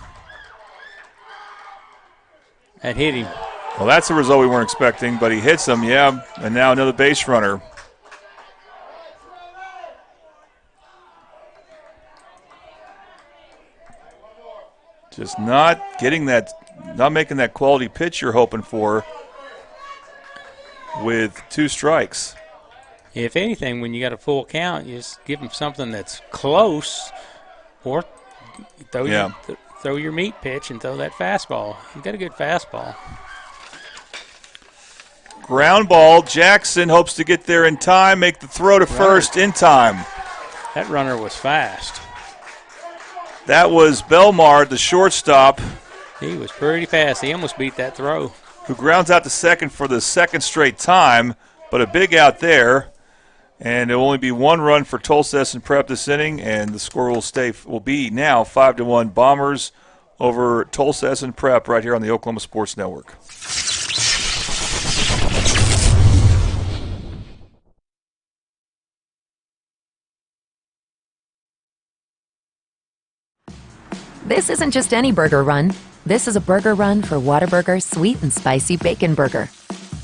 That hit him. Well, that's the result we weren't expecting, but he hits him, yeah, and now another base runner. Just not getting that, not making that quality pitch you're hoping for with 2 strikes. If anything, when you got a full count, you just give him something that's close, or throw your meat pitch and throw that fastball. You got a good fastball. Ground ball. Jackson hopes to get there in time, make the throw to first in time. That runner was fast. That was Belmar, the shortstop. He was pretty fast. He almost beat that throw. Who grounds out to second for the second straight time, but a big out there. And there will only be 1 run for Tulsa Edison Prep this inning, and the score will be now 5-1 Bombers over Tulsa Edison Prep right here on the Oklahoma Sports Network. This isn't just any burger run. This is a burger run for Whataburger Sweet and Spicy Bacon Burger.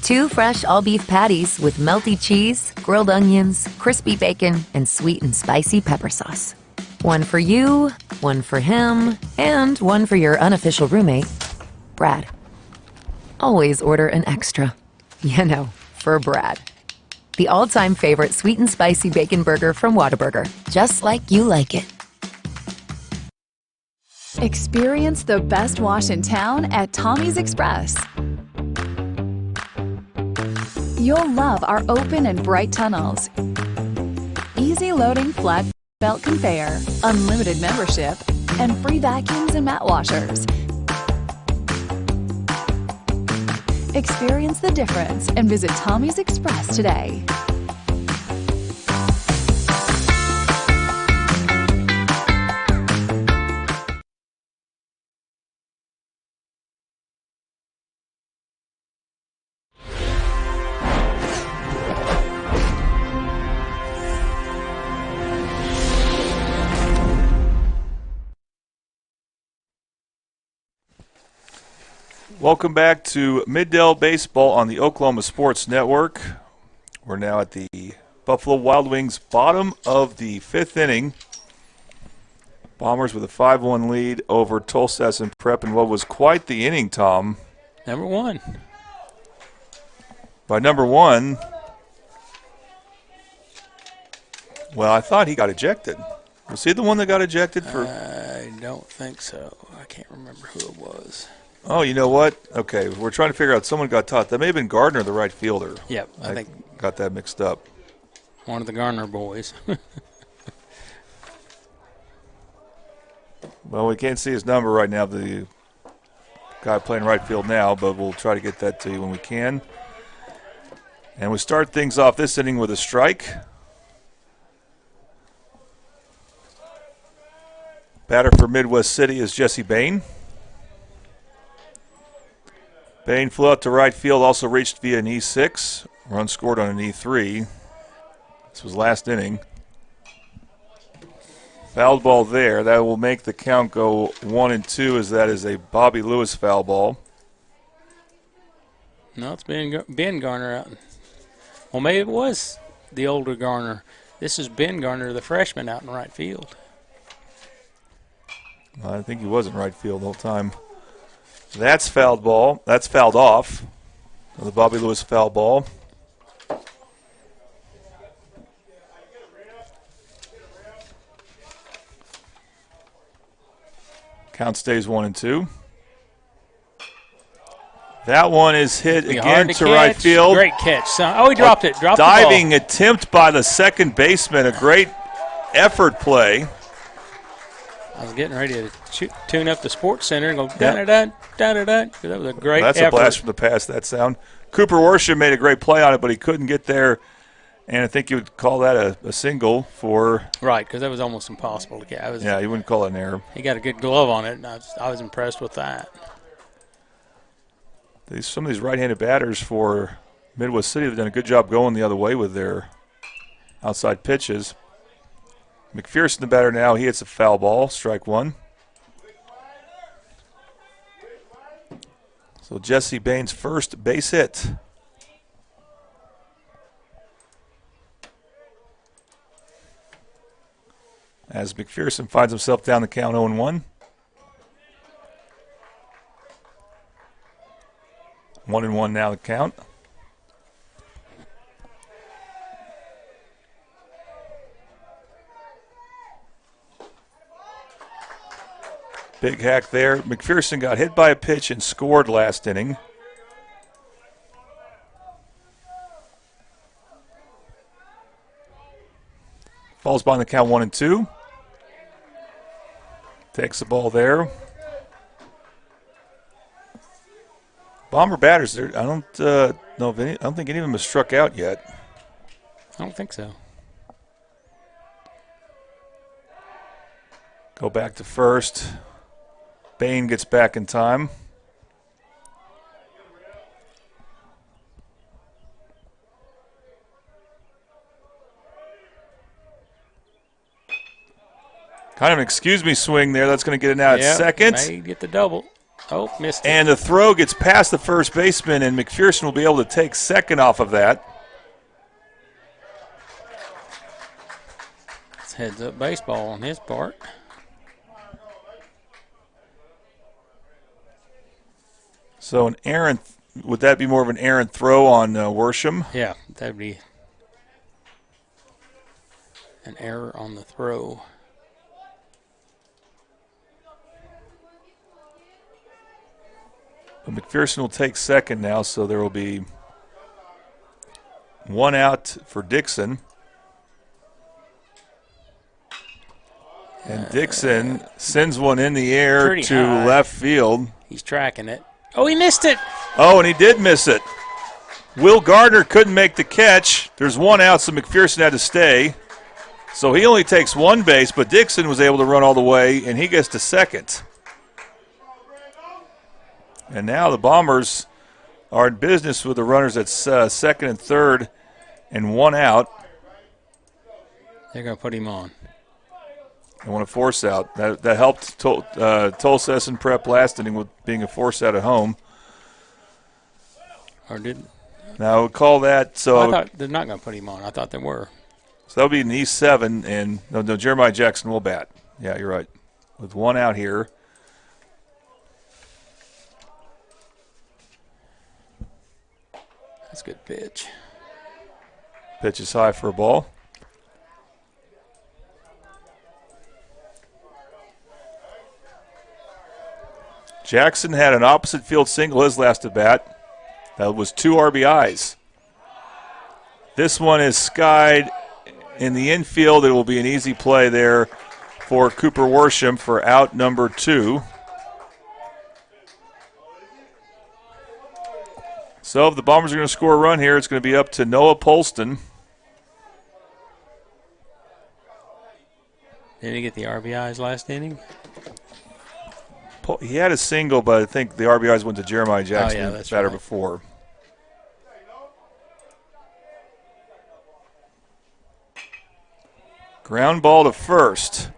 2 fresh all-beef patties with melty cheese, grilled onions, crispy bacon, and sweet and spicy pepper sauce. 1 for you, 1 for him, and 1 for your unofficial roommate, Brad. Always order an extra. You know, for Brad. The all-time favorite sweet and spicy bacon burger from Whataburger. Just like you like it. Experience the best wash in town at Tommy's Express. You'll love our open and bright tunnels, easy loading flat belt conveyor, unlimited membership, and free vacuums and mat washers. Experience the difference and visit Tommy's Express today. Welcome back to Middale Baseball on the Oklahoma Sports Network. We're now at the Buffalo Wild Wings bottom of the 5th inning. Bombers with a 5-1 lead over Tulsa Edison Prep in what was quite the inning, Tom. Number 1. By number 1, well, I thought he got ejected. Was he the one that got ejected for? I don't think so. I can't remember who it was. Oh, you know what? Okay, we're trying to figure out. Someone got taught. That may have been Gardner, the right fielder. Yep, I think got that mixed up. One of the Gardner boys. Well, we can't see his number right now, the guy playing right field now, but we'll try to get that to you when we can. And we start things off this inning with a strike. Batter for Midwest City is Jesse Bain. Bain flew out to right field, also reached via an E6. Run scored on an E3. This was last inning. Foul ball there. That will make the count go 1-2, as that is a Bobby Lewis foul ball. No, it's Ben Garner out. Well, maybe it was the older Garner. This is Ben Garner, the freshman, out in right field. I think he was in right field the whole time. That's fouled ball. That's fouled off. The Bobby Lewis foul ball. Count stays 1-2. That one is hit again to right field. Great catch, son. Oh, he dropped it. Dropped diving the ball. attempt by the second baseman. A great effort play. I was getting ready to tune up the Sports Center and go da-da-da, da-da-da. That was a great That's effort. a blast from the past, that sound. Cooper Worsham made a great play on it, but he couldn't get there. And I think you would call that a single for. Right, because that was almost impossible to get. Yeah, you wouldn't call it an error. He got a good glove on it, and I was impressed with that. Some of these right-handed batters for Midwest City have done a good job going the other way with their outside pitches. McPherson, the batter now, he hits a foul ball, strike one. So Jesse Bain's first base hit. As McPherson finds himself down the count 0-1. 1-1 now the count. Big hack there. McPherson got hit by a pitch and scored last inning. Falls by the count 1-2. Takes the ball there. Bomber batters, I don't know if I don't think any of them have struck out yet. I don't think so. Go back to first. Bain gets back in time. Kind of an excuse me swing there. That's going to get it now at second. May get the double. Oh, missed it. And the throw gets past the first baseman, and McPherson will be able to take second off of that. It's heads up baseball on his part. So an errant, would that be more of an errant throw on Worsham? Yeah, that would be an error on the throw. But McPherson will take second now, so there will be one out for Dixon. And Dixon sends one in the air to high. Left field. He's tracking it. Oh, he missed it. Oh, and he did miss it. Will Gardner couldn't make the catch. There's one out, so McPherson had to stay. So he only takes one base, but Dixon was able to run all the way, and he gets to second. And now the Bombers are in business with the runners at second and third and one out. They're going to put him on. They want to force out. That helped Tulsa Essen Prep last inning with being a force out at home. Or did? Now, we'll call that. So I thought they're not going to put him on. I thought they were. So that'll be an East 7, and no, Jeremiah Jackson will bat. Yeah, you're right. With one out here. That's a good pitch. Pitch is high for a ball. Jackson had an opposite field single his last at bat. That was 2 RBIs. This one is skied in the infield. It will be an easy play there for Cooper Worsham for out number 2. So if the Bombers are going to score a run here, it's going to be up to Noah Polston. Did he get the RBIs last inning? He had a single, but I think the RBIs went to Jeremiah Jackson, that's batter right. before. Ground ball to first.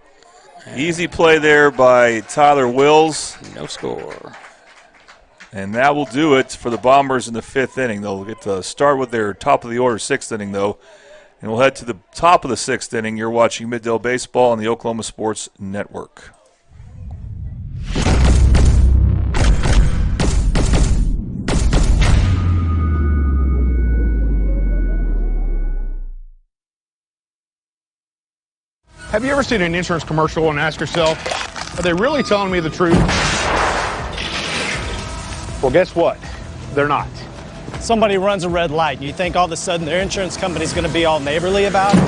Easy play there by Tyler Wills. No score. And that will do it for the Bombers in the 5th inning. They'll get to start with their top of the order 6th inning, though. And we'll head to the top of the 6th inning. You're watching Middale Baseball on the Oklahoma Sports Network. Have you ever seen an insurance commercial and asked yourself, Are they really telling me the truth? Well, guess what? They're not. Somebody runs a red light, and you think all of a sudden their insurance company's going to be all neighborly about it?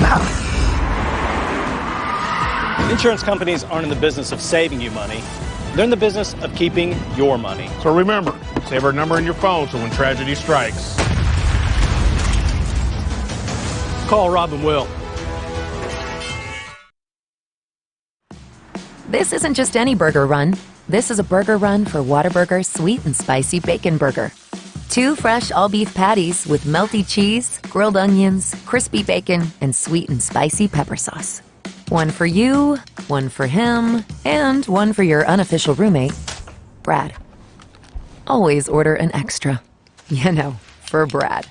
Insurance companies aren't in the business of saving you money. They're in the business of keeping your money. So remember, save our number in your phone so when tragedy strikes, call Rob and Will. This isn't just any burger run. This is a burger run for Whataburger Sweet and Spicy Bacon Burger. 2 fresh all-beef patties with melty cheese, grilled onions, crispy bacon, and sweet and spicy pepper sauce. One for you, one for him, and one for your unofficial roommate, Brad. Always order an extra. You know, for Brad.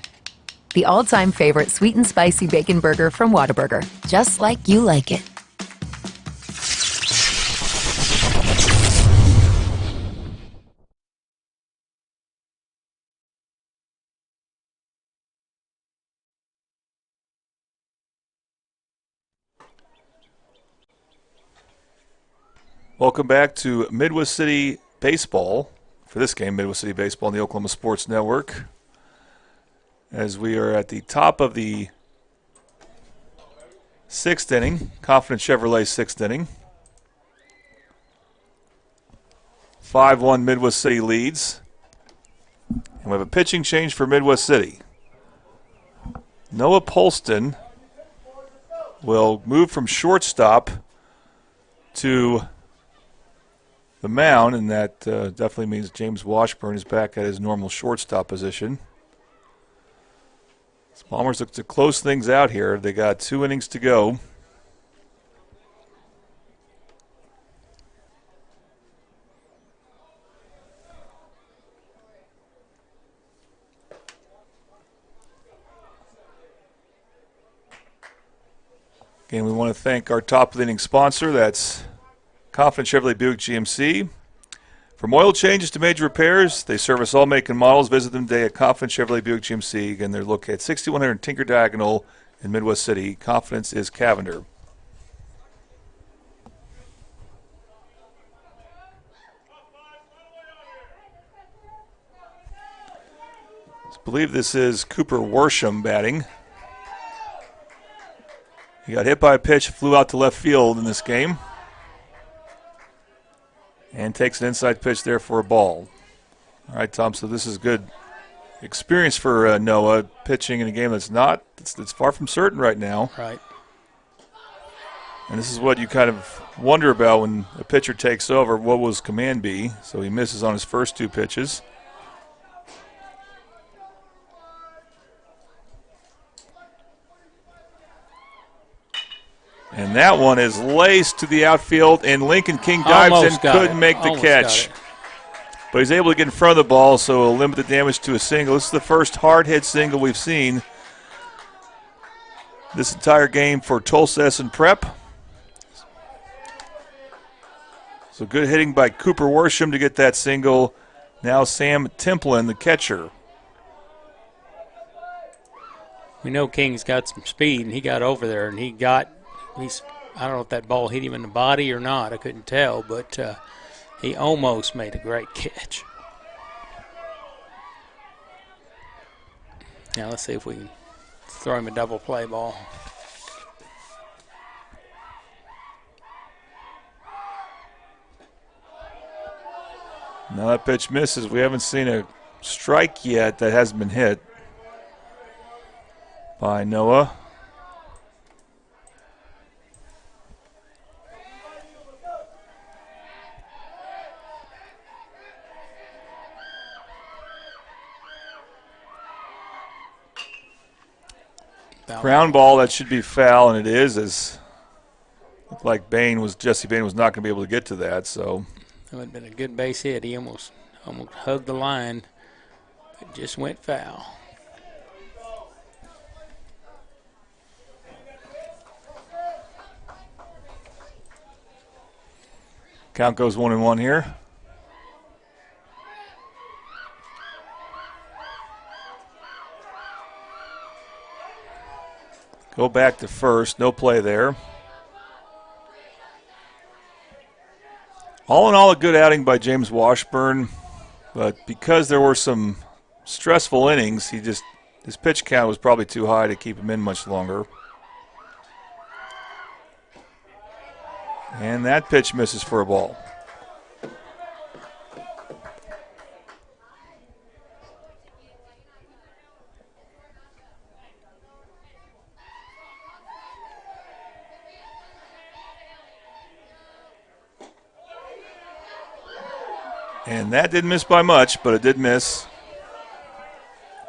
The all-time favorite sweet and spicy bacon burger from Whataburger. Just like you like it. Welcome back to Midwest City Baseball. For this game, Midwest City Baseball on the Oklahoma Sports Network. As we are at the top of the 6th inning, Confident Chevrolet 6th inning. 5-1 Midwest City leads. And we have a pitching change for Midwest City. Noah Polston will move from shortstop to the mound, and that definitely means James Washburn is back at his normal shortstop position. The Bombers look to close things out here. They got 2 innings to go. Again, we want to thank our top of the inning sponsor. That's Confident Chevrolet Buick GMC. From oil changes to major repairs, they service all make and models. Visit them today at Confident Chevrolet Buick GMC. Again, they're located at 6100 Tinker Diagonal in Midwest City. Confidence is Cavender. I believe this is Cooper Worsham batting. He got hit by a pitch, flew out to left field in this game. And takes an inside pitch there for a ball. All right, Tom, so this is good experience for Noah, pitching in a game that's it's far from certain right now. Right. And this is what you kind of wonder about when a pitcher takes over. What will his command be? So he misses on his first 2 pitches. And that one is laced to the outfield, and Lincoln King dives in, couldn't make the catch. But he's able to get in front of the ball, so he'll limit the damage to a single. This is the first hard-hit single we've seen this entire game for Tulsa Essen Prep. So good hitting by Cooper Worsham to get that single. Now Sam Templin, the catcher. We know King's got some speed, and he got over there, and I don't know if that ball hit him in the body or not. I couldn't tell, but he almost made a great catch. Now let's see if we can throw him a double play ball. Now that pitch misses. We haven't seen a strike yet that hasn't been hit by Noah. Ground ball, that should be foul, and it is. As looked like Jesse Bain was not going to be able to get to that. So that would have been a good base hit. He almost hugged the line, but just went foul. Count goes 1-1 here. Go back to first. No play there. All in all, a good outing by James Washburn, but because there were some stressful innings, his pitch count was probably too high to keep him in much longer. And that pitch misses for a ball. And that didn't miss by much, but it did miss.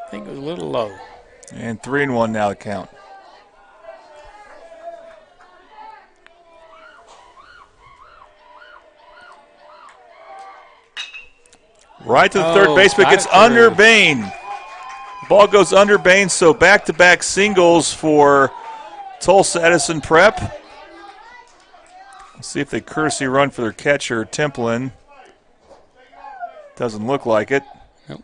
I think it was a little low. And 3-1 now to count. Right to the third baseman, gets under Bain. Ball goes under Bain, so back-to-back singles for Tulsa Edison Prep. Let's see if they courtesy run for their catcher, Templin. Doesn't look like it. Nope.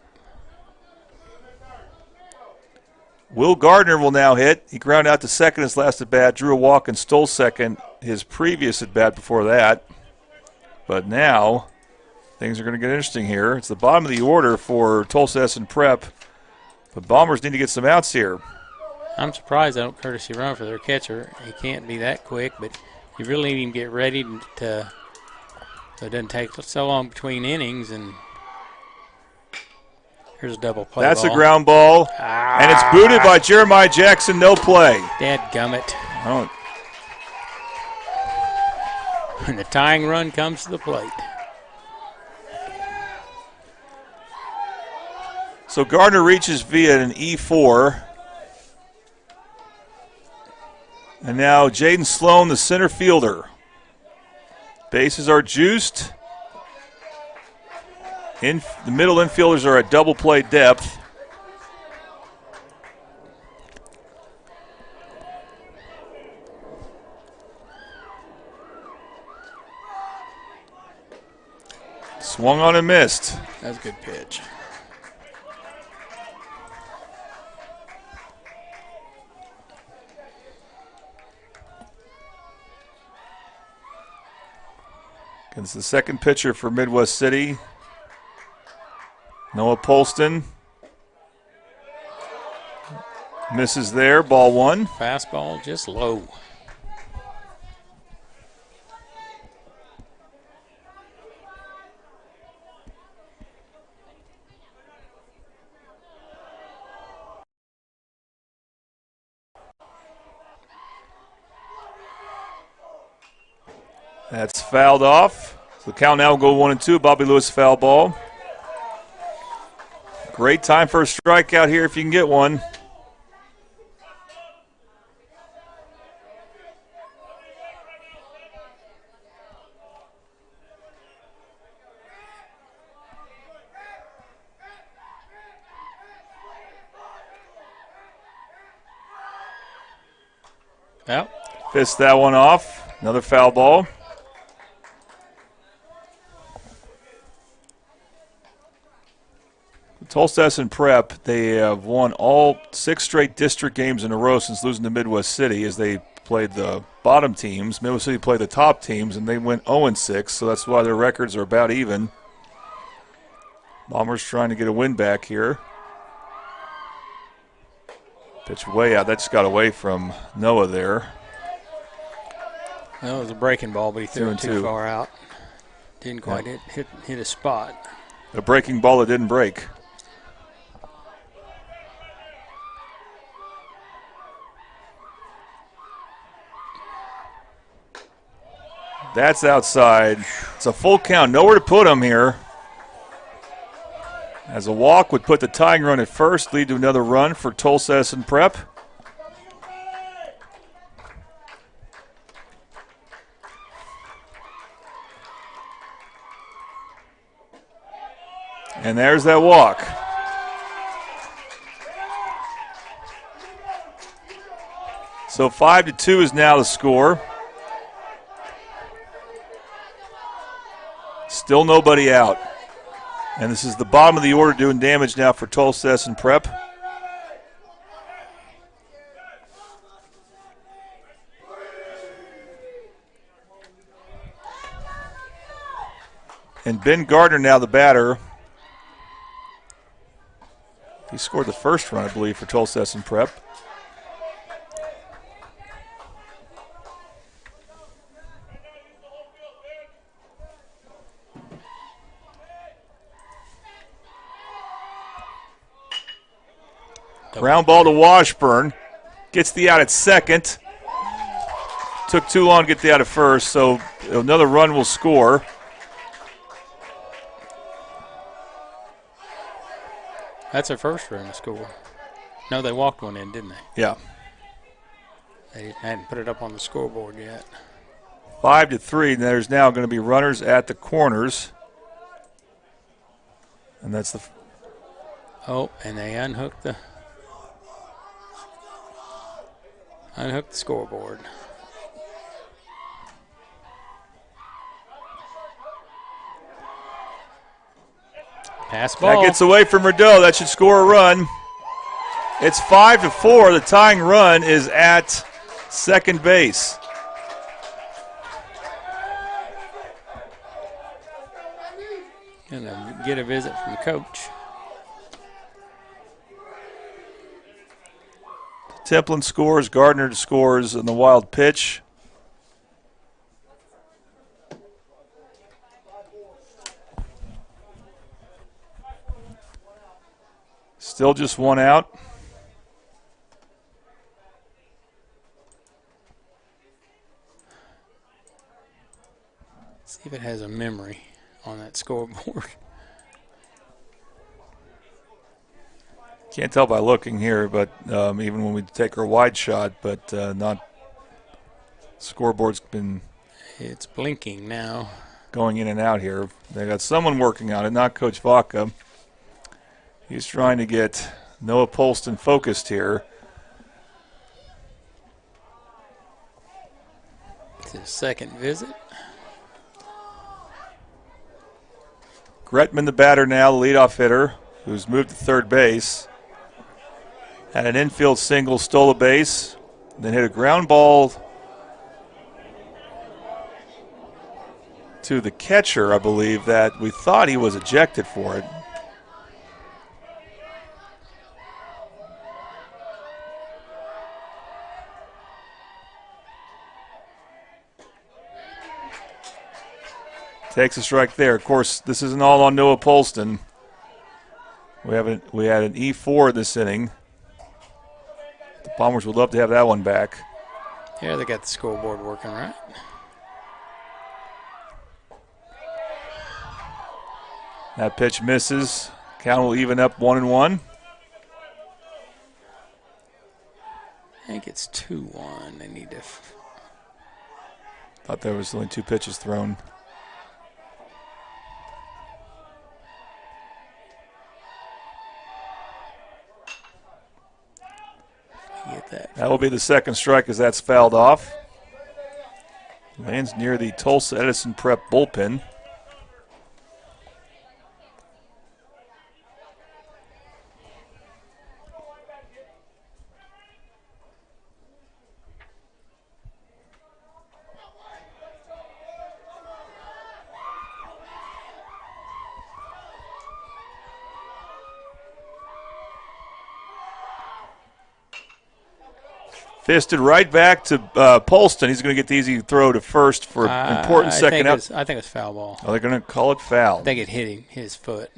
Will Gardner will now hit. He grounded out to second his last at-bat, drew a walk and stole second his previous at-bat before that. But now things are going to get interesting here. It's the bottom of the order for Tulsa Edison Prep. The Bombers need to get some outs here. I'm surprised they don't courtesy run for their catcher. He can't be that quick, but you really need him to get ready to so it doesn't take so long between innings. And here's a double play That's ball. A ground ball, and it's booted by Jeremiah Jackson. No play. Dadgummit. Oh. And the tying run comes to the plate. So Gardner reaches via an E4. And now Jaden Sloan, the center fielder. Bases are juiced. The middle infielders are at double play depth. Swung on and missed. That's a good pitch. Against the second pitcher for Midwest City, Noah Polston. Misses there, ball one. Fastball just low. That's fouled off. So the count now will go 1-2. Bobby Lewis foul ball. Great time for a strikeout here if you can get one. Yep. Fist that one off. Another foul ball. Tulsa Edison Prep, they have won all 6 straight district games in a row since losing to Midwest City as they played the bottom teams. Midwest City played the top teams, and they went 0-6, so that's why their records are about even. Bombers trying to get a win back here. Pitch way out. That just got away from Noah there. That was a breaking ball, but he threw it too far out. Didn't quite hit a spot. A breaking ball that didn't break. That's outside. It's a full count. Nowhere to put him here. As a walk would put the tying run at first, lead to another run for Tulsa Edison Prep. And there's that walk. So 5-2 is now the score. Still nobody out. And this is the bottom of the order doing damage now for Tulsa Edison Prep. And Ben Gardner now the batter. He scored the first run, I believe, for Tulsa Edison Prep. Ground ball to Washburn. Gets the out at second. Took too long to get the out at first, so another run will score. That's their first run to score. No, they walked one in, didn't they? Yeah. They hadn't put it up on the scoreboard yet. 5-3, and there's now going to be runners at the corners. And that's the... Oh, and they unhooked the scoreboard. Pass ball. That gets away from Rideau. That should score a run. It's 5-4. The tying run is at second base. Gonna get a visit from coach. Templin scores. Gardner scores in the wild pitch. Still just one out. See if it has a memory on that scoreboard. Can't tell by looking here, but even when we take our wide shot, but not. Scoreboard's been. It's blinking now. Going in and out here. They got someone working on it, not Coach Vaca. He's trying to get Noah Polston focused here. It's his second visit. Gretman, the batter now, the leadoff hitter, who's moved to third base. Had an infield single, stole a base, then hit a ground ball to the catcher, I believe, that we thought he was ejected for it. Takes a strike there. Of course, this isn't all on Noah Polston. We had an E4 this inning. The Bombers would love to have that one back. Yeah, they got the scoreboard working right. That pitch misses. Count will even up 1-1. I think it's 2-1. They need to. Thought there was only 2 pitches thrown. That will be the second strike as that's fouled off. Lands near the Tulsa Edison Prep bullpen. Fisted right back to Polston. He's going to get the easy throw to first for an important second out. I think it's foul ball. Oh, they're going to call it foul. I think it hit his foot.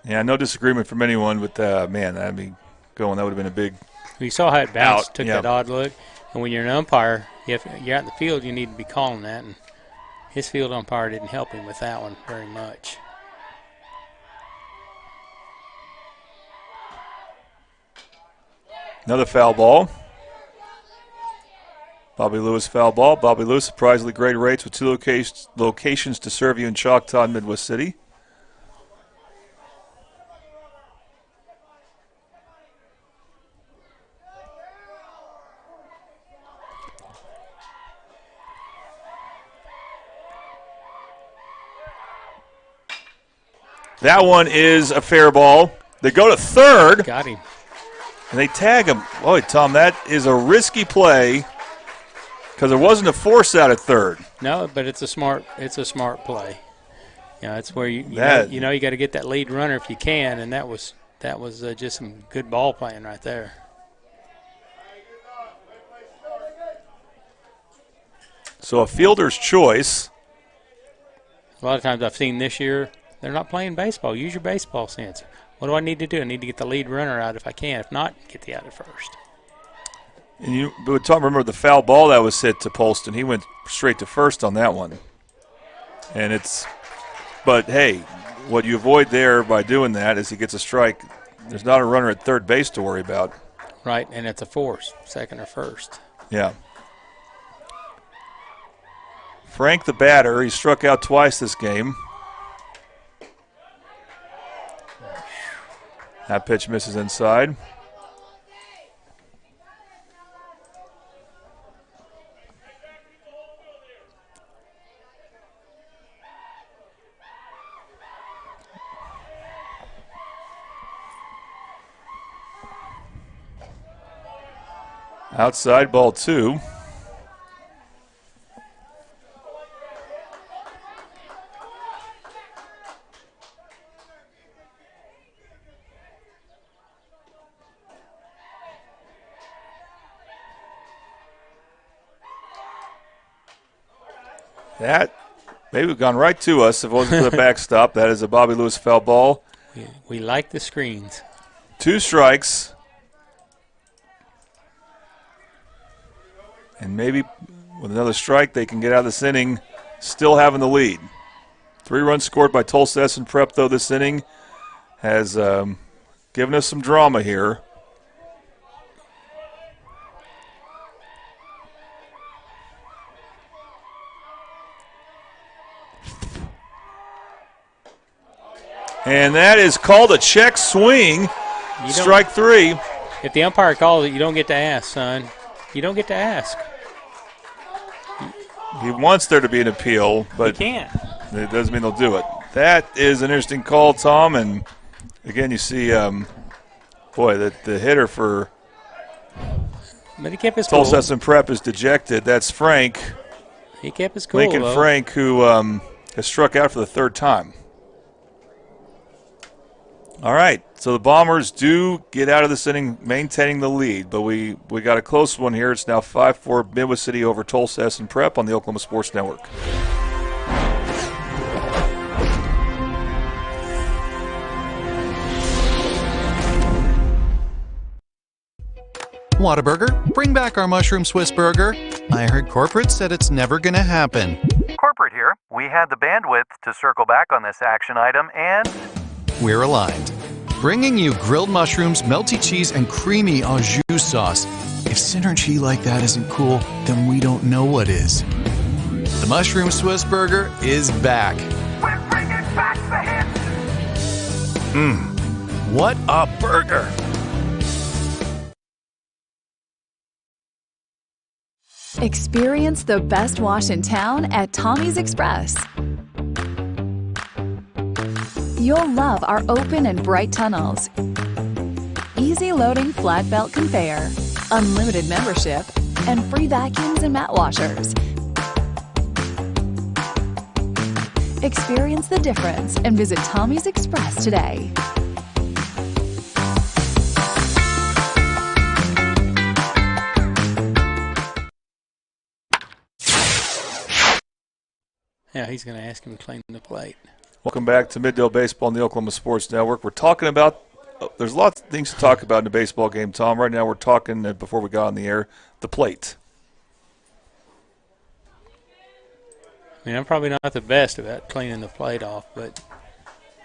Yeah, no disagreement from anyone, but man, that'd be going. That would have been a big. You saw how it bounced, took yeah. that odd look, and when you're an umpire, you're out in the field, you need to be calling that, and his field umpire didn't help him with that one very much. Another foul ball. Bobby Lewis foul ball. Bobby Lewis, surprisingly great rates with 2 locations to serve you in Choctaw and Midwest City. That one is a fair ball. They go to third. Got him. And they tag him. Boy, Tom, that is a risky play. Because there wasn't a force out at third. No, but it's a smart play. You know, it's where you got to get that lead runner if you can, and that was just some good ball playing right there. So a fielder's choice. A lot of times I've seen this year, they're not playing baseball. Use your baseball sense. What do I need to do? I need to get the lead runner out if I can. If not, get the out at first. And remember the foul ball that was hit to Polston. He went straight to first on that one. But hey, what you avoid there by doing that is he gets a strike. There's not a runner at third base to worry about. Right, and it's a force, second or first. Yeah. Frank, the batter, he struck out twice this game. That pitch misses inside. Outside, ball 2. That maybe have gone right to us if it wasn't for the backstop. That is a Bobby Lewis foul ball. We like the screens. 2 strikes. And maybe with another strike, they can get out of this inning still having the lead. 3 runs scored by Tulsa Edison Prep, though, this inning has given us some drama here. And that is called a check swing. Strike 3. If the umpire calls it, you don't get to ask, son. You don't get to ask. He wants there to be an appeal, but he can't. It doesn't mean they'll do it. That is an interesting call, Tom. And, again, you see, the hitter for but he kept his Tulsa cool. Edison Prep is dejected. That's Frank. He kept his cool, Lincoln though. Frank, who has struck out for the 3rd time. All right, so the Bombers do get out of this inning maintaining the lead, but we got a close one here. It's now 5-4 Midwest City over Tulsa Edison Prep on the Oklahoma Sports Network. Whataburger, bring back our mushroom Swiss burger. I heard corporate said it's never gonna happen. Corporate here. We had the bandwidth to circle back on this action item, and We're aligned. Bringing you grilled mushrooms, melty cheese, and creamy au jus sauce. If synergy like that isn't cool, then we don't know what is. The mushroom Swiss burger is back. We're bringing back the hits. What a burger! Experience the best wash in town at Tommy's Express. You'll love our open and bright tunnels, easy loading flat belt conveyor, unlimited membership, and free vacuums and mat washers. Experience the difference and visit Tommy's Express today. Yeah, he's going to ask him to clean the plate. Welcome back to Middale Baseball on the Oklahoma Sports Network. We're talking about there's lots of things to talk about in a baseball game, Tom. Right now we're talking, before we got on the air, the plate. I mean, I'm probably not the best about cleaning the plate off,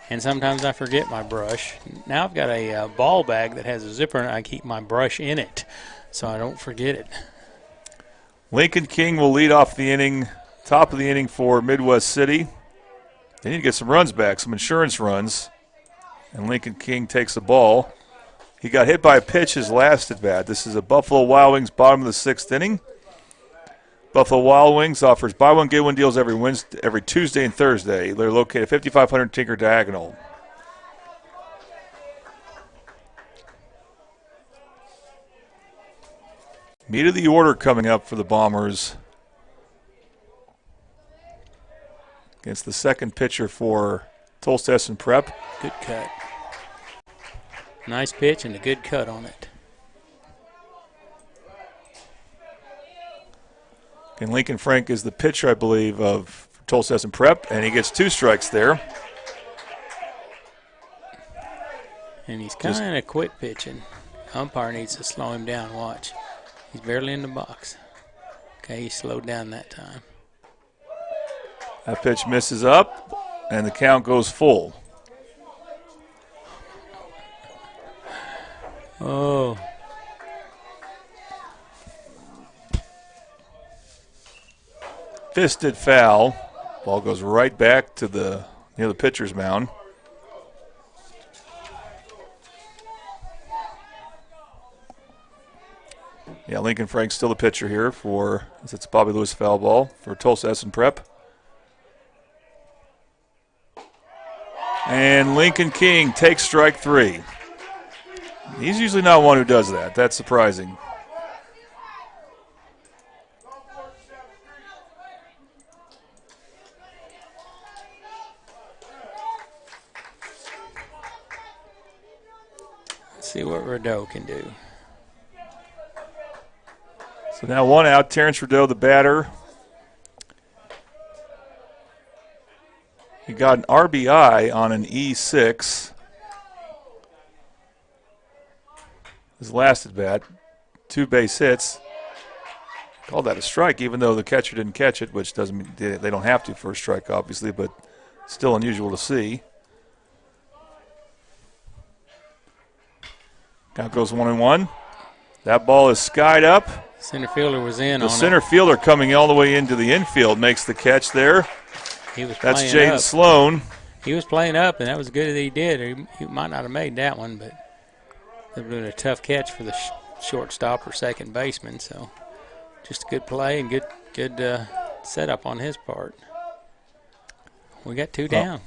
and sometimes I forget my brush. Now I've got a ball bag that has a zipper, and I keep my brush in it so I don't forget it. Lincoln King will lead off the inning, top of the inning for Midwest City. They need to get some runs back, some insurance runs. And Lincoln King takes the ball. He got hit by a pitch his last at bat. This is a Buffalo Wild Wings bottom of the 6th inning. Buffalo Wild Wings offers buy one, get one deals every Tuesday and Thursday. They're located at 5500 Tinker Diagonal. Meat of the order coming up for the Bombers against the second pitcher for Tulsa Edison Prep. Good cut. Nice pitch and a good cut on it. And Lincoln Frank is the pitcher, I believe, of Tulsa Edison Prep, and he gets 2 strikes there. And he's kind of quit pitching. Umpire needs to slow him down. Watch. He's barely in the box. Okay, he slowed down that time. That pitch misses up, and the count goes full. Oh. Fisted foul. Ball goes right back to the near the pitcher's mound. Yeah, Lincoln Frank's still the pitcher here for, it's Bobby Lewis foul ball for Tulsa Edison Prep. And Lincoln King takes strike 3. He's usually not one who does that. That's surprising. Let's see what Rideau can do. So now 1 out, Terrence Rideau, the batter. He got an RBI on an E6. His last at bat, 2 base hits. Called that a strike, even though the catcher didn't catch it, which doesn't mean they don't have to for a strike, obviously, but still unusual to see. Count goes 1-1. That ball is skied up. Center fielder was in on it. The center fielder coming all the way into the infield makes the catch there. That's Jaden Sloan. He was playing up, and that was good that he did. He might not have made that one, but they were doing a tough catch for the shortstop or second baseman. So just a good play and good setup on his part. We got 2 down.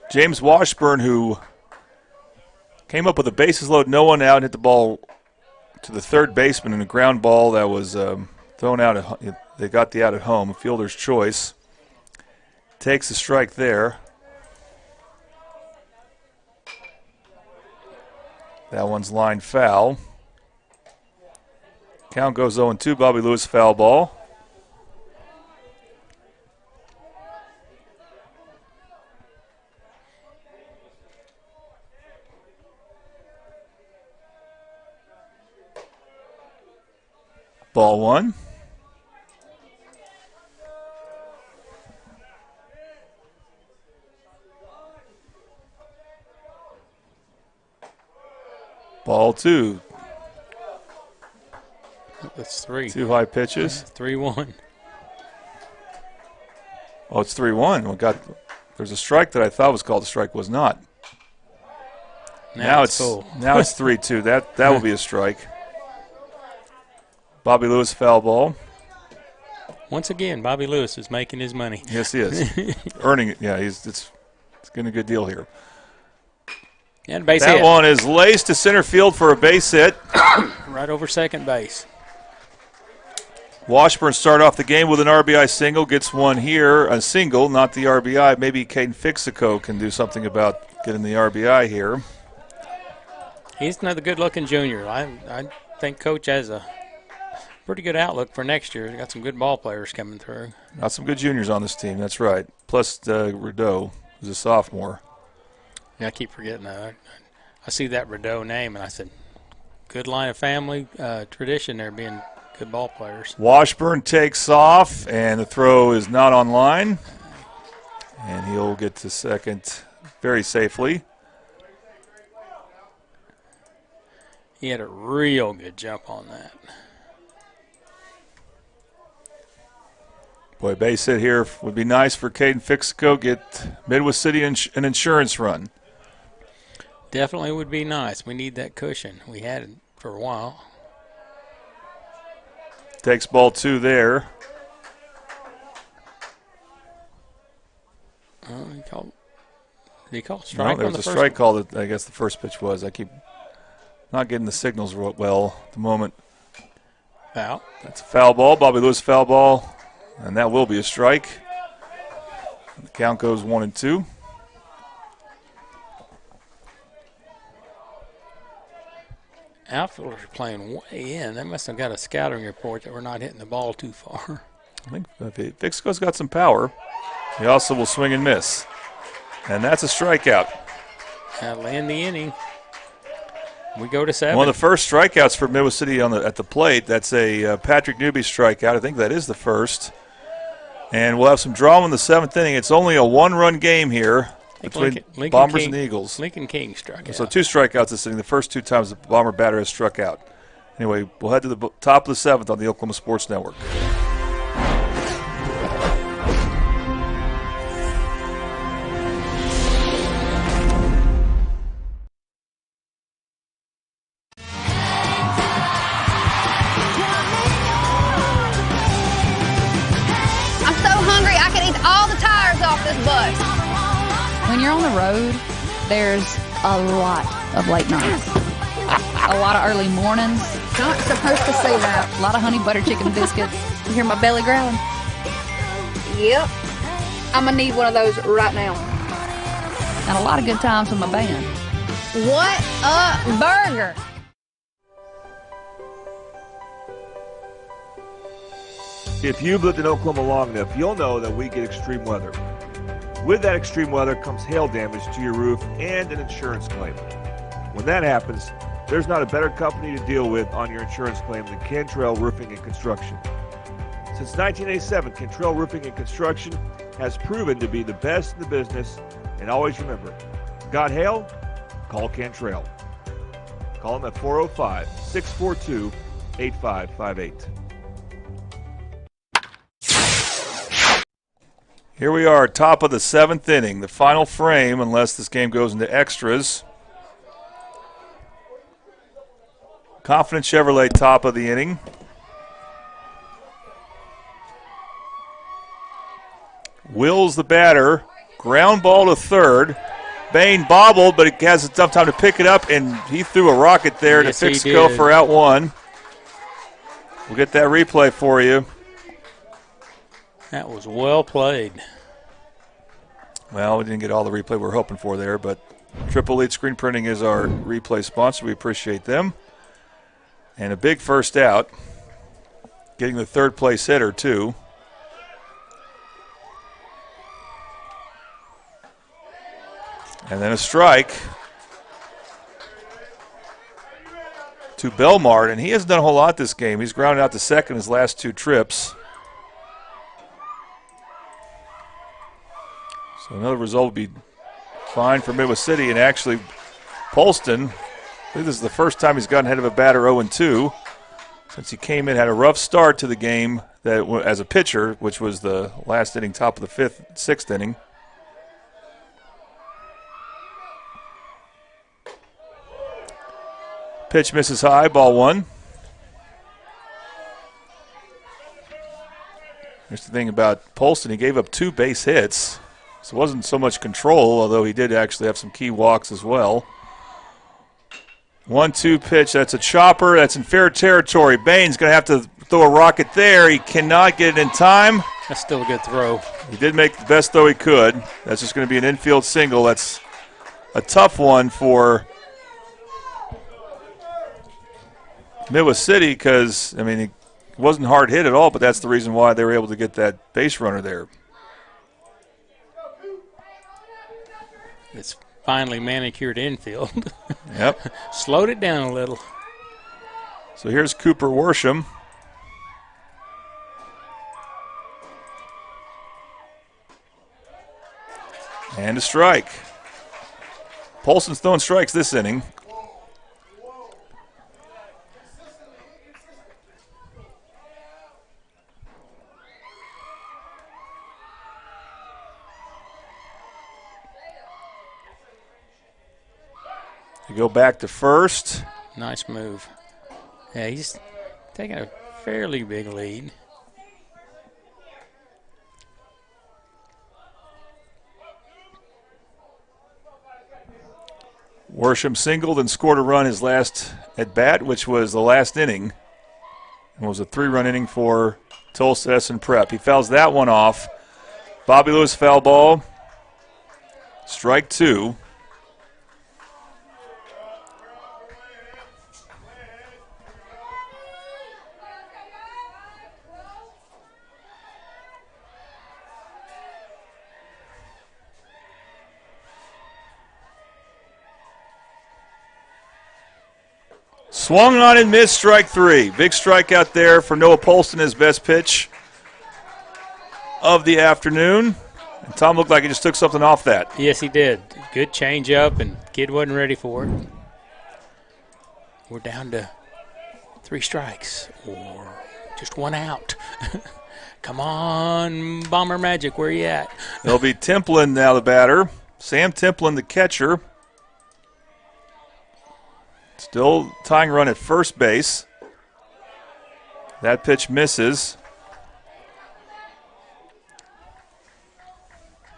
James Washburn, who came up with a bases load, no one out, and hit the ball to the third baseman in a ground ball that was thrown out. They got the out at home, a fielder's choice. Takes a strike there. That one's lined foul. Count goes 0-2, Bobby Lewis foul ball. Ball 1. Ball 2. That's 3. 2 high pitches. 3-1. Oh, it's 3-1. There's a strike that I thought was called a strike, was not. Now it's 3-2. That will be a strike. Bobby Lewis foul ball. Once again, Bobby Lewis is making his money. Yes, he is. Earning it. Yeah, it's getting a good deal here. And base that hit. One is laced to center field for a base hit. Right over second base. Washburn started off the game with an RBI single. Gets one here, a single, not the RBI. Maybe Caden Fixico can do something about getting the RBI here. He's another good-looking junior. I think Coach has a pretty good outlook for next year. Got some good ball players coming through. Got some good juniors on this team, that's right. Plus Rideau, who's a sophomore. Yeah, I keep forgetting that. I see that Rideau name, and I said, good line of family tradition there, being good ball players. Washburn takes off, and the throw is not on line. And he'll get to second very safely. He had a real good jump on that. Boy, base hit here would be nice for Caden Fixico. Get Midwest City an insurance run. Definitely would be nice. We need that cushion. We had it for a while. Takes ball 2 there. Did he call strike? No, there was a strike call that I guess the first pitch was. I keep not getting the signals well at the moment. Foul. That's a foul ball. Bobby Lewis foul ball And that will be a strike. The count goes 1-2. Outfielders are playing way in. They must have got a scouting report that we're not hitting the ball too far. I think Vixico's got some power. He also will swing and miss. And that's a strikeout. That'll end the inning. We go to 7. One of the first strikeouts for Midwest City at the plate. That's a Patrick Newby strikeout. I think that is the first. And we'll have some drama in the 7th inning. It's only a 1-run game here between Bombers and Eagles. Lincoln King struck out. So 2 strikeouts this inning. The first 2 times the Bomber batter has struck out. Anyway, we'll head to the top of the 7th on the Oklahoma Sports Network. When you're on the road, there's a lot of late nights. A lot of early mornings. Not supposed to say that. A lot of honey butter chicken biscuits. You hear my belly growling? Yep. I'm going to need one of those right now. And a lot of good times with my band. What a burger. If you've lived in Oklahoma long enough, you'll know that we get extreme weather. With that extreme weather comes hail damage to your roof and an insurance claim. When that happens, there's not a better company to deal with on your insurance claim than Cantrell Roofing and Construction. Since 1987, Cantrell Roofing and Construction has proven to be the best in the business, and always remember, got hail? Call Cantrell. Call them at 405-642-8558. Here we are, top of the 7th inning, the final frame, unless this game goes into extras. Confident Chevrolet, top of the inning. Wills the batter, ground ball to third. Bain bobbled, but he has enough time to pick it up, and he threw a rocket there to Vixico for out 1. We'll get that replay for you. That was well played. Well, we didn't get all the replay we were hoping for there, but Triple Lead Screen Printing is our replay sponsor. We appreciate them. And a big first out, getting the 3rd place hitter, too. And then a strike to Belmart, and he hasn't done a whole lot this game. He's grounded out to second his last 2 trips. So another result would be fine for Midwest City, and actually Polston, I think this is the first time he's gotten ahead of a batter 0-2 since he came in, had a rough start to the game that as a pitcher, which was the last inning, top of the 6th inning. Pitch misses high, ball 1. Here's the thing about Polston, he gave up 2 base hits. So it wasn't so much control, although he did actually have some key walks as well. 1-2 pitch. That's a chopper. That's in fair territory. Bain's going to have to throw a rocket there. He cannot get it in time. That's still a good throw. He did make the best throw he could. That's just going to be an infield single. That's a tough one for Midwest City because, I mean, it wasn't hard hit at all, but that's the reason why they were able to get that base runner there. It's finally manicured infield. Yep. Slowed it down a little. So here's Cooper Worsham. And a strike. Polston's throwing strikes this inning. You go back to first. Nice move. Yeah, he's taking a fairly big lead. Worsham singled and scored a run his last at bat, which was the last inning. It was a 3-run inning for Tulsa Edison Prep. He fouls that one off. Bobby Lewis foul ball. Strike 2. Swung on and missed, strike 3. Big strikeout there for Noah Polston, his best pitch of the afternoon. And Tom looked like he just took something off that. Yes, he did. Good change-up, and kid wasn't ready for it. We're down to 3 strikes or just 1 out. Come on, Bomber Magic, where you at? It'll be Templin now the batter. Sam Templin, the catcher. Still tying run at first base. That pitch misses.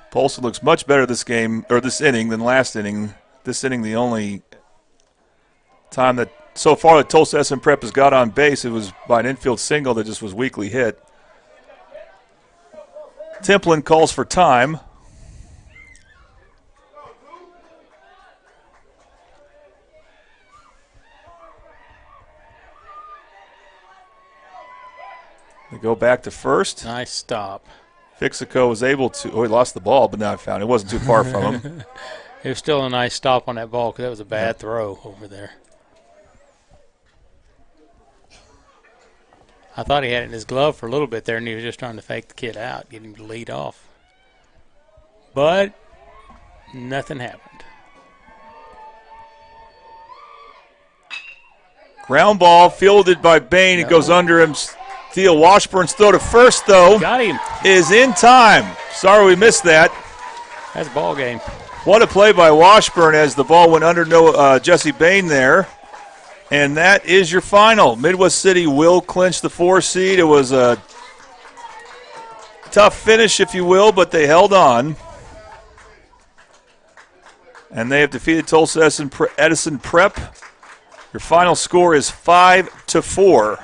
Polston looks much better this game, or this inning, than last inning. This inning, the only time that so far that Tulsa Edison Prep has got on base, it was by an infield single that just was weakly hit. Templin calls for time. They go back to first. Nice stop. Fixico was able to – he lost the ball, but now I found it wasn't too far from him. It was still a nice stop on that ball because that was a bad throw over there. I thought he had it in his glove for a little bit there, and he was just trying to fake the kid out, get him to lead off. But nothing happened. Ground ball fielded by Bain. It goes under him. Theo Washburn's throw to first, though, got him. Is in time. Sorry we missed that. That's a ball game. What a play by Washburn as the ball went under Jesse Bain there. And that is your final. Midwest City will clinch the 4 seed. It was a tough finish, if you will, but they held on. And they have defeated Tulsa Edison Prep. Your final score is 5-4.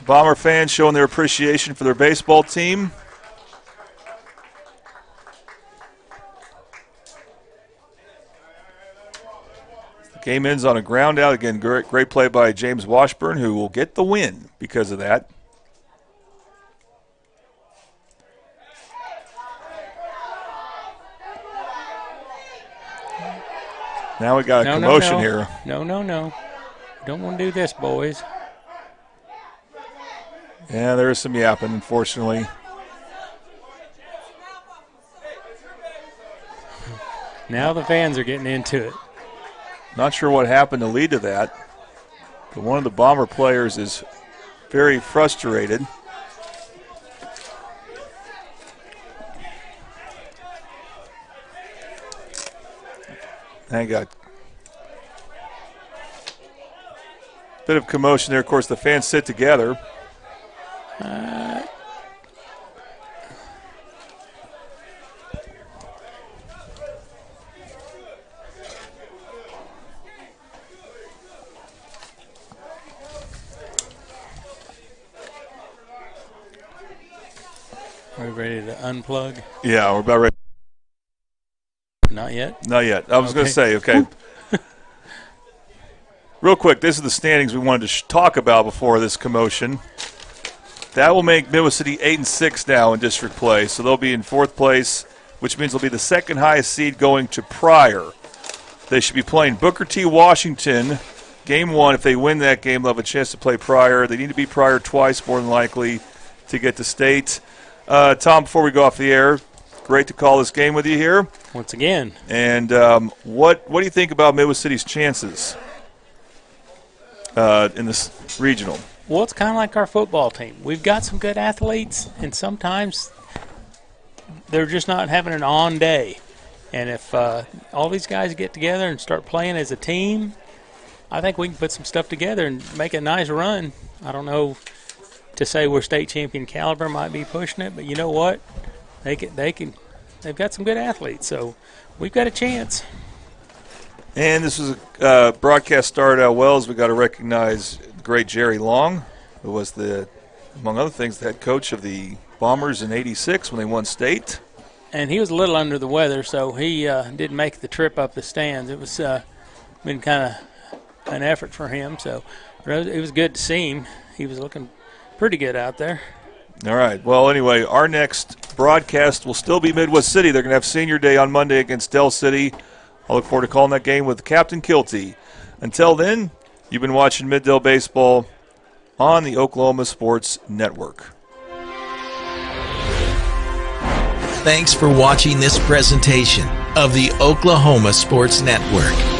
Bomber fans showing their appreciation for their baseball team. The game ends on a ground out. Again, great play by James Washburn, who will get the win because of that. Now we got a commotion here. No. Don't want to do this, boys. Yeah, there is some yapping, unfortunately. Now the fans are getting into it. Not sure what happened to lead to that, but one of the Bomber players is very frustrated. I got a bit of commotion there. Of course, the fans sit together. Are we ready to unplug? Yeah, we're about ready. Not yet? Not yet. I was going to say, okay. Real quick, this is the standings we wanted to talk about before this commotion. That will make Midwest City 8-6 now in district play, so they'll be in 4th place, which means they'll be the second highest seed going to Pryor. They should be playing Booker T. Washington. Game 1, if they win that game, they'll have a chance to play Pryor. They need to beat Pryor twice, more than likely, to get to state. Tom, before we go off the air, great to call this game with you here. Once again. And what do you think about Midwest City's chances in this regional? Well, it's kind of like our football team. We've got some good athletes, and sometimes they're just not having an on day. And if all these guys get together and start playing as a team, I think we can put some stuff together and make a nice run. I don't know to say we're state champion caliber, might be pushing it, but you know what? They've got some good athletes, so we've got a chance. And this was a broadcast started out well, as we got to recognize the great Jerry Long, who was among other things, the head coach of the Bombers in '86 when they won state. And he was a little under the weather, so he didn't make the trip up the stands. It was been kind of an effort for him, so it was good to see him. He was looking pretty good out there. All right. Well, anyway, our next broadcast will still be Midwest City. They're going to have senior day on Monday against Dell City. I look forward to calling that game with Captain Kilty. Until then, you've been watching Middale Baseball on the Oklahoma Sports Network. Thanks for watching this presentation of the Oklahoma Sports Network.